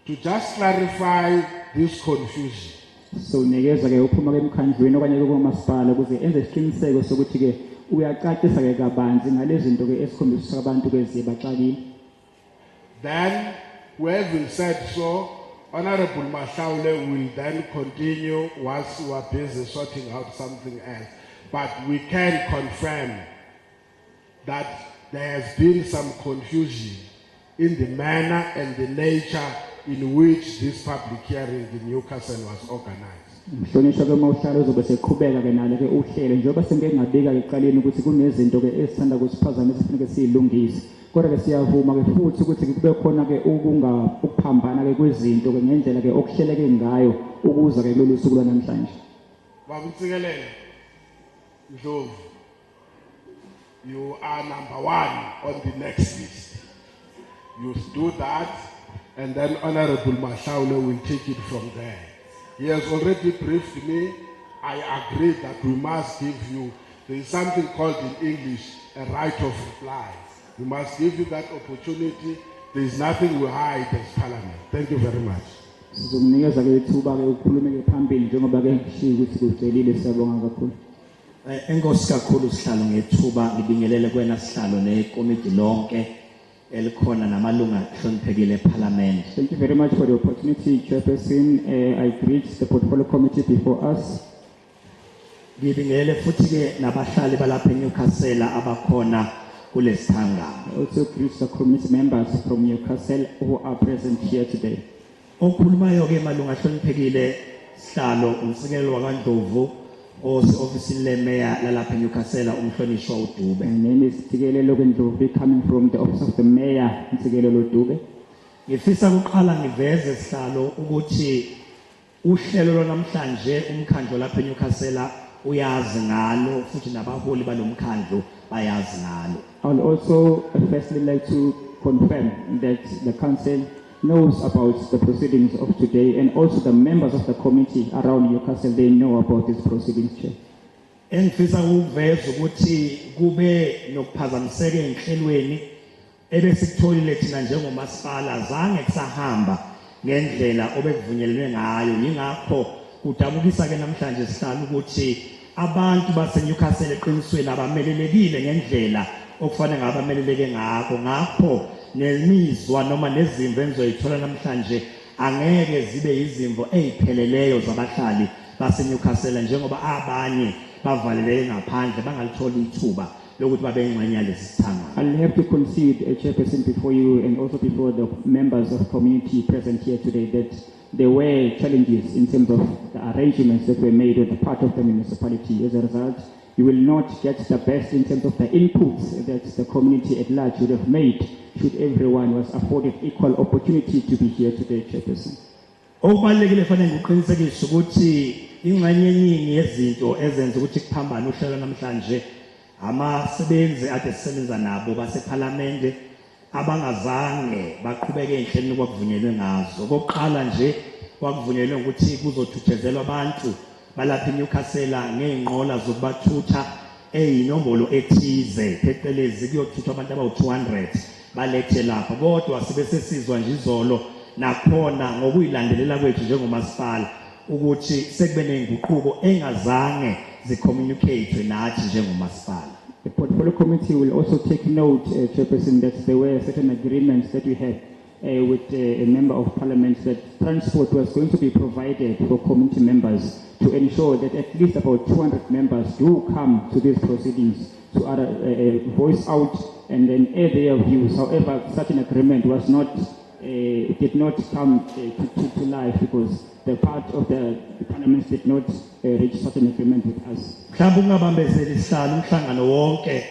to just clarify this confusion. So nikeza ke uphuma ke emkhandlweni okanye ke kumasipala ukuze enze isiqiniseko sokuthi ke uyaqaqisa ke kabanzi ngalezi zinto ke esikhombisa abantu ke zibaxakile. Then having said so, Honorable Mashaule will then continue whilst we are busy sorting out something else. But we can confirm that there has been some confusion in the manner and the nature in which this public hearing in Newcastle was organized. Mhlonishwa ke mawuhlala uzobe seqhubeka ke nalo ke uhlelo njengoba sengeke ngabika ke eqaleni ukuthi kunezinto ke ezithanda kusiphazamisa kufanele siyilungise. Kodwa ke siyavuma ke futhi ukuthi kube khona ke ukuphambana ke kwezinto ke ngendlela ke okuhleleke ngayo ukuza ke kulolu suku lwanamhlanje. Babuthikelele Ndlovu, you are number 1 on the next list. You do that, and then Honorable Mashaule will take it from there. He has already briefed me. I agree that we must give you, there is something called in English a right of reply. We must give you that opportunity. There is nothing we hide as Parliament. Thank you very much. Sizomnikeza ke ithuba ke ukukhuluma ke phambili njengoba ke ngishiya ukuthi kucelile siyabonga kakhulu. Enkosi kakhulu sihlalo ngethuba ngibingelele kwena sihlalo nekomiti lonke elikhona namalunga hloniphekile eParliament. Thank you very much for the opportunity, Chairperson. I greet the portfolio committee before us. Ngibingelele futhi ke nabahlali balapha eNewcastle abakhona kulesithangamo. I also greet the committee members from Newcastle who are present here today. Okhulumayo ke malunga hloniphekile sihlalo umsekelo wakwaNdlovu ofisini leMayor lalapha eNewcastle umhlonishwa uDube. My name is Tikelelo Ndlovu, coming from the office of the Mayor Tikelelo Dube. Ngifisa ukuqala ngiveze sihlalo ukuthi uhlelo lwanamhlanje umkhandlo lapha eNewcastle uyazi ngalo futhi nabaholi balomkhandlo bayazi ngalo. I would also firstly like to confirm that the council knows about the proceedings of today, and also the members of the committee around Newcastle, they know about these proceedings, Chair. Engifisa ukuveza ukuthi kube nokuphazamiseka enhlelweni ebesikutholile thina njengomasipala zange kusahamba ngendlela obekuvunyelwe ngayo. Yingakho kudabukisa ke namhlanje sihlala ukuthi abantu base Newcastle eqinisweni abamelelekile ngendlela okufanele ngabameleleke ngakho. Ngakho nemizwa noma nezimvo engizoyithola namhlanje angeke zibe izimvo ezipheleleyo zabahlali base Newcastle njengoba abanye bavaleleke ngaphandle bangalitholi ithuba lokuthi babe ingxenye yalesi sithanga. I'll have to concede, Chairperson, before you and also before the members of community present here today that there were challenges in terms of the arrangements that were made on the part of the municipality. As a result, you will not get the best in terms of the inputs that the community at large would have made should everyone was afforded equal opportunity to be here today, Chairperson. Okubalekile fanele ngiqinisekise ukuthi ingxenye eningi yezinto ezenza ukuthi kuphambane uhlelo namhlanje amasebenzi ade sisebenza nabo baseParliament abangazange baqhubeke enhlelweni kwakuvunyelwe ngazo. Kokuqala nje kwakuvunyelwe ukuthi kuzothuthezelwa abantu balapha eNewcastle ngeenqola zokubathutha eyinombolo ethize phecelezi kuyothuthwa abantu abawu200 balethe lapha, kodwa sibesesizwa nje izolo nakhona ngokuyilandelela kwethu njengomasipala ukuthi sekube nenguquko engazange zicommunicate nathi njengomasipala. The portfolio committee will also take note, Chairperson, that there were certain agreements that we had with a member of parliament that transport was going to be provided for community members to ensure that at least about 200 members do come to these proceedings to voice out and then air their views. However, such an agreement was not, it did not come to life because the part of the parliament did not reach such an agreement with us. Mhlawumbe ungabambezela isihlalo umhlangano wonke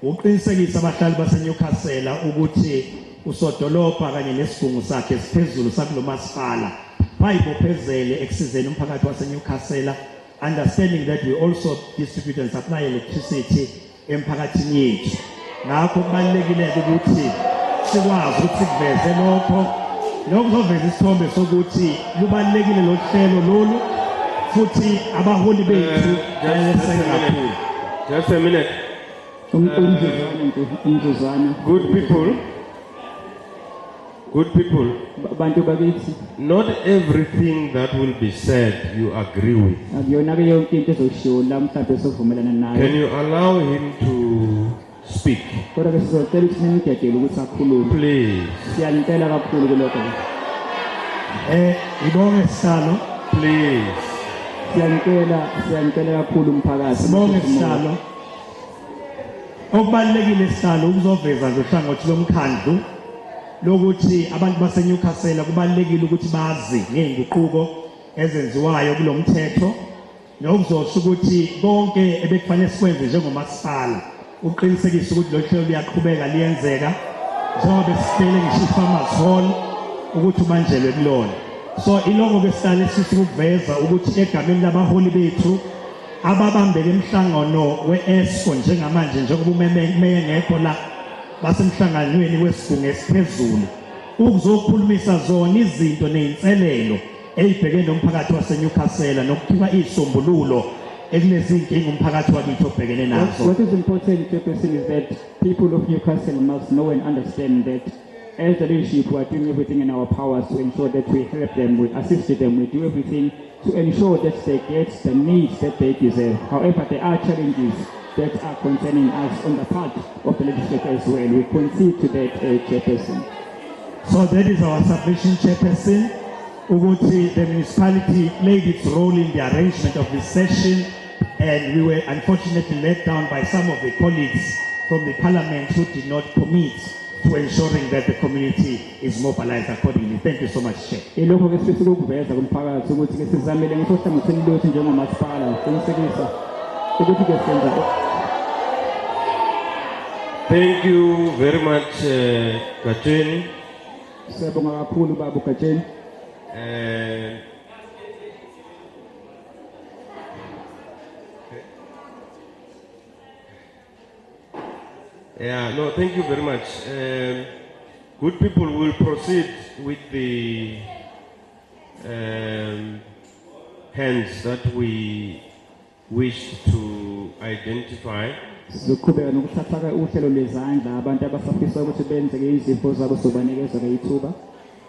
uqinisekisa abahlali baseNewcastle ukuthi usodolopha kanye nesigungu sakhe siphezulu sakulo masipala bayibophezele ekusizeni umphakathi waseNewcastle, understanding that we also distribute and supply electricity emphakathini yethu. Ngakho kubalekile ukuthi sikwazi ukuthi kuveze lokho lokuzoveza isithombe sokuthi lubalekile lo hlelo lolu futhi abaholi bethu bayasebenza. Just a minute. Good people, not everything that will be said you agree with. Can you allow him to speak? Please. Please. Okubalekile sihlalo ukuzoveza nje uhlangothi lomkhandlu lokuthi abantu baseNewcastle kubalekile ukuthi bazi ngeenguquko ezenziwayo kulomthetho nokuzosho ukuthi konke ebekufanele sikwenze njengomasipala uqinisekisa ukuthi lo hlelo liyaqhubeka liyenzeka njengoba sicele ngisho iFarmers Hall ukuthi ubanjelwe kulona. So iloko ke sihlale sithi ukuveza ukuthi egameni labaholi bethu ababambeke emhlangano weESCO njengamanje njengoba umeme ngekho la basemhlanganweni wesigungu esiphezulu ukuzokhulumisa zona izinto nezinselelo ezibhekene nomphakathi waseNewcastle nokuthiwa izisombululo ekulezi inkinga umphakathi wakithi obhekene nazo. What is important, Chairperson, is that people of Newcastle must know and understand that as the leadership, we are doing everything in our powers to ensure that we help them, we assist them, we do everything to ensure that they get the needs that they deserve. However, there are challenges that are concerning us on the part of the legislature as well. We concede to that, Chairperson. So that is our submission, Chairperson. Uguti, the municipality played its role in the arrangement of this session, and we were unfortunately let down by some of the colleagues from the parliament who did not commit to ensuring that the community is mobilized accordingly. Thank you so much, Chair. Thank you very much, Kacheni. Yeah, no, thank you very much. Good people will proceed with the hands that we wish to identify.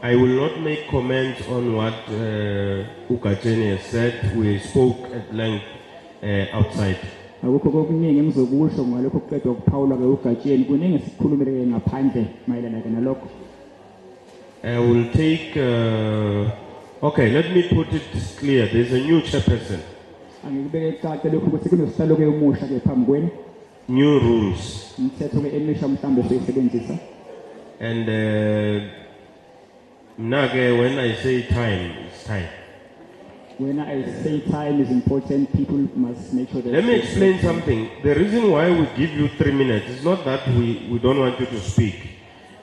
I will not make comments on what Ukacheni has said. We spoke at length outside. I will take, okay, let me put it clear. There's a new chairperson. New rules. And when I say time, it's time. When I say time is important, people must make sure that... Let me explain something. The reason why we give you 3 minutes is not that we don't want you to speak.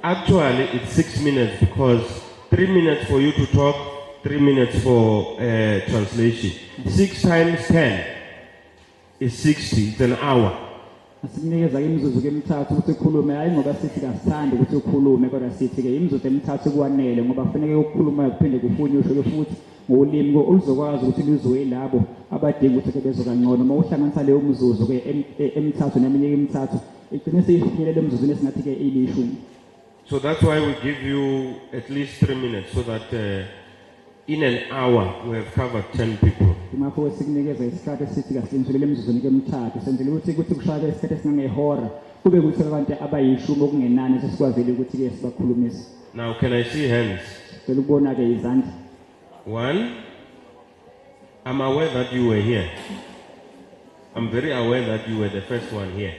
Actually, it's 6 minutes because 3 minutes for you to talk, 3 minutes for translation. 6 times 10 is 60. It's an hour. Asinikeza imizuzu kemithathu ukuthi ukhulume hayi ngoba sithi kasithandi ukuthi ukhulume kodwa sithi ke imizuzu emithathu kwanele ngoba kufanele ukukhuluma kuphinde kufunyushwe futhi ngolimi oluzokwazi ukuthi lizwe labo abadinga ukuthi bezwe kangcono uma uhlanganisa leyo mzuzu ke emithathu neminye emithathu igcine seyifinyelele emzuzwini esingathi ke ilishumi. So that's why we give you at least 3 minutes so that in an hour we have covered 10 people. Ngakho wesikunikeza isikhathi esithi kasinsulele emzuzwini kemithathu senzele ukuthi kushaya isikhathi esingangehora kube kuthi abantu abayishumi okungenani sesikwazile ukuthi ke sibakhulumise. Now can I see hands? Ngicela ukubona ke izandla. 1. I'm aware that you were here. I'm very aware that you were the first one here.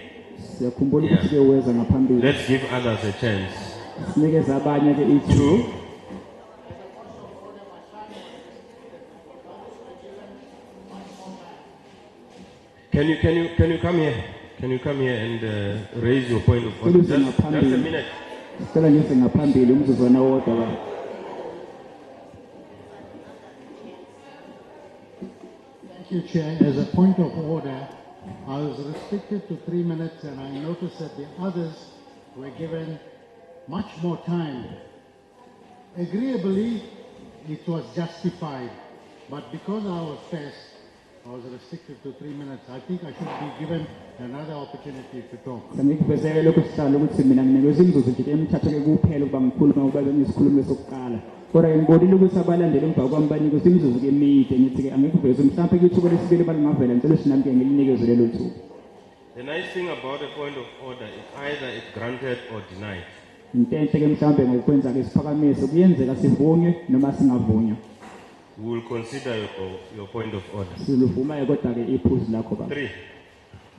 Siyakhumbula ukuthi ke uweza ngaphambili. Let's give others a chance. Sinikeza abanye ke 2. Can you come here? Can you come here and raise your point of order? Just a minute. Thank you, Chair. As a point of order, I was restricted to 3 minutes and I noticed that the others were given much more time. Agreeably, it was justified, but because I was first, I was restricted to 3 minutes. I think I should be given another opportunity to talk. Kodwa ngibonile ukuthi abalandeli emva kwami banikeza imizuzu emide ngithi ke angikuveze mhlawumbe ithuba lesibili balingavela ngicela sinami ke ngilinikeze lelo thuba. The nice thing about a point of order is either it's granted or denied. Into enhle ke mhlawumbe ngokwenza ke siphakamise kuyenzeka sivunywe noma singavunywa. We will consider your point of order. Siluvuma kodwa ke iphuzu lakho baba. 3.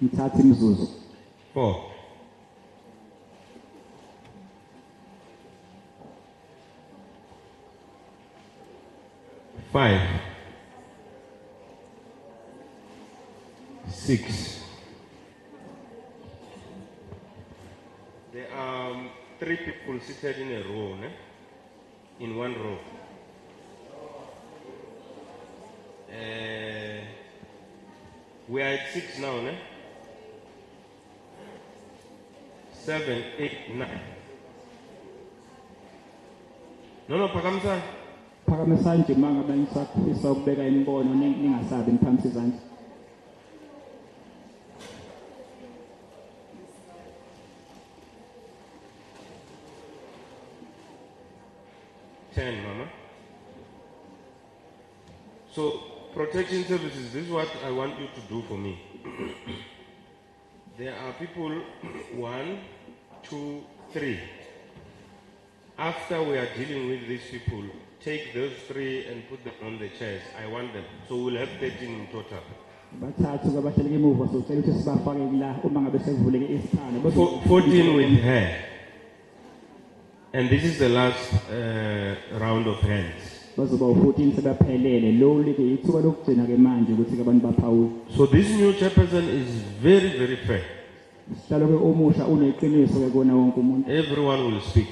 Ngithatha imizuzu. 4. 5. 6. There are 3 people seated in a row, in one row. We are at 6 now, 7, 8, 9. No, Pakamsa. Phakamisanje manga banisafisa ukubeka imbono ningasabi niphamisa izandla. 10, Mama. So, protection services, this is what I want you to do for me. There are people, 1, 2, 3. After we are dealing with these people, take those 3 and put them on the chairs. I want them. So we'll have 13 in total. 14 with her. And this is the last round of hands. So this new chairperson is very, very fair. Everyone will speak.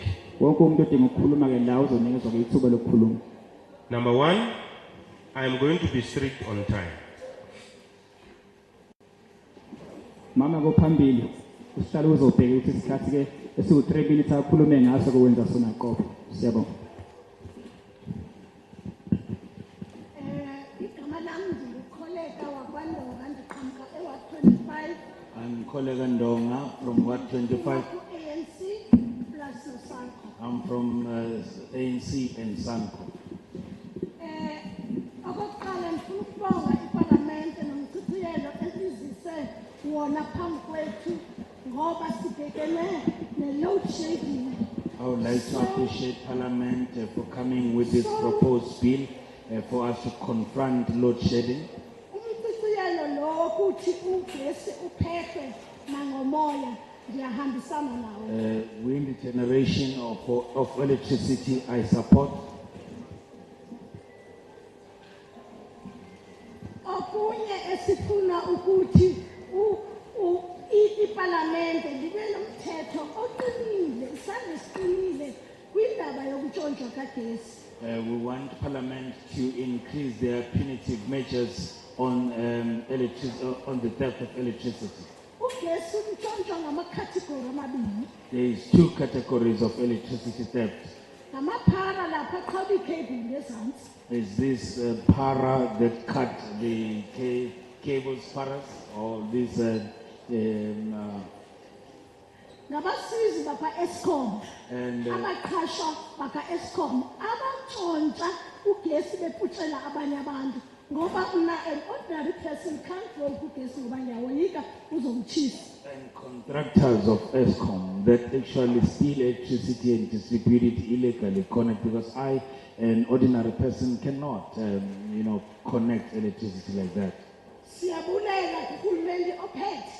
Number 1, I am going to be strict on time. Mama go phambili usihlala uzobheka ukuthi isikhathi ke esiwu3 minutes akhulume ngaso kwenza sona qobo. Siyabonga. I'm Kolega Ndonga from Ward 25. I'm from ANC and Sanko. Wona phambi kwethu ngoba sibhekene ne-load shedding I would like to appreciate Parliament for coming with this proposed bill for us to confront load shedding. Umciciyelo lo wokuthi ugesi uphethwe nangomoya ngiyahambisana nawo. Wind generation of electricity, I support. Okunye esifuna ukuthi iParliamente libe nomthetho oqinile, isandla esiqinile kwindaba yokutshontshwa kagesi. We want Parliament to increase their punitive measures on on the theft of electricity. Ugesi utshontshwa ngamacategory amabili. There is 2 categories of electricity theft. Ngamaphara lapha qhoba icable ngezantsi. Is this para that cut the cables paras, or this ngabasizi bapha Eskom and abaqhashwa baka Eskom abatshontsha ugesi beputshela abanye abantu ngoba an ordinary person can't go ugesi ngoba ngiyawoyika uzomtshisa. And contractors of Eskom that actually steal electricity and distribute it illegally connect, because an ordinary person cannot connect electricity like that. Siyabulela kuhulumeni ophethe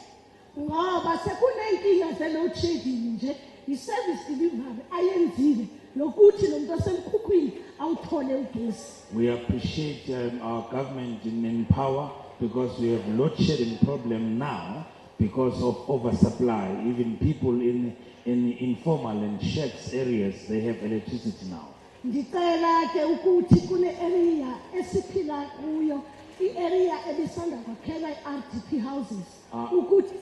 ngoba sekunenkinga ze-load shedding nje i-service delivery ayenzile lokuthi nomuntu osemkhukhwini awuthole ugesi. We appreciate our government in power, because we have load shedding problem now because of oversupply. Even people in informal and shacks areas, they have electricity now. Ndicela ke ukuthi kune area esiphila kuyo, i-area ebisanda kwakhela i-RDP houses ukuthi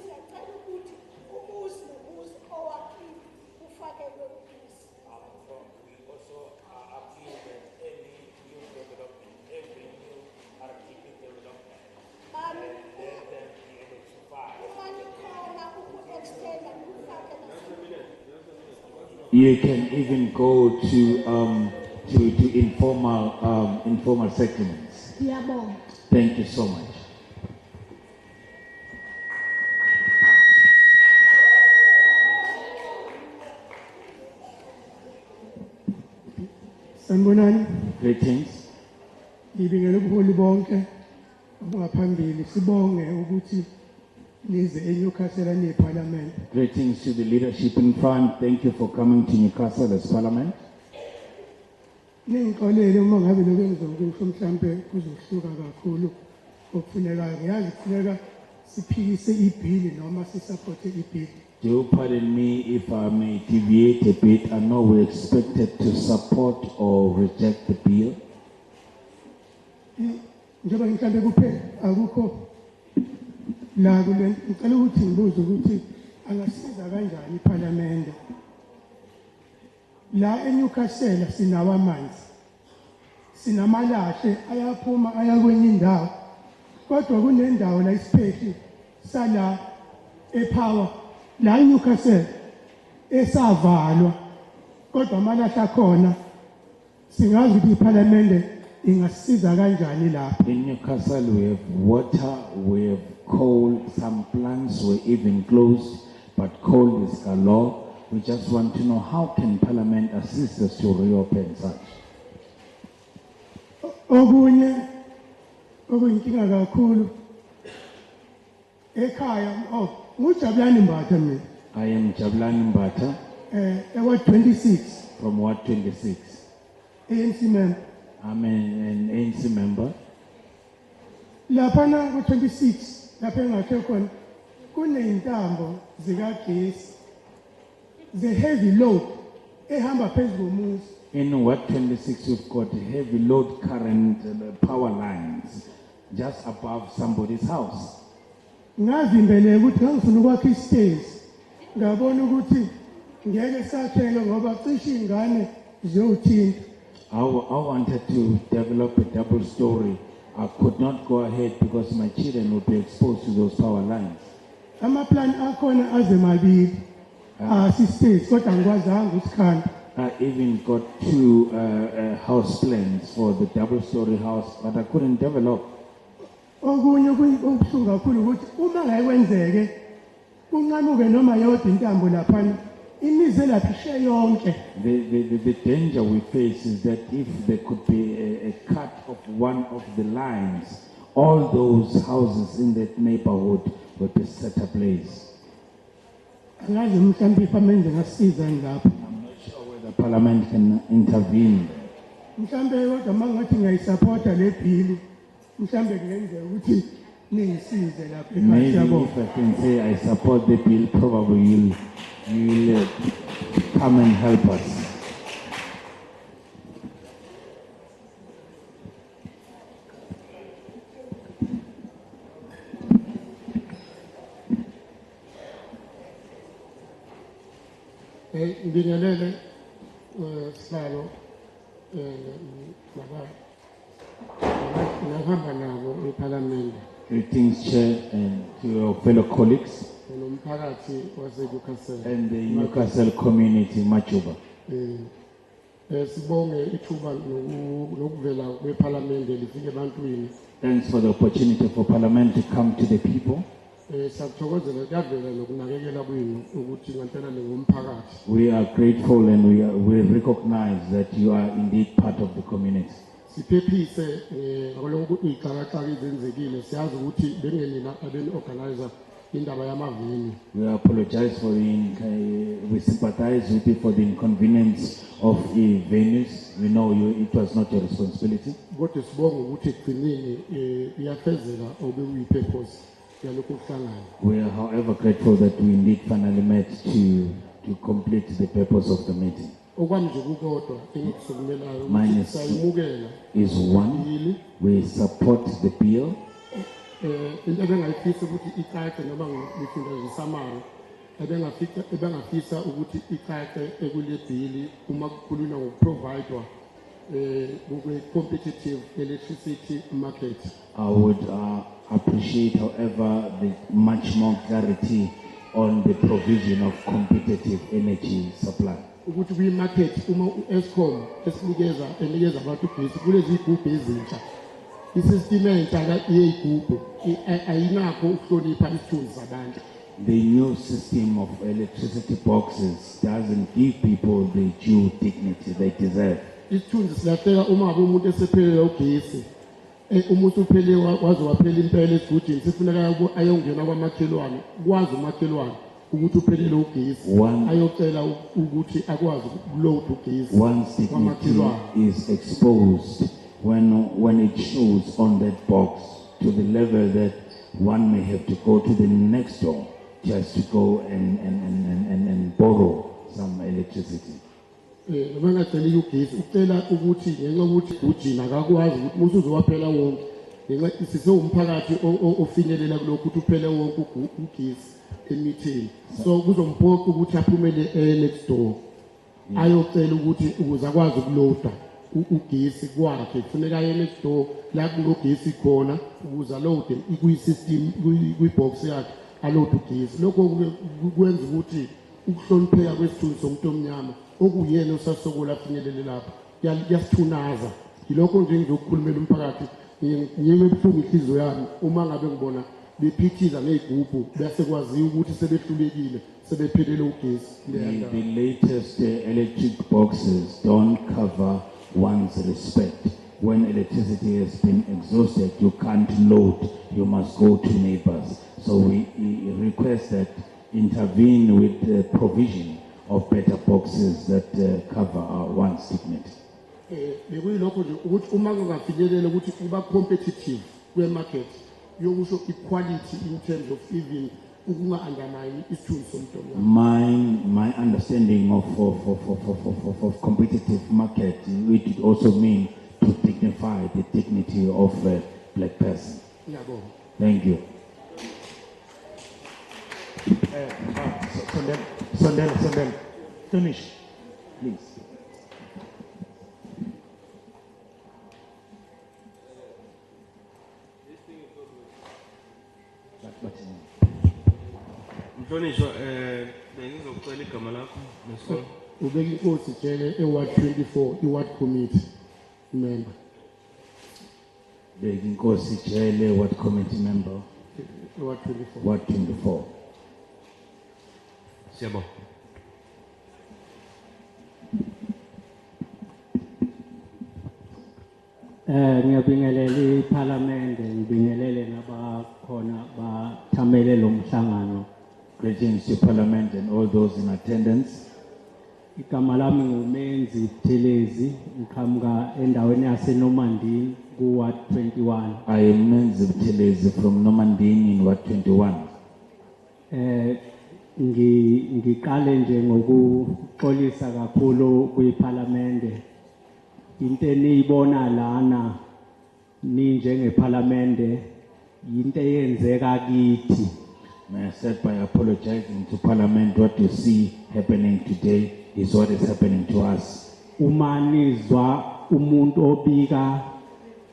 you can even go to informal settlements. Ngiyabonga. Thank you so much. Sanibonani. Greetings. Ngibingelela ubuholi bonke abangaphambili, sibonge ukuthi nize eNewcastle neParliament. Greetings to the leadership in front. Thank you for coming to Newcastle as Parliament. Ningixolele uma ngabe lokho engizokusho mhlambe kuzohluka kakhulu okufunekayo. Ngiyazi kufuneka siphikise ibhili noma sisupporte ibhili. Do pardon me if I may deviate a bit. I know we're expected to support or reject the bill. Njengoba mhlambe kuphela akukho la kule ngicela ukuthi ngibuze ukuthi angasiza kanjani iParliament. La eNewcastle sinawo amanzi, sinamalahle ayaphuma aya kwenye indawo, kodwa kunendawo la isiphehli sala ePower la eNewcastle esavalwa, kodwa amalahle akhona. Singazi ukuthi iParliament ingasiza kanjani lapha. In Newcastle we have water, we have coal, some plants were even closed, but coal is galore. We just want to know how can Parliament assist us to reopen such. Okunye okuyinkinga kakhulu ekhaya ngujabulani Mbatha mina. I am Jabulani Mbatha. Ward 26. From Ward 26. ANC member. I'm an ANC member. Laphana ku 26 lapha engakhe khona kuneyintambo zikagesi, the heavy load ehamba phezulu komuzi. In Ward 26 we've got heavy load current power lines just above somebody's house. Ngavimbeleka ukuthi ngangifuna ukwakha ispace, ngabona ukuthi ngeke sakhele ngoba cishe ingane ziyothinta. I wanted to develop a double story. I could not go ahead because my children would be exposed to those power lines. Amaplan akhona azemabili. Space kodwa angikwazanga ukukhanda. I even got 2 house plans for the double story house, but I couldn't develop. Okunye okubuhlungu kakhulu ukuthi uma ngayikwenzeke kunqamuke noma yodwa intambo lapha imizi elaphishe yonke The danger we face is that if there could be a cut of one of the lines, all those houses in that neighborhood would be set ablaze. angazi mhlawumbe iphamende ngasiza ngapha I'm not sure whether Parliament can intervene. mhlawumbe kodwa mangathi ngiyayisupporta le bill mhlawumbe kungenzeka ukuthi ningisize lapha ekhaya Maybe yabo if I can say I support the bill, probably you'll come and help us. ngibingelele sihlalo ngahamba nabo eParliament Greetings, Chair, and to your fellow colleagues nomphakathi waseNewcastle and the Newcastle community, Machuba. Sibonge ithuba lokuvela kweParliament lifike ebantwini. Thanks for the opportunity for Parliament to come to the people. Siyathokozela kuyavela nokunakekela kwenu ukuthi ngempela ningumphakathi. We are grateful and we recognize that you are indeed part of the community. Siphephise ngalokho ixakaxaka izenzekile siyazi ukuthi bengenina abeni-organizer indaba yamaveni. We apologize for we sympathize with you for the inconvenience of the venues. We know it was not your responsibility. Kodwa sibonga ukuthi ekugcineni iyafezeka obekuyi-purpose yalokhu kuhlangana. We are, however, grateful that we indeed finally met to complete the purpose of the meeting. Okwami nje kukodwa engikusukumelayo Mine ukuthi sayimukela is one, we support the bill. Into ebengayifisa ukuthi icace noma ngifunda nje summary ebengafisa ukuthi icace ekule bill uma kukhulunywa ngokuprovidwa kwe-competitive electricity market. I would appreciate, however, the much more clarity on the provision of competitive energy supply. Ukuthi kwi-market uma u-Eskom enikeza abantu ugesi kulezi igubhu ezintsha isystem entsha yey'gubhu ayinakho ukuhlonipha isithunzi zabantu. The new system of electricity boxes doesn't give people the due dignity they deserve. Isithunzi silahleka uma ngabe umuntu esephelelwe ugesi umuntu uphele waze waphela impela esigudini sefuneka ayongena kwamakhelwane kwazi umakhelwane ukuthi uphelele ugesi ayocela ukuthi akwazi ukuload ugesi Once dignity is exposed, when it shows on that box to the level that one may have to go to the next door just to go and borrow some electricity. Noma ngacela ugesi ucela ukuthi ngenxa yokuthi ujina akakwazi ukuthi musu uzowaphela wonke ngenxa sisewumphakathi ofinyelela kulokhu ukuthi uphele wonke ugesi emithini so kuzomphoqa ukuthi aphumele next door ayocela ukuthi ukuze akwazi ukuloada ugesi kwakhe kufuneka aye next door la kunogesi khona ukuze aloade kwi-system kwi-box yakhe aload ugesi lokho kwenza ukuthi ukuhlonipheka kwesithunzi somuntu omnyama okuyena osasokola afinyelele lapha yasithunaza yilokho nje ngizokukhulumela umphakathi ngiyeke ebuhlungu inhliziyo yami uma ngabe ngibona bephithiza ngey'gubhu bese kwaziwa ukuthi sebehlulekile sebephelele ugesi. The latest electric boxes don't cover one's respect. When electricity has been exhausted, you can't load, you must go to neighbors. So we request that intervene with the provision of better boxes that cover one's dignity. Bekuyilokho nje ukuthi uma kungafinyelela ukuthi kuba competitive kwe-market yokusho equality in terms of even ukunga-undermine isithunzi somuntu omnyama. My understanding of competitive market, it also mean to dignify the dignity of a black person. Thank you. Sondel, finish, please. Mhlonishwa, bengizocela igama lakho nesikole. Ubeka inkosi tshele e-Ward 24 i-Ward Committee member. Beka inkosi Jele, Ward Committee member. Ward 24. Ward 24. Siyabonga. Ngiyabingelela iParliament, ngibingelele nabakhona bathamele lo mhlangano. Greetings to Parliament and all those in attendance. Igama lami nguMenzi Buthelezi, ngiqhamuka endaweni yaseNomandini ku Ward 21. I am Menzi Buthelezi from Nomandini in Ward 21. Ngiqale nje ngokuxolisa kakhulu kwiParliament. Into eniyibona lana ni njengeParliament into eyenzeka kithi. May I start by apologizing to Parliament. What you see happening today is what is happening to us. Umanizwa umuntu obika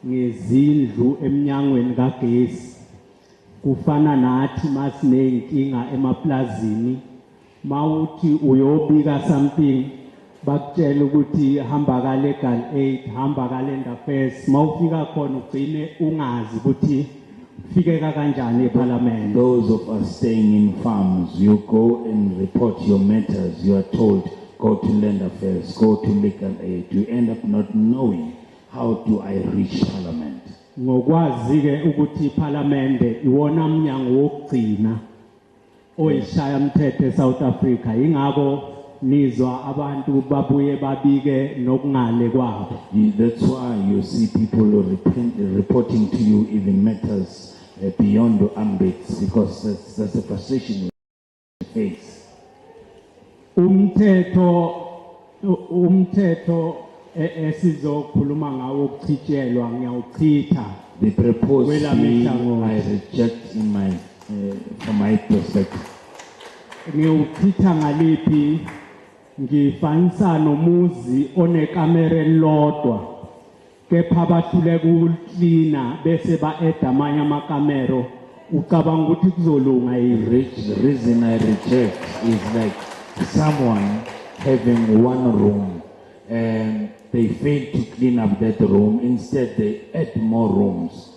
ngezindlu eminyangweni kagesi kufana nathi masinenkinga emaplazini mawuthi uyobika something bakutshela ukuthi hamba ka legal aid hamba ka land affairs mawufika khona ugcine ungazi ukuthi fika kanjani eParliament. Those of us staying in farms, you go and report your matters. You are told go to land affairs, go to legal aid. You end up not knowing how do I reach Parliament. Ngokwazi ke ukuthi iParliament iwona mnyango wokugcina oyishaya umthetho eSouth Africa ingakho nizwa abantu babuye babike nokungale kwabo. That's why you see people reporting to you even matters beyond the ambits, because that's the frustration you face. Umthetho esizokhuluma ngawo ukuchithelwa ngiyawuchitha. The proposed bill I reject in my from my perspective. Ngiyuchitha ngalipi ngifanisa nomuzi onekamera elilodwa kepha bahluleka ukucleana bese ba-add amanye amakamero ucabanga ukuthi kuzolunga yini. The reason I reject is like someone having one room and they fail to clean up that room, instead they add more rooms.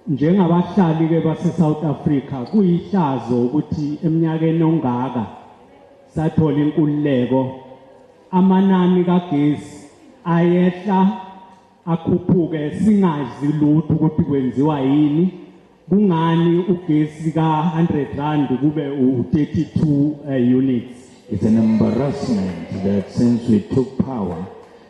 Njengabahlali ke base South Africa kuyihlazo ukuthi eminyakeni ongaka sathola inkululeko amanani kagesi ayehla akhuphuke singazi lutho ukuthi kwenziwa yini kungani ugesi ka 100 rand kube u32 units. It's an embarrassment that since we took power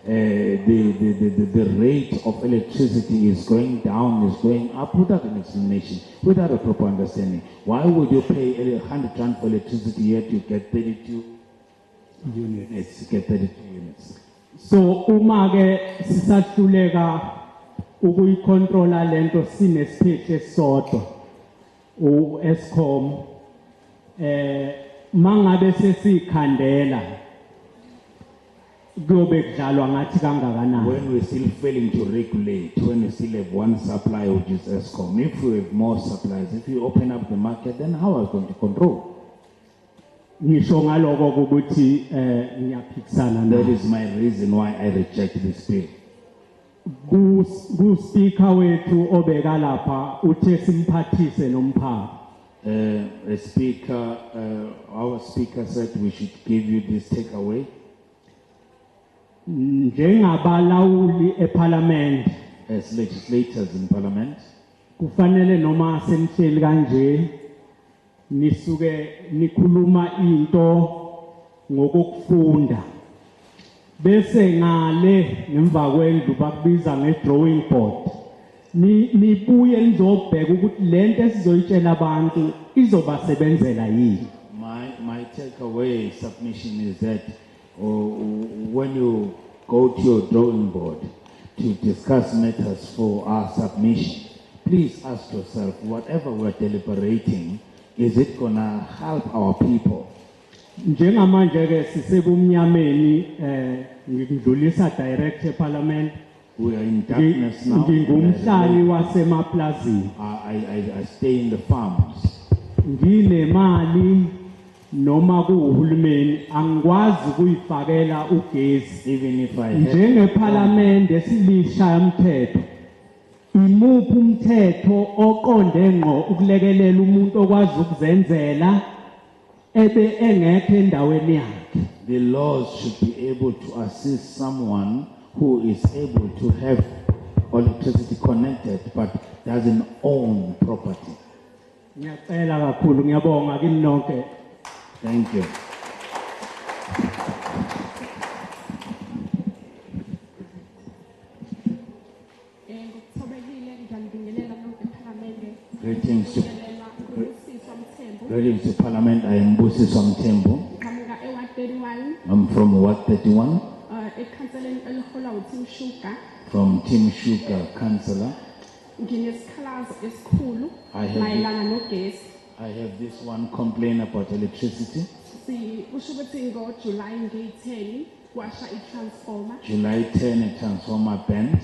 the rate of electricity is going down, is going up without an explanation, without a proper understanding. Why would you pay 100 rand for electricity yet you get 32 units? You get 32 units. So uma ke sisahluleka ukuyicontrola lento sinesiphethe esodwa uEskom mangabe sesikhandela when we're still failing to regulate, when we still have one supply which is Eskom, if we have more supplies, if you open up the market, then how are we going to control? That is my reason why I reject this bill. Speaker wethu obeka lapha uthe simphathise nomphako. Our speaker said we should give you this takeaway. Njengabalawuli eParliament, as legislators in Parliament, kufanele noma senihleli kanje nisuke nikhuluma into ngokufunda bese ngale ngemva kwendlu bakubiza nge-drawing board nibuye nizobheka ukuthi lento esizoyitshela abantu izobasebenzela yini. My takeaway submission is that when you go to your drawing board to discuss matters for our submission, please ask yourself, whatever we're deliberating, is it gonna help our people? Njengamanje ke sisebumnyameni ngidlulisa direct eParliament. We are in darkness now. Ngingumhlali wasemaplazini. I stay in the farms. Nginemali noma kuhulumeni angikwazi ukuyifakela ugesi. Even if I njengeParliament esilishaya umthetho imuphi umthetho oqonde ngqo ukulekelela umuntu okwazi ukuzenzela ebe engekho endaweni yakhe. The laws should be able to assist someone who is able to have electricity connected but doesn't own property. Ngiyacela kakhulu ngiyabonga kini nonke. Thank you. Greetings to, greetings to Parliament. I am Busiswa Mthembu. I'm from Ward 31. From Team Sugar, Councillor. I have this one complaint about electricity. July 10, a transformer bent.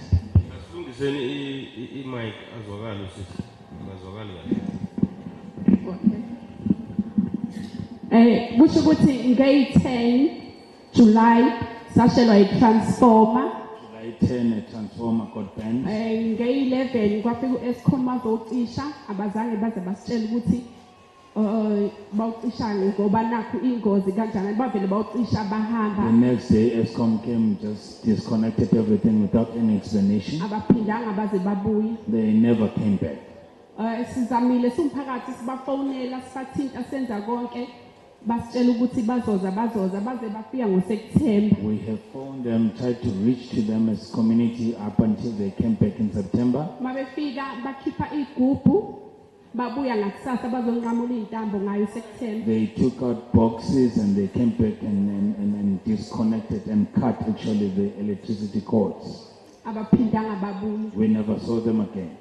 Kusho ukuthi nge-10 July sashelwa i-transformer. July 10 a transformer got bent. Nge-11 kwafika u-Eskom bazocisha abazange baze basitshela ukuthi bawucishane ngoba nakho ingozi kanjani bavele bawucisha bahamba. The next day Eskom came, just disconnected everything without any explanation. Abaphindanga baze babuye. They never came back. Sizamile sumphakathi sibafonela sibathinta senza konke basitshela ukuthi bazoza baze bafika ngoSeptember. We have phoned them, tried to reach to them as community up until they came back in September. Mabefika bakhipha igubhu babuya ngakusasa bazonqamula intambo ngayo September. They took out boxes and they came back and disconnected and cut actually the electricity cords. Abaphindanga babuye. We never saw them again.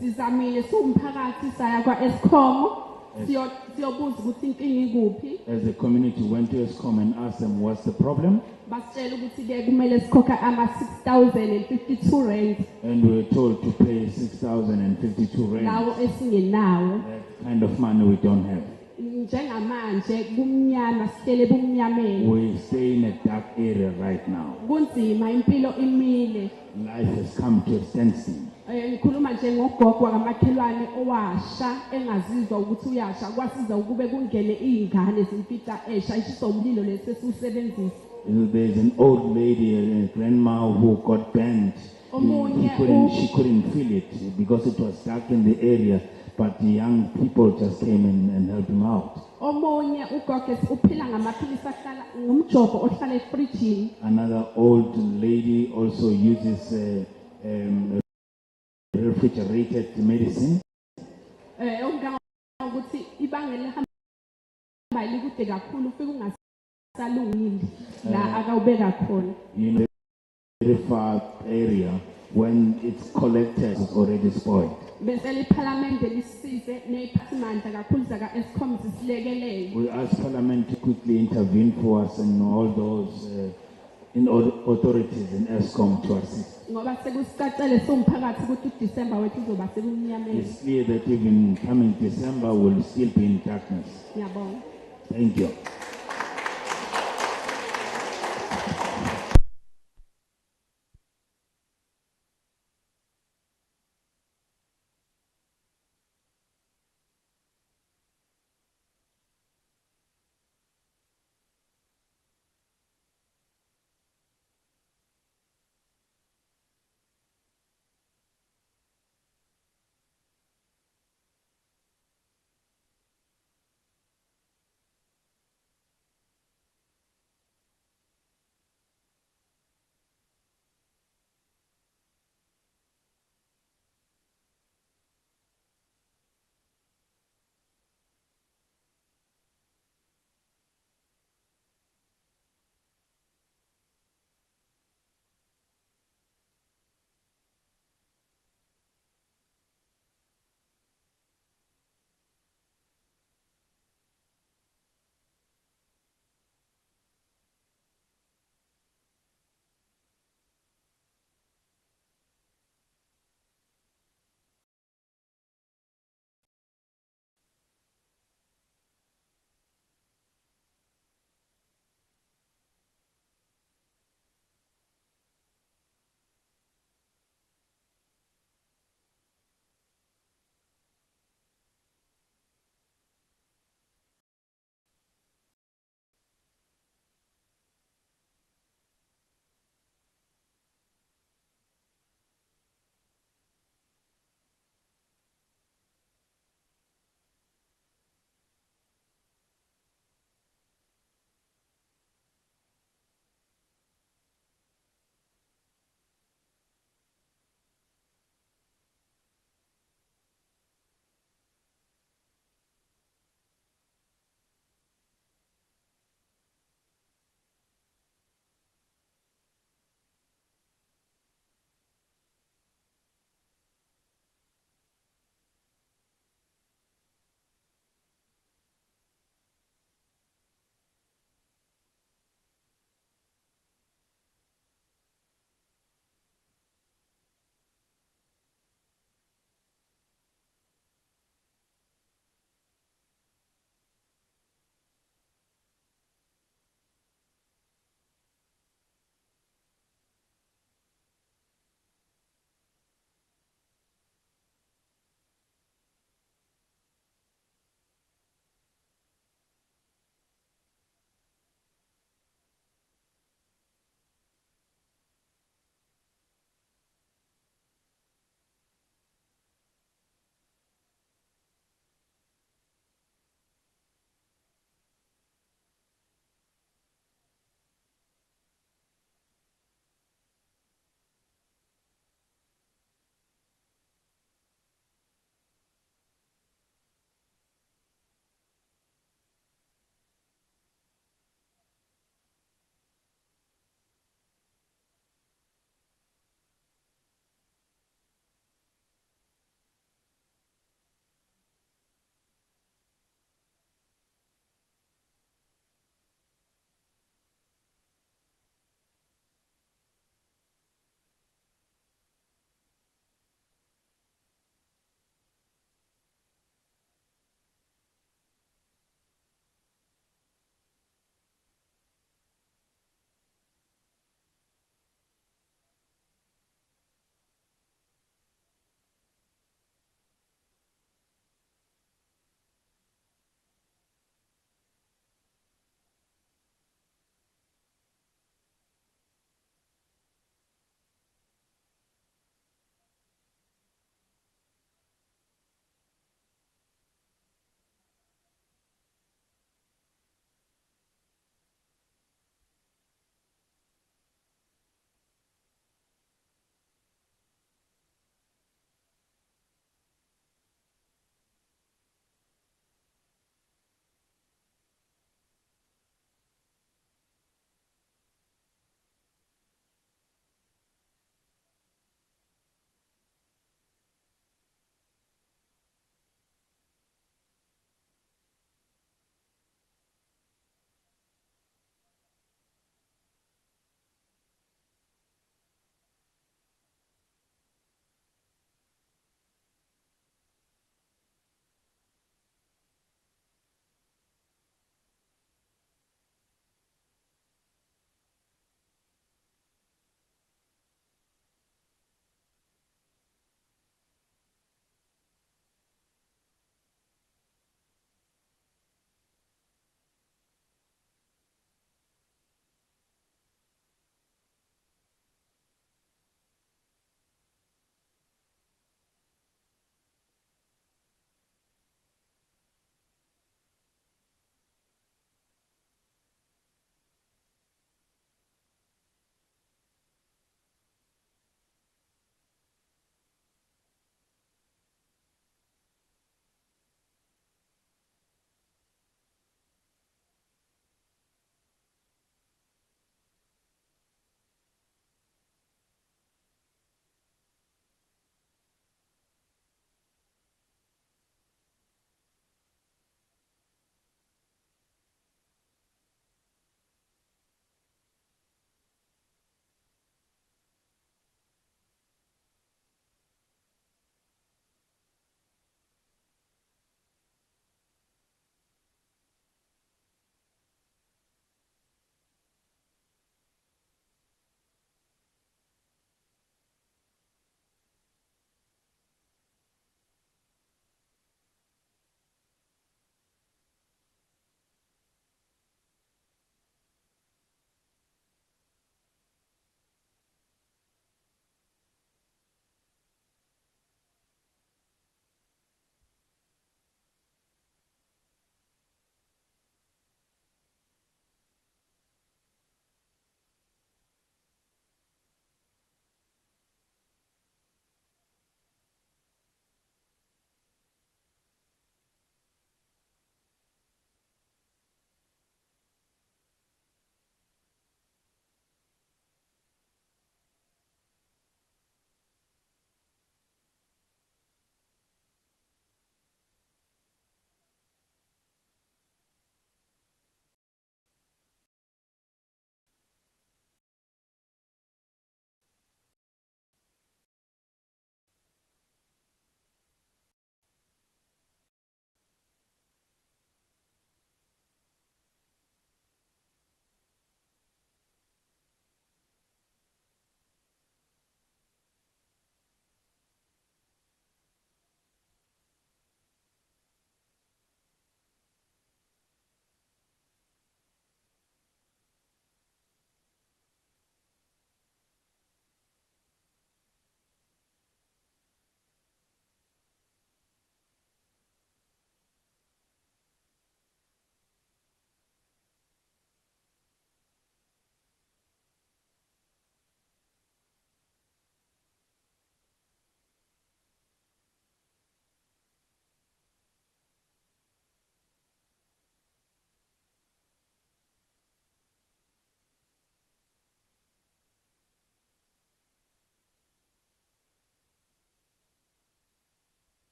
Sizamile sumphakathi saya kwa Eskom siyobuza ukuthi inkinga ikuphi. As the community went to Eskom and asked them what's the problem. Basitshela ukuthi ke kumele sikhokha ama 6,052 rand. And we were told to pay 6,052 rand. Lawo esingenawo. That kind of money we don't have. Njengamanje kumnyama sihlele bumnyameni. We stay in a dark area right now. Kunzima impilo imile. Life has come to a standstill. Ngikhuluma nje ngogogo kamakhelwane owasha engazizwa ukuthi uyasha kwasiza ukube kungene izingane zimfita esha ishisa umlilo lesesusebenzisa. There's an old lady, a grandma who got burned. She couldn't feel it because it was dark in the area, but the young people just came in and helped him out. Omunye ugogo uphila ngamaphilisi ahlala ngumjobo ohlala efridgini. Another old lady also uses refrigerated medicine. Ukuthi ibangele hamba likude kakhulu ufika ungasalungile la akawubeka khona. You know, very far area when it's collected it's already spoiled. Bese iParliament lisize neziphathimandla kakhulu zaka Eskom zisilekelele. We ask Parliament to quickly intervene for us and all those in authorities in Eskom to assist. Ngoba sekusicacele somphakathi ukuthi uDecember wethu uzoba sebumnyameni. It's clear that even coming December will still be in darkness. Ngiyabonga. Thank you.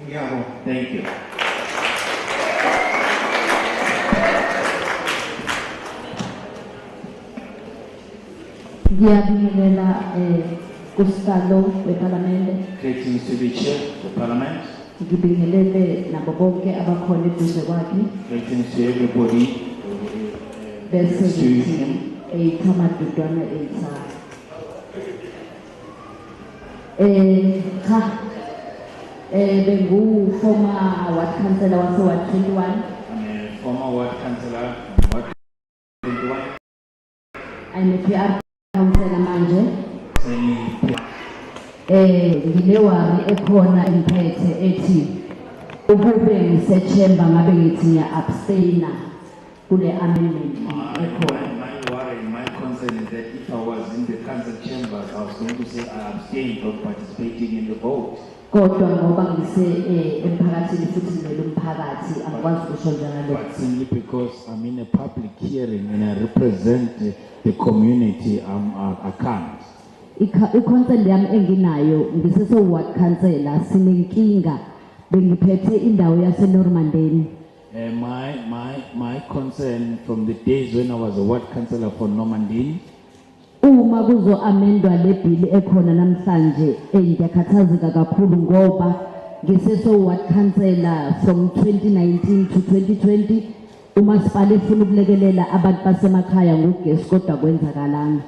Thank you. Ngiyabingelela kusihlalo weParliament. Greetings to the chair of the parliament. Ngibingelele nabo bonke abakhona eduze kwakhe. Greetings to everybody. Bese To ngithi him. eyichamadudwana eyithathu. Cha. Bengu former ward councillor wase Ward 21. I'm a former ward councillor, Ward 21. I'm a PR councillor manje. Saying Ngilewari ekhona imphethe ethi ukube ngisechember ngabe ngithi ngiya-abstaina kule amendment ekhona. my worry, my concern is that if I was in the council chambers, I was going to say I abstain from participating in the vote. Kodwa ngoba emphakathini futhi ngilelo mphakathi angikwazi ukusho njalo. But simply because I'm in a public hearing and I represent the community, I can't. I-concern yami enginayo ngisese ward councillor sinenkinga bengiphethe indawo yaseNormandy. My concern from the days when I was a ward councillor for Normandy, Uma kuzo amendwa le bill ekhona namhlanje ngiyakhathazeka kakhulu ngoba ngiseso ward councillor from 2019 to 2020 umasipala efuna ukulekelela abantu basemakhaya ngogesi kodwa kwenzakalanga.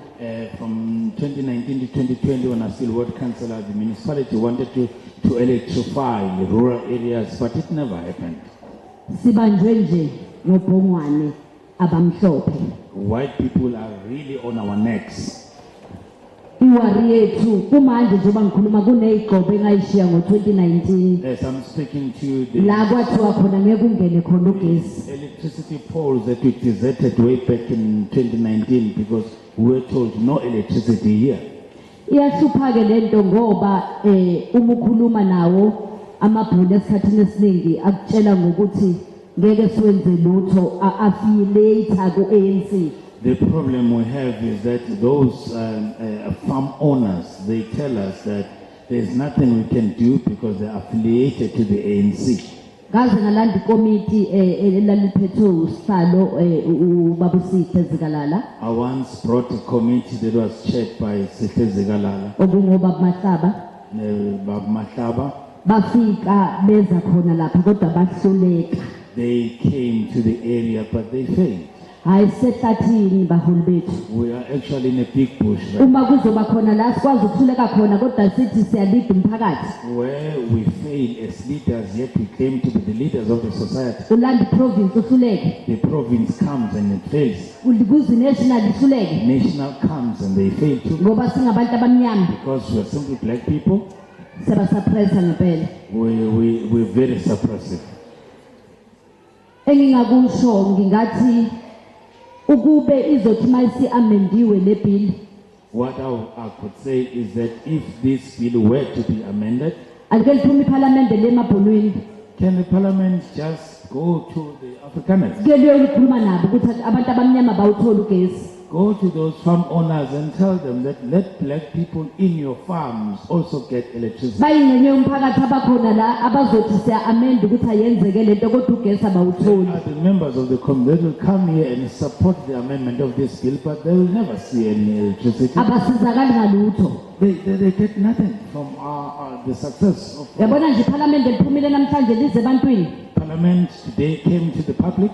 from 2019 to 2020 when I was still ward councillor, the municipality wanted to electrify the rural areas, but it never happened. Sibanjwe nje ngobhongwane abamhlophe. White people are really on our necks. Iwari yethu kumanje njengoba ngikhuluma kuneyigqobo engayishiya ngo-2019 As I'm speaking to you, la the kwathiwa khona ngeke ungene khona ugesi. electricity poles that we deserted way back in 2019 because we were told no electricity here. Iyashupha-ke lento ngoba uma ukhuluma nawo amabhunu esikhathini esiningi akutshela ngokuthi ngeke siwenze lutho affiliate ku-ANC. The problem we have is that those farm owners, they tell us that there's nothing we can do because they're affiliated to the ANC. Ngaze ngalanda ikomiti elaliphethwe usihlalo uBabusithe Zikalala. I once brought a committee that was chaired by Sihle Zikalala, Obungobaba Mahlaba Bab Mahlaba. bafika beza khona lapha kodwa bahluleka. They came to the area, but they failed. Hayi sehlathini baholi bethu. We are actually in a big bush right Uma kuzoba khona la sikwazi ukuhluleka khona kodwa sithi siyalida umphakathi. where we fail as leaders, yet we claim to be the leaders of the society. Ulanda province uhluleke. The province comes and it fails. Kuzi national ihluleke. National comes and they fail too. Ngoba singabantu abamnyama. Because we are simply black people, Sebasuppressa ngempela. we're very suppressive. Engingakusho ngingathi ukube izothi mayisi amendiwe le bill What I could say is that if this bill were to be amended, alike liphume iParliament lemabhonweni can the parliament just go to the Afrikaners? ke liyo likhuluma nabo ukuthi abantu abamnyama bawuthola ugesi. Go to those farm owners and tell them that let black people in your farms also get electricity. Bayingcenye yomphakathi abakhona la abazothi siya amend ukuthi ayenzeke lento kodwa ugesi abawutholi. The members of the committee will come here and support the amendment of this bill, but they will never see any electricity. Abasizakali ngalutho. They get nothing from the success of Yabona nje iParliament liphumile namhlanje lize ebantwini. Parliament today came to the public.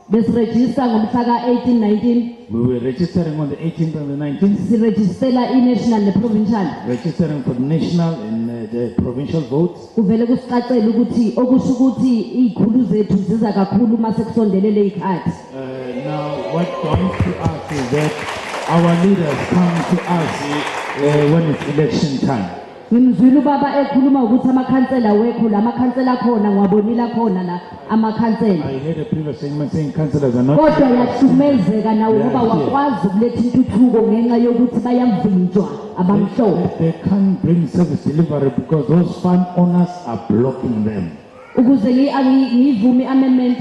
Besiregister ngomhla ka-18 19 We were registering on the 18th and the 19th, sirejistela i-national ne-provincial. registering for the national and the provincial votes. Kuvele kusicacela ukuthi okusho ukuthi izikhulu zethu ziza kakhulu uma sekusondelele ikhathi. Now, what comes to us is that our leaders come to us when it's election time. Ngimzwile ubaba ekhuluma ukuthi amakhansela wekho la amakhansela khona ngiwabonile khona la amakhansela. I heard a previous segment saying councillors are not Kodwa yahlukumezeka nawo They are ngoba here. wakwazi ukuletha intuthuko ngenxa yokuthi bayavinjwa abamhlophe. They can't bring service delivery because those farm owners are blocking them. Ukuze ngiyivume amendment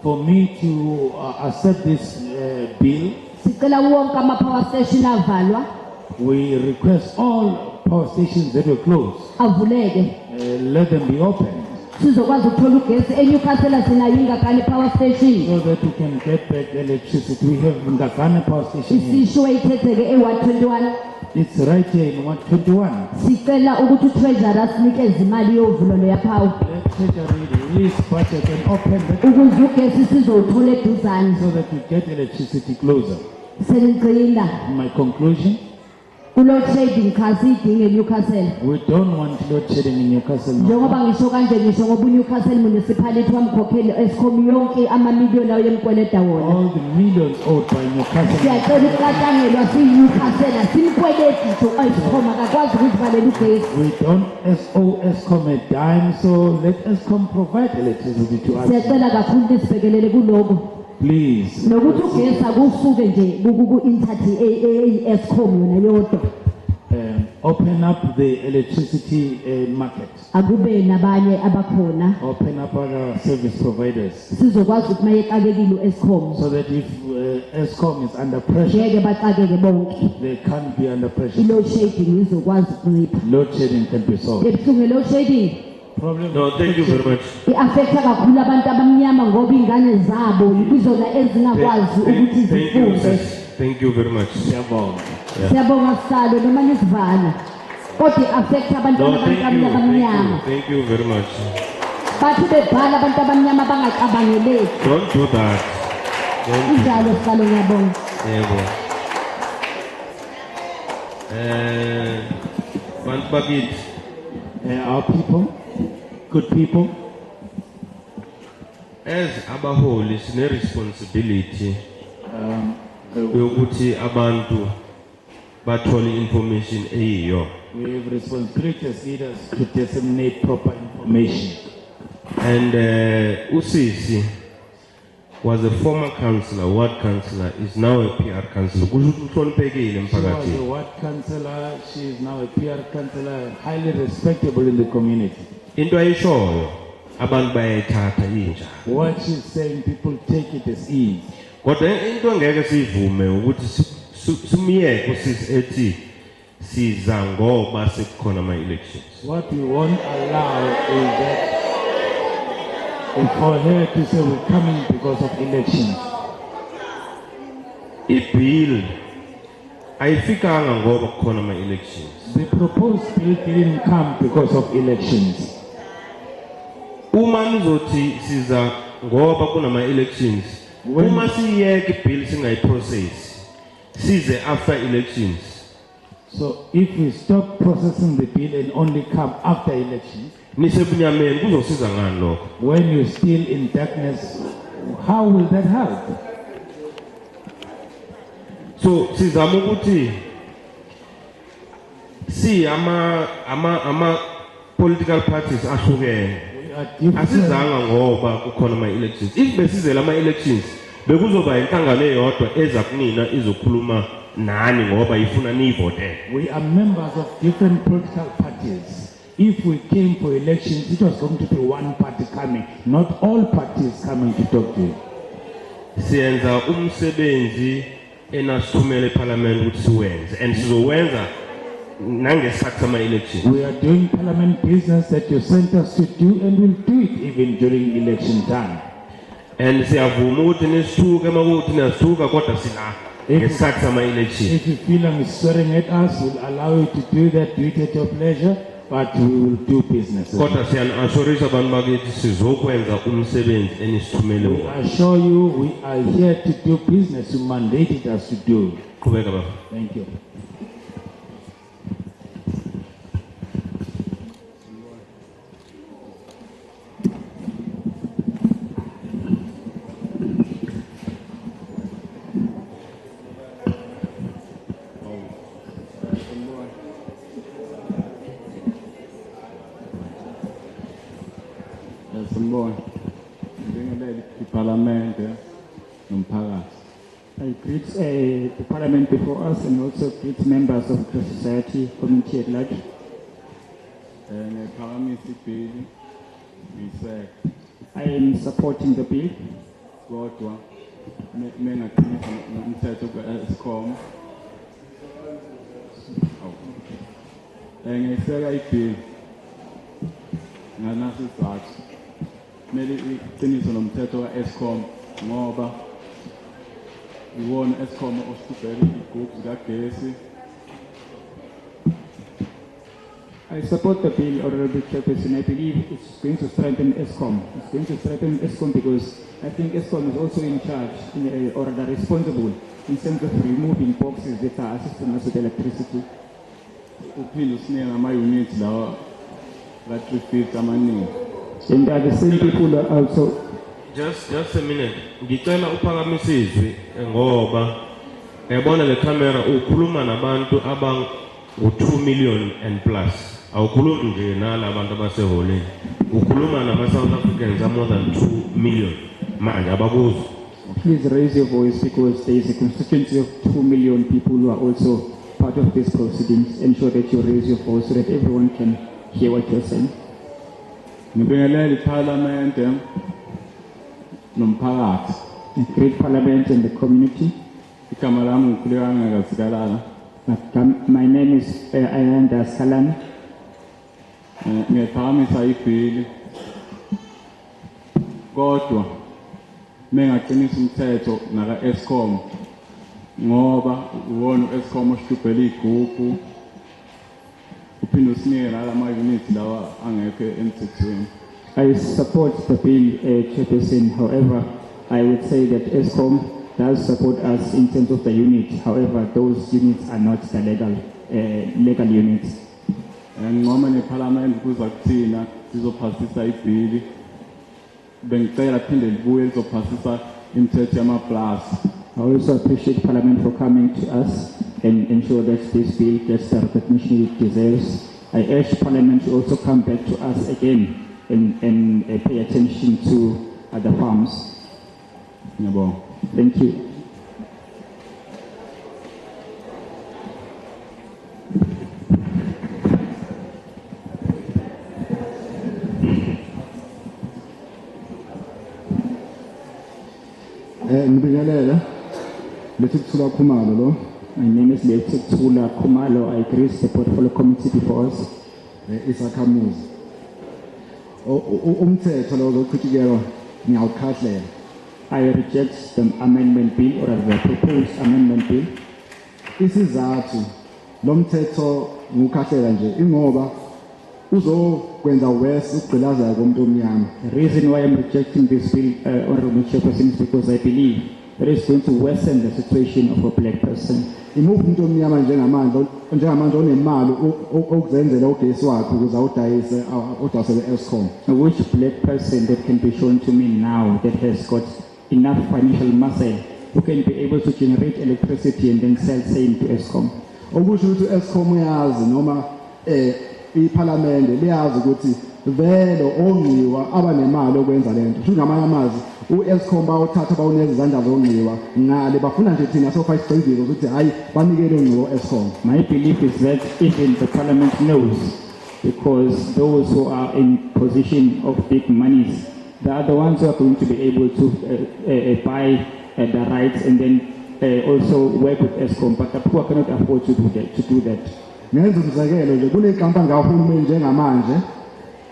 For me to accept this bill, sicela wonke ama-power station avalwa we request all power stations that were closed avuleke let them be open. Sizokwazi ukuthola ugesi eNewcastle sinayo ingakane power station. So that we can get back electricity. We have Ngagane power station. Isisho ithetheke e121. It's right here in 121. Sicela ukuthi uTreasurer asinikeze imali yovulo leya power. Let Treasury release budget and open that. Ukuze ugesi sizowuthola eduzane. So that we get electricity closer. Senigcina. My conclusion. Load shedding kasidinge Newcastle. We don't want load shedding in Newcastle. Njengoba ngisho kanje ngisho ngoba Newcastle municipality wamkhokheli Eskom yonke amamiliyoni ayo yemkweleta wona. All the millions owed by Newcastle. Siyacela ukucatshangelwa siNewcastle simkweleti to Eskom akakwazi ukuthi balele ugesi. We don't owe Eskom a dime, so let Eskom provide electricity to us. Siyacela kakhulu nisibhekelele kuloko. Please. Nokuthi ugesi akusuke nje ku-inthathi Eskom yona yodwa. Open up the electricity market. Akube nabanye abakhona. Open up other service providers. Sizokwazi ukuthi mayexakekile Eskom. So that if Eskom is under pressure, ngeke baxakeke bonke. They can't be under pressure. Load shedding izokwazi ukuncipha. Load shedding can be solved. Ebuhlungu load shedding. No, thank you very much. I-affecta kakhulu abantu abamnyama ngoba ingane zabo yizona ezingakwazi ukuthi zifunde. Thank you very much. Siyabonga sihlalo noma nisivala. Kodwa i-affecta abantu abamnyama. Thank you very much. Bathi bebhala abantu abamnyama bangacabangeleki. Don't do that. Njalo sihlalo ngiyabonga. Yebo. Bantu bakithi. Our people, good people. As abaholi sine responsibility yokuthi abantu bathole information eyiyo. We have responsibility as leaders to disseminate proper information. And Usisi was a former councillor, ward councillor, is now a PR councillor. She was a ward councillor, she is now a PR councillor, highly respectable in the community. Into ayishoyo abantu bayayithatha inja. What she's saying, people take it as ease. Kodwa into angeke sivume ukuthi simiyeke usisi ethi siza ngoba sekukhona ama elections. What we won't allow is that for her to say we're coming because of elections. Ibill ayifikanga ngoba kukhona ama elections. The proposed bill didn't come because of elections. Uma nizothi siza ngoba kunama elections, uma siyeke ibill singayiprocess size after elections. So if we stop processing the bill and only come after elections, when you're still in darkness, how will that help? So sizama ukuthi si ama political parties ahlukene asizanga ngoba kukhona ama elections. If besizela ama elections bekuzoba inhlangano eyodwa eza kunina izokhuluma nani ngoba ifuna nivote. We are members of different political parties. If we came for elections, it was going to be one party coming, not all parties coming to talk to you. Siyenza umsebenzi enasithumele eParliament ukuthi siwenze and sizowenza nangesikhathi sama elections. We are doing parliament business that you sent us to do, and we'll do it even during election time. And siyavuma ukuthi nisithuke makuthi nasithuka kodwa sila ngesikhathi sama elections. If you feel like swearing at us, we'll allow you to do that, do it at your pleasure. But we will do business. We assure you we are here to do business you mandated us to do. Thank you. I greet the Parliament before us and also greet members of the society, community at large. I am supporting the bill. nganasi isizathu kumele iqiniso nomthetho ka-Eskom ngoba iwona Eskom ositubhele igroup zikagesi. I support the bill, Honorable Chairperson. I believe it's going to strengthen ESCOM. It's going to strengthen ESCOM because I think ESCOM is also in charge or rather responsible in terms of removing boxes that are assisting us with electricity. And the same people are also. Just a minute. Ngicela uphakamise izwi ngoba yabona le camera ukhuluma nabantu abang 2 million and plus. Awukhulumi nje nala abantu abaseholeni. Ukhuluma nama South Africans are more than 2 million. Manje abakuzwa. Please raise your voice because there is a constituency of 2 million people who are also part of these proceedings. Ensure that you raise your voice so that everyone can hear what you're saying. Ngibingelela iParliament nomphakathi. The great Parliament and the community. Igama lami ngikhuleka ngakazikalala. My name is Ayanda Skalani. Ngiyaphakamisa ibhili kodwa mengaqinisa umthetho naka Eskom ngoba uwona Eskom ositubhele igroup uphinde usinike nalama units lawa angekho emthethweni. I support the bill, Chairperson. However, I would say that ESCOM does support us in terms of the unit. However, those units are not the legal units. And normally Parliament kuza kuthina sizophasisa ibhili bengicela phinde libuye lizophasisa imithetho yama-plus. I also appreciate Parliament for coming to us and ensure that this bill gets the recognition it deserves. I urge Parliament to also come back to us again and pay attention to the farms. Thank you. Ngibingelela Lethula Khumalo lo. My name is Lethula Khumalo. I grace the portfolio committee before us. Isakhamuzi. Umthetho lo zochithikelwa ngiyawukhahlela. I reject the amendment bill or the proposed amendment bill. Isizathu lo mthetho ngukhahlela nje ingoba uzokwenza worse ukugqilaza komuntu omnyama. The reason why I'm rejecting this bill, Honorable Chairperson, is because I believe that it's going to worsen the situation of a black person. Imuphi umuntu omnyama njengamanje onemali okuzenzela ugesi wakhe ukuze awudayise udayisele Eskom. Which black person that can be shown to me now that has got enough financial muscle who can be able to generate electricity and then sell same to Eskom? Okusho ukuthi Eskom uyazi noma iParliament liyazi ukuthi vele ongiwa abanemali okwenza lento. Kusho ngamanye amazwi uEskom bawuthatha bawuneza izandla zongiwa ngale bafuna nje thina sofa isicindile ukuthi hayi banikele ongiwa Eskom. My belief is that even the Parliament knows, because those who are in position of big monies, they are the ones who are going to be able to buy the rights and then also work with Eskom, but the poor cannot afford to do that. Ngenza umzekelo nje kunenkampani kahulumeni njengamanje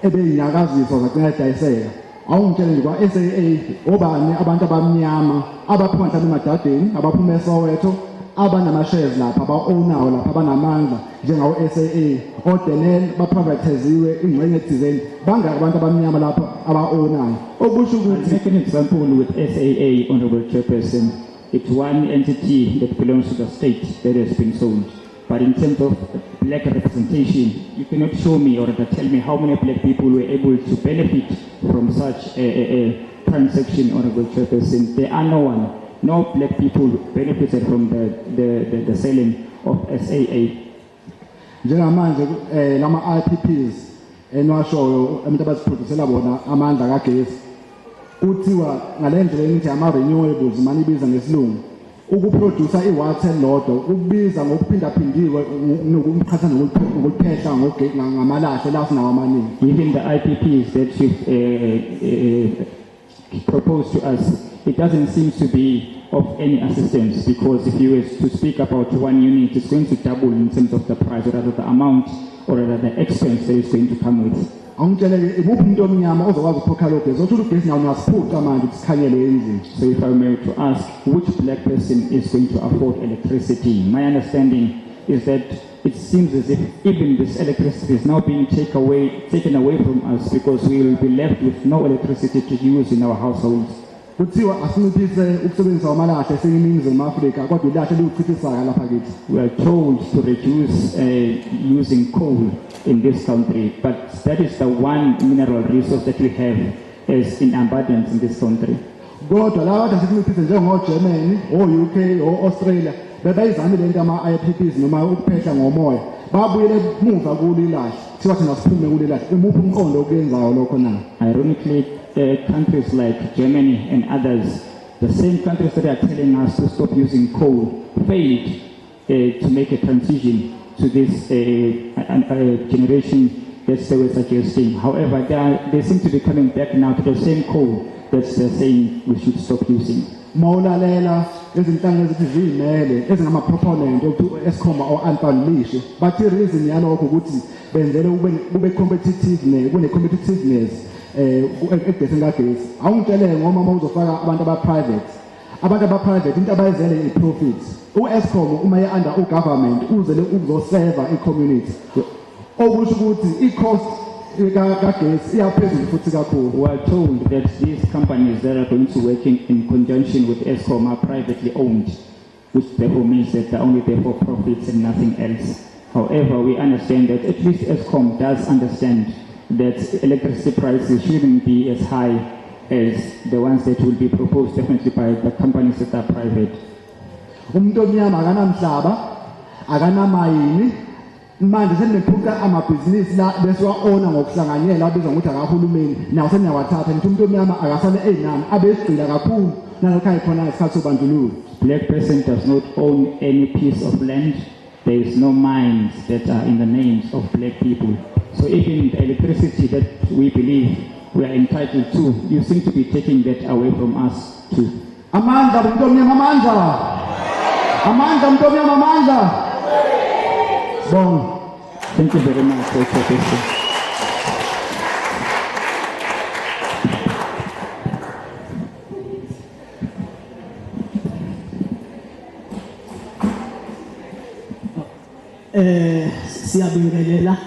ebeyinyakaziswa zagcina idayiseka. Awungitshele nje kwa SAA obani abantu abamnyama abaphuma mhlawumbe emadadeni abaphuma eSoweto abanama shares lapha aba-ownayo lapha abanamandla njengawo SAA oDenel baprivatiziwe ingxenye ethizeni bangaki abantu abamnyama lapha aba-ownayo okusho ukuthi take an example with SAA, Honorable Chairperson. It's one entity that belongs to the state that has been sold. But in terms of black representation, you cannot show me or tell me how many black people were able to benefit from such a transaction, Honorable Chairperson. There are no black people benefited from the selling of SAA. Njengamanje lama IPPs enwashoyo abantu abaziproducela bona amandla kagesi uthiwa ngalendlela enithi ama renewables manje ibiza ngesilungu. Ukuproduce iwater elodwa ukubiza ngokuphindaphindiwe nokumqhathanisa ngokuphehla ngamalahle la sinawo amaningi. Even the IPPs that you've proposed to us, it doesn't seem to be of any assistance, because if you were to speak about one unit, it's going to double in terms of the price or rather the amount or rather the expense that is going to come with. Angitshele imuphi umuntu omnyama ozokwazi ukukhokha lo gesi othi ugesi nawo uyasiphuca manje ukusikhanyele endlini. So if I may to ask, which black person is going to afford electricity? My understanding is that it seems as if even this electricity is now being taken away from us because we will be left with no electricity to use in our households. Kuthiwa asinciphise ukusebenzisa amalahle eseningizimu Afrika kodwa ilahle liwuchithisayo lapha kithi. We are told to reduce using coal in this country, but that is the one mineral resource that we have as in abundance in this country. Kodwa laba bathi asinciphise njengo-Germany, o-UK, o-Australia bebayizamile into ama-IPPs noma ukuphehla ngomoya babuyele muva kule ilahle thiwa thina siphume kule ilahle imuphi umqondo okuyenzayo lokho na? Ironically, countries like Germany and others, the same countries that are telling us to stop using coal, failed to make a transition to this generation that they were suggesting. However, they seem to be coming back now to the same coal that they're saying we should stop using. Mawulalela izinhlangano ezithi ziyimele ezingama-proponent Eskom or-unpublished bathi reason yalokho ukuthi benzele kube competitiveness kune-competitiveness egesi ngagesi. Awungitshelele ngoma uma uzofaka abantu aba-private into abayizele i-profit. U-Eskom uma ye-under u-government uzele ukuzoseva i-community okusho ukuthi i-cost kagesi iyaphezulu futhi kakhulu. We are told that these companies that are going to work in conjunction with Eskom are privately owned, which therefore means that they're only there for profits and nothing else. However, we understand that at least Eskom does understand that electricity prices shouldn't be as high as the ones that will be proposed definitely by the companies that are private. Umuntu omnyama akanamhlaba, akanamayini, manje senephuka amabhizinisi la bese wa-owner ngokuhlanganyela abizwa ngokuthi akahulumeni nawo seniyawathatha nithi umuntu omnyama akasale enami abesigcila kakhulu nalokho ayikhona ngesikhathi sobandlululo. Black person does not own any piece of land. There is no mines that are in the names of black people. So even the electricity that we believe we are entitled to, you seem to be taking that away from us too. Amandla umuntu omnyama, amandla. Amandla umuntu omnyama, amandla. Bon. Thank you very much for your question. Siyabingelela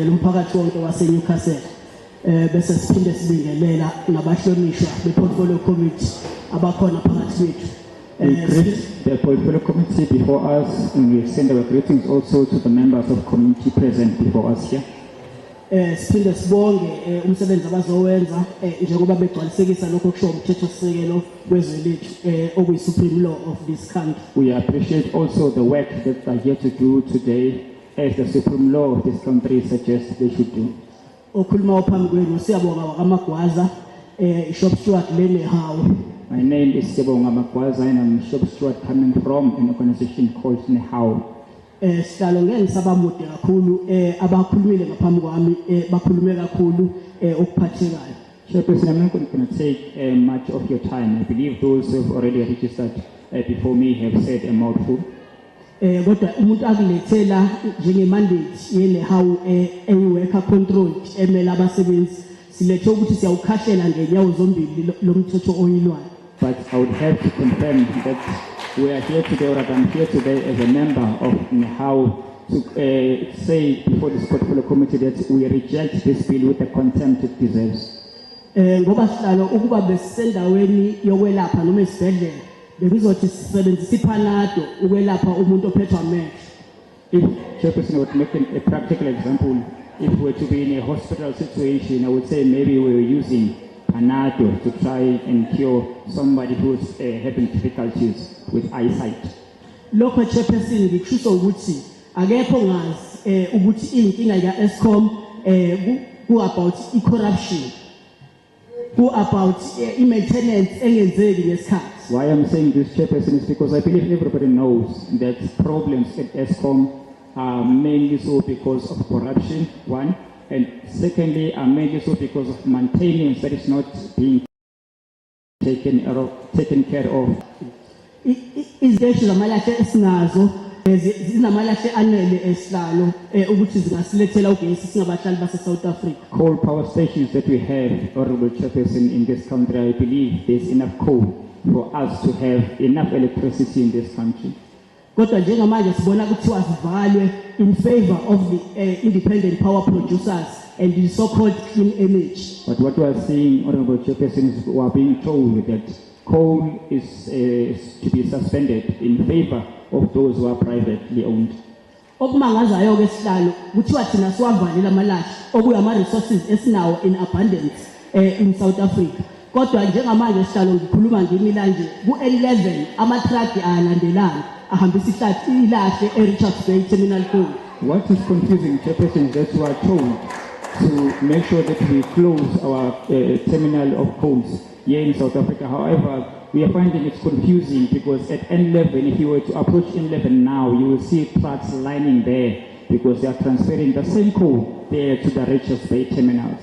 umphakathi wonke waseNewcastle bese siphinde sibingelela nabahlonishwa beportfolio committee abakhona phakathi kwethu. We greet the portfolio committee before us, and we send our greetings also to the members of committee present before us here. Siphinde sibonge umsebenzi abazowenza njengoba begcwalisekisa lokho kusho umthethosisekelo wezwe lethu okuyi supreme law of this country. We appreciate also the work that they are here to do today, as the supreme law of this country suggests they should do. Okhuluma ophambi kwenu siyabonga wakamagwaza Shop Stewart Lenehawu. My name is Sibonga Magwaza, and I'm shop steward coming from an organization called Nehau. Sihlalo ngenisabamode kakhulu abakhulumile ngaphambi kwami bakhulume kakhulu okuphathekayo. Chairperson, I'm not going to take much of your time. I believe those who have already registered before me have said a mouthful. Kodwa umuntu akulethela njengemandate yeNehawu eyiworker controlled emela abasebenzi silethe ukuthi siyawukhahlela ngenyawo zombili lomthetho oyilwayo. But I would have to confirm that we are here today, or I'm here today as a member of Nehau to say before this portfolio committee that we reject this bill with the contempt it deserves. Ngoba sihlalo ukuba besisendaweni yokwelapha noma esibhedlela bekuzothi sisebenzisa iPanado ukwelapha umuntu ophethwe amehlo. If Chairperson would make a practical example, if we were to be in a hospital situation, I would say maybe we were using Panado to try and cure somebody who's having difficulties with eyesight. Lokho Chairperson ngikusho ukuthi akekho ngazi ukuthi inkinga ya Eskom ku about corruption, ku about maintenance engenzeki ngesikhathi. Why I'm saying this, Chairperson, is because I believe everybody knows that problems at Eskom are mainly so because of corruption, one, and secondly are mainly so because of maintenance that is not being taken care of. Iziteshi zamalahle esinazo zinamalahle anele esihlalo ukuthi zingasilethela ugesi singabahlali base South Africa. Coal power stations that we have, Honorable Chairperson, in this country, I believe there's enough coal for us to have enough electricity in this country. Kodwa njengamanje sibona kuthiwa zivalwe in favor of the independent power producers and the so-called clean energy. But what we are seeing, Honorable Chairperson, is we are being told that coal is to be suspended in favor of those who are privately owned. Okumangazayo ke sihlalo kuthiwa thina siwavalela amalahle okuyama resources esinawo in abundance in South Africa. Kodwa njengamanje sihlalo ngikhuluma ngimila nje ku11 ama-truck ayalandelana ahambisa ilahle eRichards Bay Terminal Coal. What is confusing, Chairperson, is that we are told to make sure that we close our terminal of coals here in South Africa. However, we are finding it confusing because at N11, if you were to approach N11 now, you will see trucks lining there because they are transferring the same coal there to the Richards Bay terminals.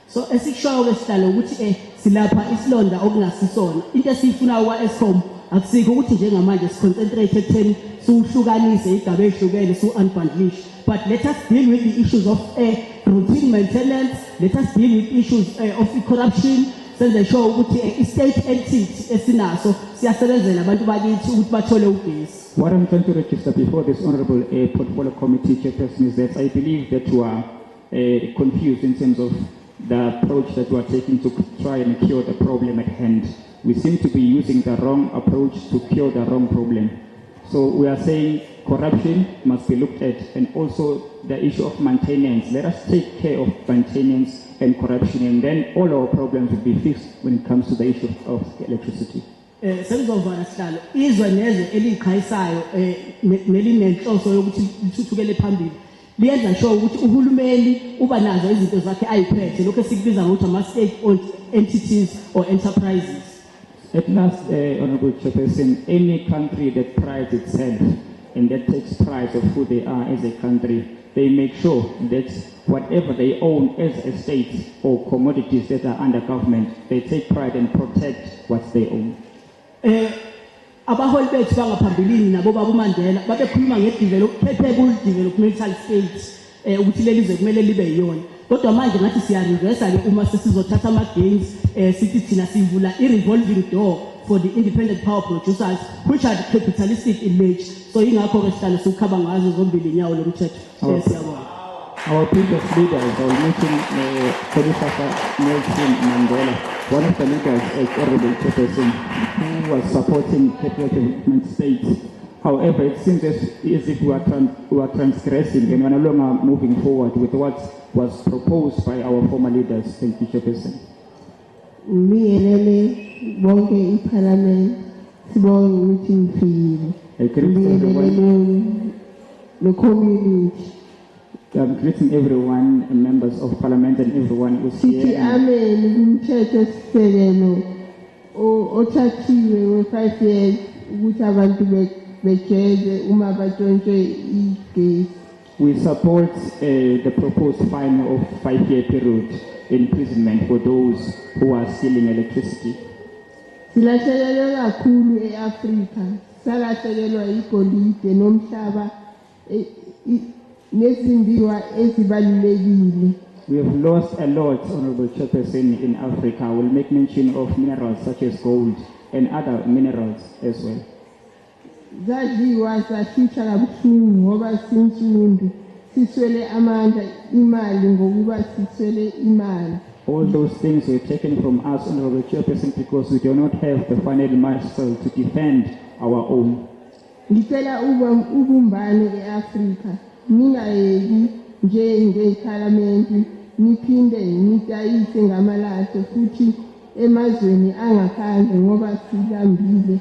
So esikushoyo kwesihlalo ukuthi silapha isilonda okungasisona. Into esifuna kwa-Eskom akusikho ukuthi njengamanje siconcentrate ekutheni siwuhlukanise igaba ehlukene siwu-unbundlishe. But let us deal with the issues of routine maintenance. Let us deal with issues of corruption. Senze sure ukuthi state entity esinaso siyasebenzela abantu bakithi ukuthi bathole ugesi. What I'm trying to register before this Honorable Portfolio Committee Chairperson is that I believe that you are confused in terms of the approach that we are taking to try and cure the problem at hand. We seem to be using the wrong approach to cure the wrong problem. So we are saying corruption must be looked at and also the issue of maintenance. Let us take care of maintenance and corruption and then all our problems will be fixed when it comes to the issue of electricity. Sengizovana sihlalo izwe nezwe eliqhayisayo nelinenhloso yokuthi lithuthukele phambili liyenza sure ukuthi uhulumeni uba nazo izinto zakhe ayiphethe lokho esikubiza ngokuthi ama-state owned entities or enterprises. At last, Honorable Chairperson, any country that prides itself and that takes pride of who they are as a country, they make sure that whatever they own as a state or commodities that are under government, they take pride and protect what they own. Abaholi bethu bangaphambilini nabo baba uMandela babekhuluma capable developmental states ukuthi leli izwe kumele libe yiyona. Kodwa manje ngathi siyareversa ke uma sesizothatha ama-gains sithi thina sivula i-revolving door for the independent power producers which are capitalistic in nature. So ingakho ke sihlale sikhaba ngazo zombili inyawo lomthetho. Siyabonga. Our previous leaders, I will mention Nelson Mandela, one of the leaders as Honorable Chairperson who was supporting capital development states. However, it seems as if we are transgressing and we are no longer moving forward with what was proposed by our former leaders. Thank you, Chairperson. Miyelele bonke iParliament sibonge ukuthi ngifile. Miyelele the community. I'm greeting everyone, members of Parliament and everyone who's here. Sithi amen kumthetho sisekelo othathiwe we-5 years ukuthi abantu bejeze uma batshontshe igesi. We support the proposed fine of 5-year period imprisonment for those who are stealing electricity. Silahlekelwe kakhulu eAfrika, salahlekelwa igolide nomhlaba nezimbiwa ezibalulekile. We have lost a lot, Honorable Chairperson, in Africa. I will make mention of minerals such as gold and other minerals as well. Zadliwa sahlutha kabuhlungu ngoba sinsundu siswele amandla imali ngokuba siswele imali. All those things were taken from us, Honorable Chairperson, because we do not have the final muscle to defend our own. Ngicela ubumbano eAfrika. Ningayeki nje ngeParliament niphinde nitayise ngamalahle futhi emazweni angaphandle ngoba silambile.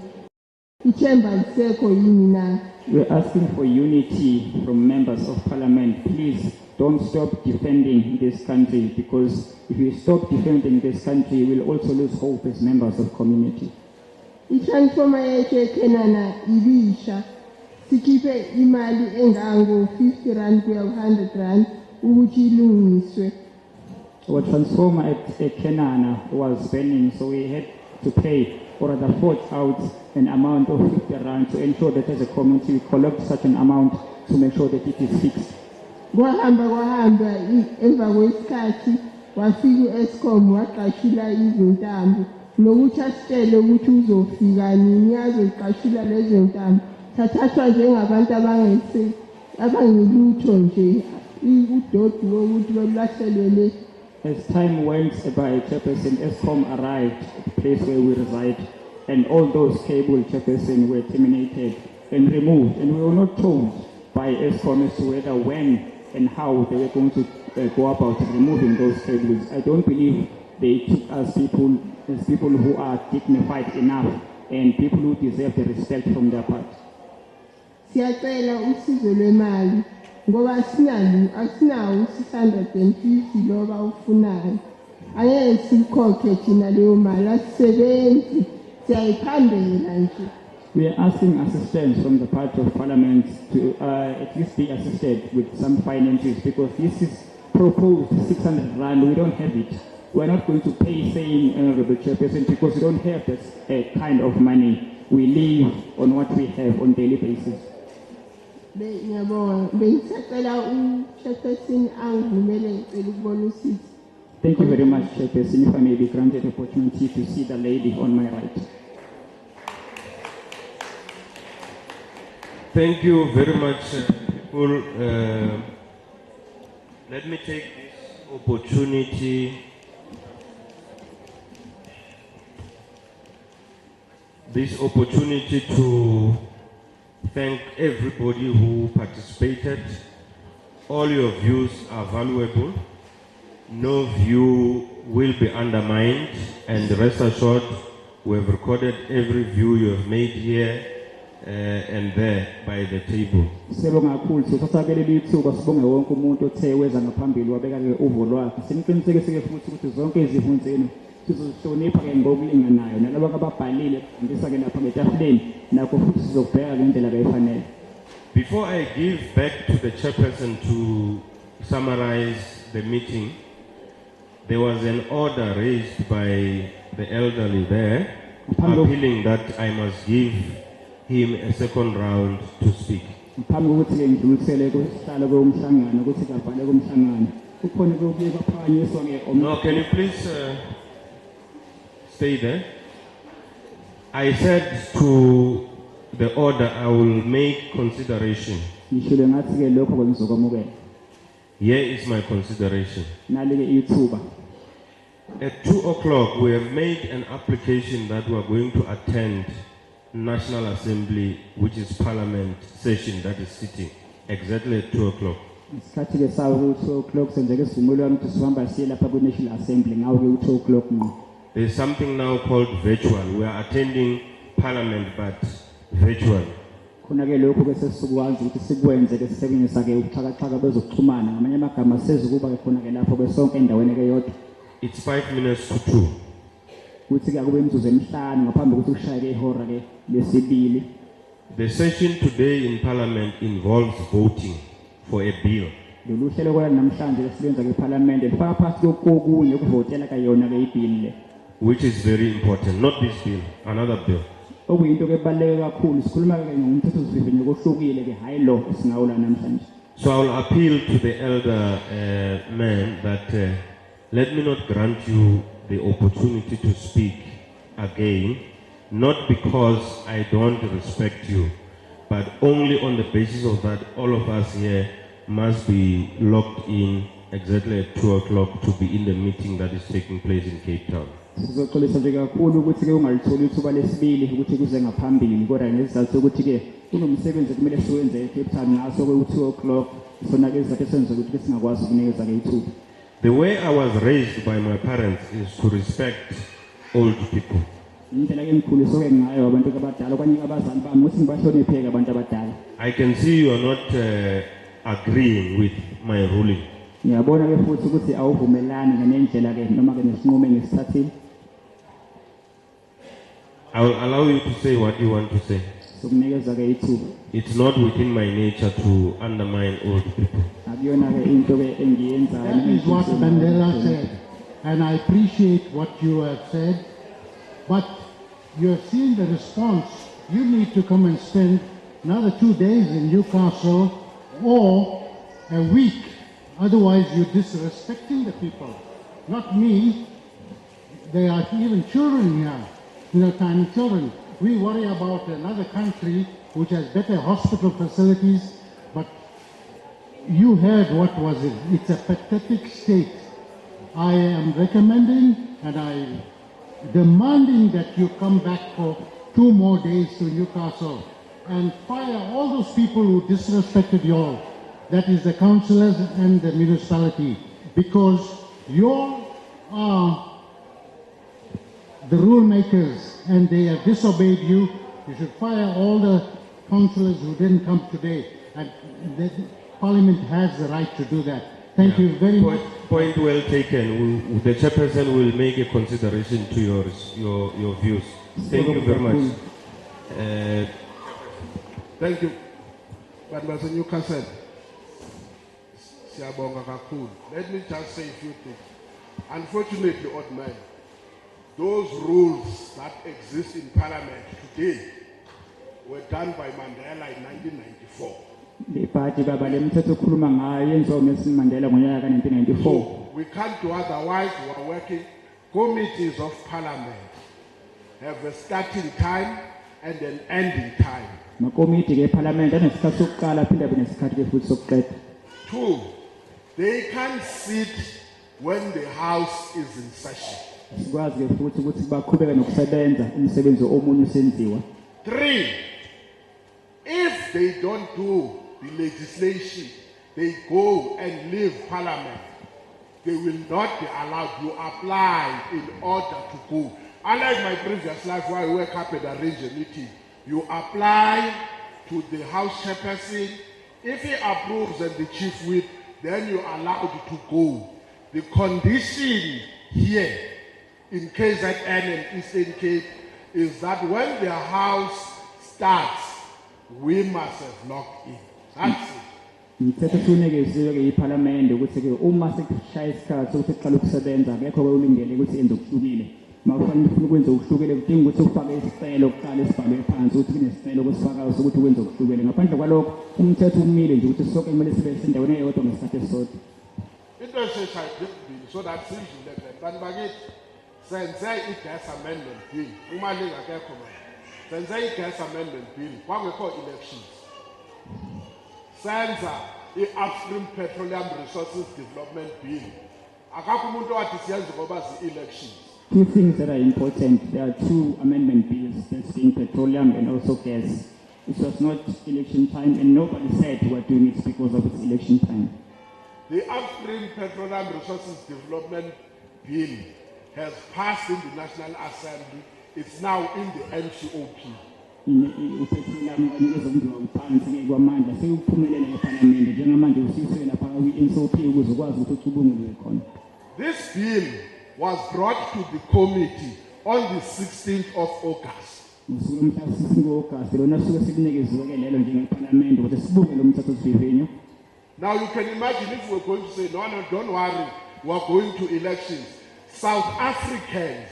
Ithemba lisekho yini na? We're asking for unity from members of Parliament. Please don't stop defending this country, because if we stop defending this country, we'll also lose hope as members of community. Itransformer yethu eKenana ibisha. Sikhiphe imali engango 50 rand kuya 100 rand ukuthi ilungiswe. Our transformer at Kenana was burning, so we had to pay or rather fought out an amount of 50 rand to ensure that as a community we collect such an amount to make sure that it is fixed. kwahamba emva kwesikhathi wafika u-Eskom waqashula izintambo nokuthi asitshele ukuthi uzofika nini azoqashula lezo ntambo thathathwa njengabantu abangilutho nje udodi lokuthi belahlekelwe. As time went by, Chairperson Eskom arrived at the place where we reside, and all those cable chairperson were terminated and removed, and we were not told by Eskom as to whether, when, and how they were going to go about removing those cables. I don't believe they took us people as people who are dignified enough and people who deserve the respect from their part. Siyacela usizo lwemali ngoba asinawo 650 loba ufunayo. Angeke sikhokhe thina leyo mali asisebenzi siyayiphandela nje. We are asking assistance from the part of Parliament to at least be assisted with some finances, because this is proposed 600 rand. We don't have it. We are not going to pay saying Honorable Chairperson, because we don't have that kind of money. We live on what we have on daily basis. Thank you very much, Chairperson. If I may be granted the opportunity to see the lady on my right. Thank you very much, people. Let me take this opportunity to thank everybody who participated. All your views are valuable. No view will be undermined, and rest assured, we have recorded every view you have made here and there by the table. Sibonga kakhulu sithatha lithuba sibonge wonke umuntu othe weza ngaphambili wabeka ke uvo lwakhe. Simqinisekise futhi ukuthi zonke izivunzo zenu sizohlonipha ke ngokulinganayo, nalabo ababhalile ngisa ke lapha ngetafuleni nakho futhi sizobheka ngendlela efanele. Before I give back to the chairperson to summarize the meeting, there was an order raised by the elderly there appealing that I must give him a second round to speak. No, can you please stay there? I said to the order I will make consideration. Here is my consideration. At 2 o'clock, we have made an application that we are going to attend National Assembly, which is Parliament session that is sitting exactly at 2 o'clock. There is something now called virtual. We are attending Parliament, but virtual. It's 5 minutes to 2. The session today in Parliament involves voting for a bill. Which is very important, not this bill, another bill. So I will appeal to the elder man that let me not grant you the opportunity to speak again, not because I don't respect you, but only on the basis of that all of us here must be locked in exactly at 2 o'clock to be in the meeting that is taking place in Cape Town. The way I was raised by my parents is to respect old people. I can see you are not agreeing with my ruling. I will allow you to say what you want to say. It's not within my nature to undermine old people. That is what Mandela said, and I appreciate what you have said. But you have seen the response. You need to come and spend another 2 days in Newcastle or a week. Otherwise, you're disrespecting the people. Not me. There are even children here, tiny children. We worry about another country which has better hospital facilities, but you heard what was it. It's a pathetic state. I am recommending and I demanding that you come back for 2 more days to Newcastle and fire all those people who disrespected you all. That is the councillors and the municipality, because you all are the rule makers and they have disobeyed you. You should fire all the councillors who didn't come today, and the Parliament has the right to do that. Thank you very much. Point well taken. The chairperson will make a consideration to your views. Thank you very much. Thank you. But Mr. Newcastle, siyabonga kakhulu. Let me just say a few things. Unfortunately, odd man, those rules that exist in Parliament today were done by Mandela in 1994. We can't do otherwise. We are working. Committees of Parliament have a starting time and an ending time. 2, they can't sit when the House is in session. 3, if they don't do the legislation, they go and leave Parliament, they will not be allowed to apply in order to go. Unlike my previous life where I wake up and arrange a meeting, you apply to the House chairperson. If he approves and the chief whip, then you're allowed to go. The condition here in KZN and Eastern Cape is that when the House starts, we must have locked in. That's it. Umthetho usunekeziwe iParliament ukuthi ke uma sekushaya isikhathi ukuthi siqala ukusebenza akekho kwelungele ukuthi enze okuhlukile. Mawufanele ufuna ukwenza okuhlukile kudinga ukuthi ufake isicelo kuqala sibhalwe phansi ukuthi kunesicelo kusifakayo sokuthi ukwenza okuhlukile. Ngaphandle kwalokho umthetho umile nje ukuthi sonke kumele sibe sendaweni eyodwa ngesikhathi esisodwa. Into eshayidile so that sidlule vele bantu bakithi senze i-gas amendment bill uma lingakekho manje. Senze i-gas amendment bill kwangekho elections. Senza i-upstream petroleum resources development bill. Akakho umuntu owathi siyenze ngoba zi-elections. 2 things that are important. There are 2 amendment bills, that's being petroleum and also gas. It was not election time and nobody said we're doing it because of its election time. The upstream petroleum resources development bill has passed in the National Assembly. It's now in the NCOP. This bill was brought to the committee on the 16th of August. Now you can imagine if we're going to say, no, don't worry, we're going to elections. South Africans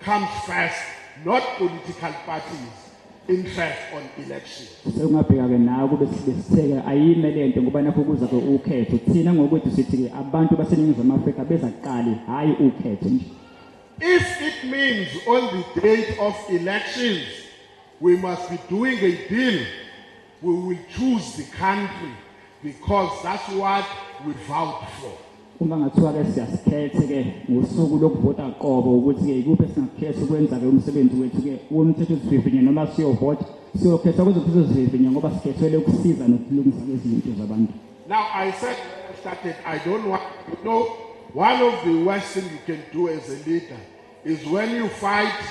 come first, not political parties' interest on elections. If it means on the date of elections, we must be doing a deal, we will choose the country because that's what we vowed for. Uma ngathiwa ke siyasikhethe ke ngosuku lokuvota qobo ukuthi ke ikuphi esingakhetha ukwenza ke umsebenzi wethu ke womthetho sivivinye noma siyovota siyokhetha ukuthi sivivinye ngoba sikhethele ukusiza nokulungisa izinto zabantu. Now I said when I started, I don't want to know one of the worst things you can do as a leader is when you fight,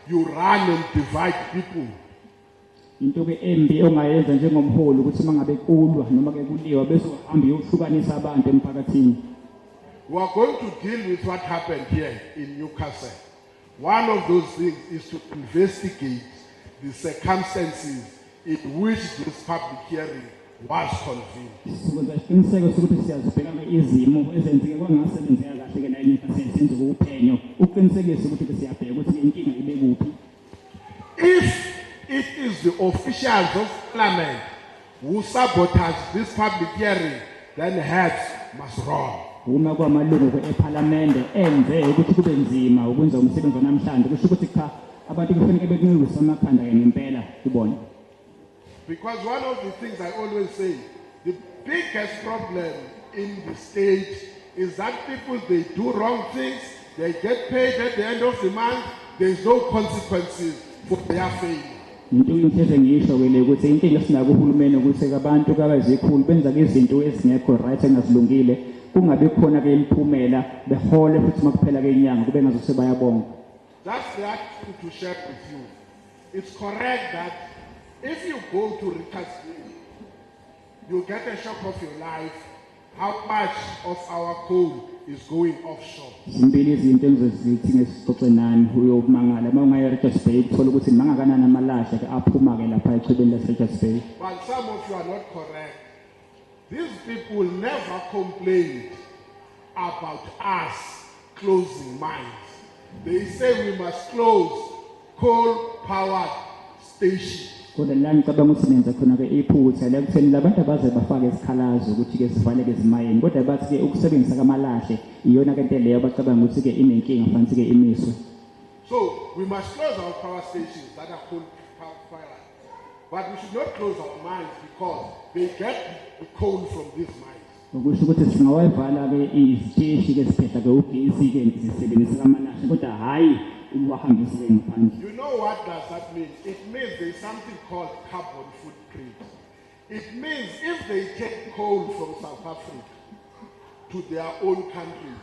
you run and divide people. Into ke embi ongayenza njengomholi ukuthi mangabe kulwa noma ke kuliwa bese uhamba uyehlukanisa abantu emphakathini. We are going to deal with what happened here in Newcastle. One of those things is to investigate the circumstances in which this public hearing was convened. if it is the officials of parliament who sabotage this public hearing, then heads must roll. Uma kwamalungu eParliament enze ukuthi kube nzima ukwenza umsebenzi namhlanje kusho ukuthi cha abantu kufanele bekunqisa amakhanda ngempela kubona. Because one of the things I always say, the biggest problem in the state is that people, they do wrong things, they get paid at the end of the month, there's no consequences for their failure. Into ngisho ke ukuthi inkinga sinako uhulumeni ukuthi abantu kabazikhulu benza izinto ezingekho right engazilungile kungabe khona ke imphumela behole futhi makuphela ke inyanga kube ngazose bayabonga. That's that to share with you. It's correct that if you go to Recasville, you get a shock of your life how much of our coal is going offshore. Zimbili izinto engizozithi ngesixoxe nani uyomangala mawungaya Richards Bay uthola ukuthi mangakanani amalahle ke aphuma ke lapha echibeni lase Richards Bay. But some of you are not correct. These people never complained about us closing mines. They say we must close coal-powered stations. Kodwa la ngicabanga ukuthi nenza khona ke iphutha la kutheni labantu abaze bafake isikhalazo ukuthi ke sivaleke ezimayini kodwa bathi ke ukusebenzisa kamalahle iyona ke into leyo abacabanga ukuthi ke inenkinga fanele ke imiswe. So we must close our power stations that are coal-powered. But we should not close our mines because they get the coal from these mines. Ukusho ukuthi singawayivala ke iziteshi ke siphetha ke ugesi ke zisebenzisa kamalahle kodwa hayi ukuhambisa ke ngaphandle. You know what does that mean? It means there's something called carbon footprint. It means if they take coal from South Africa to their own countries,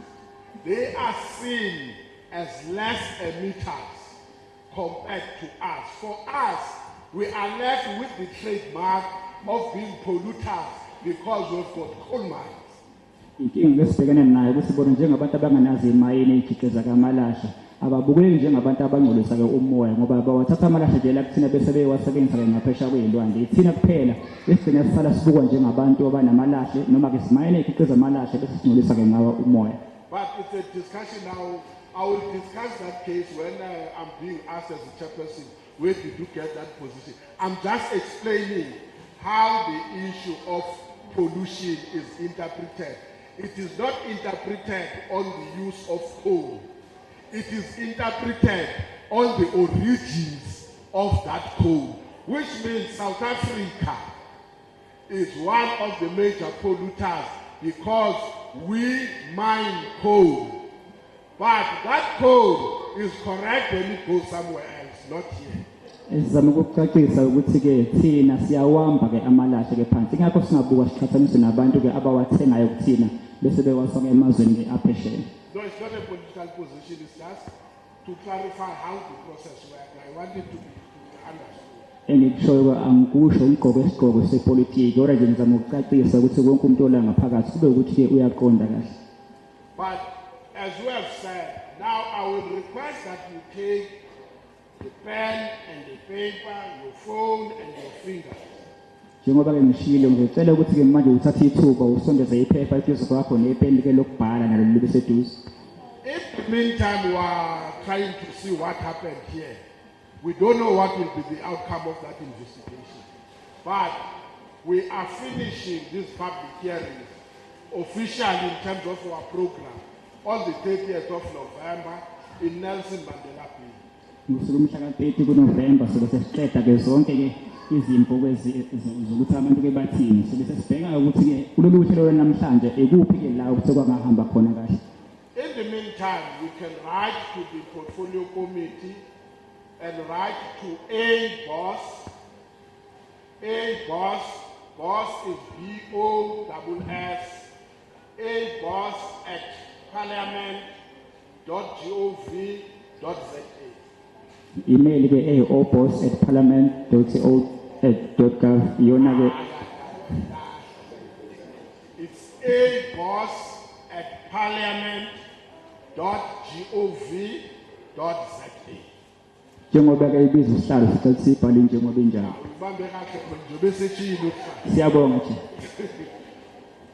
they are seen as less emitters compared to us. For us, we are left with the trademark of being polluters because we've got coal mines. Inkinga lesibhekene nayo ukuthi bona njengabantu abanganazi imayini ezikhiqiza kamalahle ababukeki njengabantu abangcolisa ke umoya ngoba bawathatha amalahle nje lakuthina bese bewasebenzisa ke ngaphesha kwezilwandle ithina kuphela esigcina sifala sibukwa njengabantu abanamalahle noma ke simayini ezikhiqiza amalahle bese singcolisa ke ngawa umoya. But it's a discussion now. I will discuss that case when I'm being asked as a chairperson, where did you get that position? I'm just explaining how the issue of pollution is interpreted. It is not interpreted on the use of coal. It is interpreted on the origins of that coal, which means South Africa is one of the major polluters because we mine coal. But that coal is correct when it goes somewhere else, not here. Esizama ukucacisa ukuthi ke thina siyawamba ke amalahle ke phansi ngakho singabuka siqhathanise nabantu ke abawathengayo kuthina bese bewasonke emazweni ke aphesheya. No, it's not a political position, it's just to clarify how the process works. I want it to be understood. Engikushoyo angikusho umgqoko esigqoko sepolitiki kodwa nje ngizama ukucacisa ukuthi wonke umuntu ola ngaphakathi kube ukuthi ke uyaqonda kahle. But as we have said, now I will request that you take the pen and the paper, your phone and your fingers. Njengoba ke ngishilo ngicela ukuthi ke manje uthathe ithuba usondeze iphepha eduze kwakho nepeni ke lokubhala nalo libe seduze. In the meantime, we are trying to see what happened here. We don't know what will be the outcome of that investigation. But we are finishing this public hearing officially in terms of our program on the 30th of November in Nelson Mandela Bay. Ngosuku mhla ka-30 kuNovember sobe sesiqeda ke zonke ke izimpo zokuthi abantu ke bathini sobe sesibheka ukuthi ke kulolu hlelo namhlanje ekuphi ke la ukuthi kwangahamba khona kahle. In the meantime, you can write to the portfolio committee and write to A boss. A boss, boss is BOSS. A boss at parliament.gov.za. Email ke aobos@parliament.gov yona ke. It's aboss@parliament.gov.za. Njengoba ke ibiza isihlalo sithi sibhale njengoba injalo. Ubambe kahle nje bese chilo. Siyabonga nje.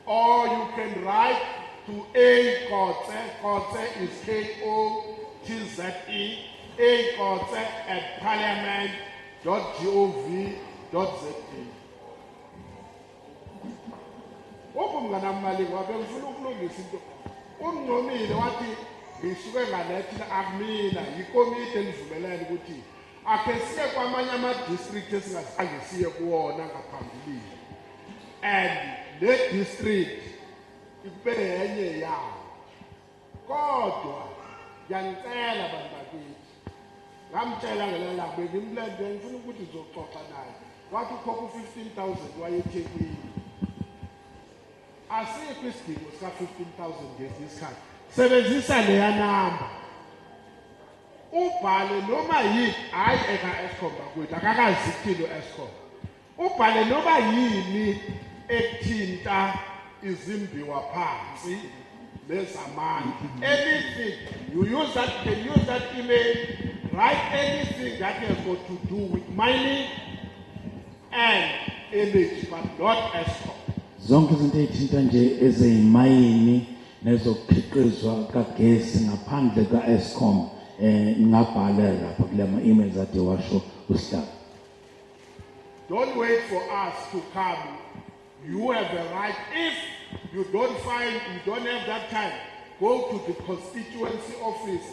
Or you can write to A Kotse. Kotse is KOTZE parliament.gov.za. Okumngana mali kwabe ngifuna ukulungisa into. Umncomile wathi ngisuke ngalethi akumina yikomiti elivumelana ukuthi akhe siye kwamanye ama-district esingazange siye kuwona ngaphambilini. And le district ikube yenye yawo. Kodwa ngiyangicela bantu bakithi. Ngamtshela ngelela bengimlende ngifuna ukuthi uzoxoxa naye. Wathi ukhokha 15,000 wayeThekwini. Asikho isidingo sika 15,000 ngesikhathi. Sebenzisa leya number. Ubhale noma yini hayi eka Eskom bakwethu akakazi kilo Eskom. Ubhale noma yini ekuthinta izimbiwa phansi lezamanzi. Anything you use that, can use that email, write anything that has got to do with mining and energy, but not Eskom. Zonke izinto ezithinta nje ezeyimayini nezokukhiqizwa kagesi ngaphandle ka-Eskom ngabhala lapha kula ma-emails ade washo uSihlalo. Don't wait for us to come. You have the right. If you don't have that time, go to the constituency office.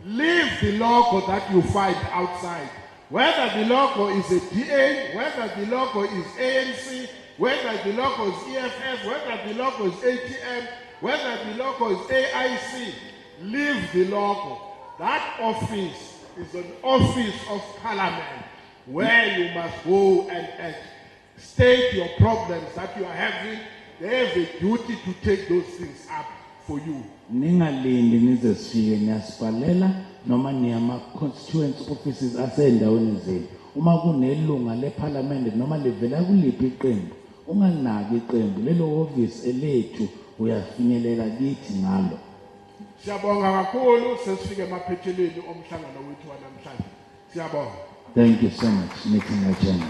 Leave the logo that you find outside. Whether the logo is a DA, whether the logo is ANC, whether the logo is EFF, whether the logo is ATM, whether the logo is AIC, leave the logo. That office is an office of parliament where you must go and state your problems that you are having. They have a duty to take those things up for you. Ningalindi nize sifike niyasibhalela noma niyama constituency offices asendaweni zenu. Uma kunelunga leparlament noma livela kuliphi iqembu, ungalinaki iqembu lelo office elethu uyafinyelela kithi ngalo. Siyabonga kakhulu sesifike emaphethelweni omhlangano wethu wanamhlanje. Siyabonga. Thank you so much, meeting agenda.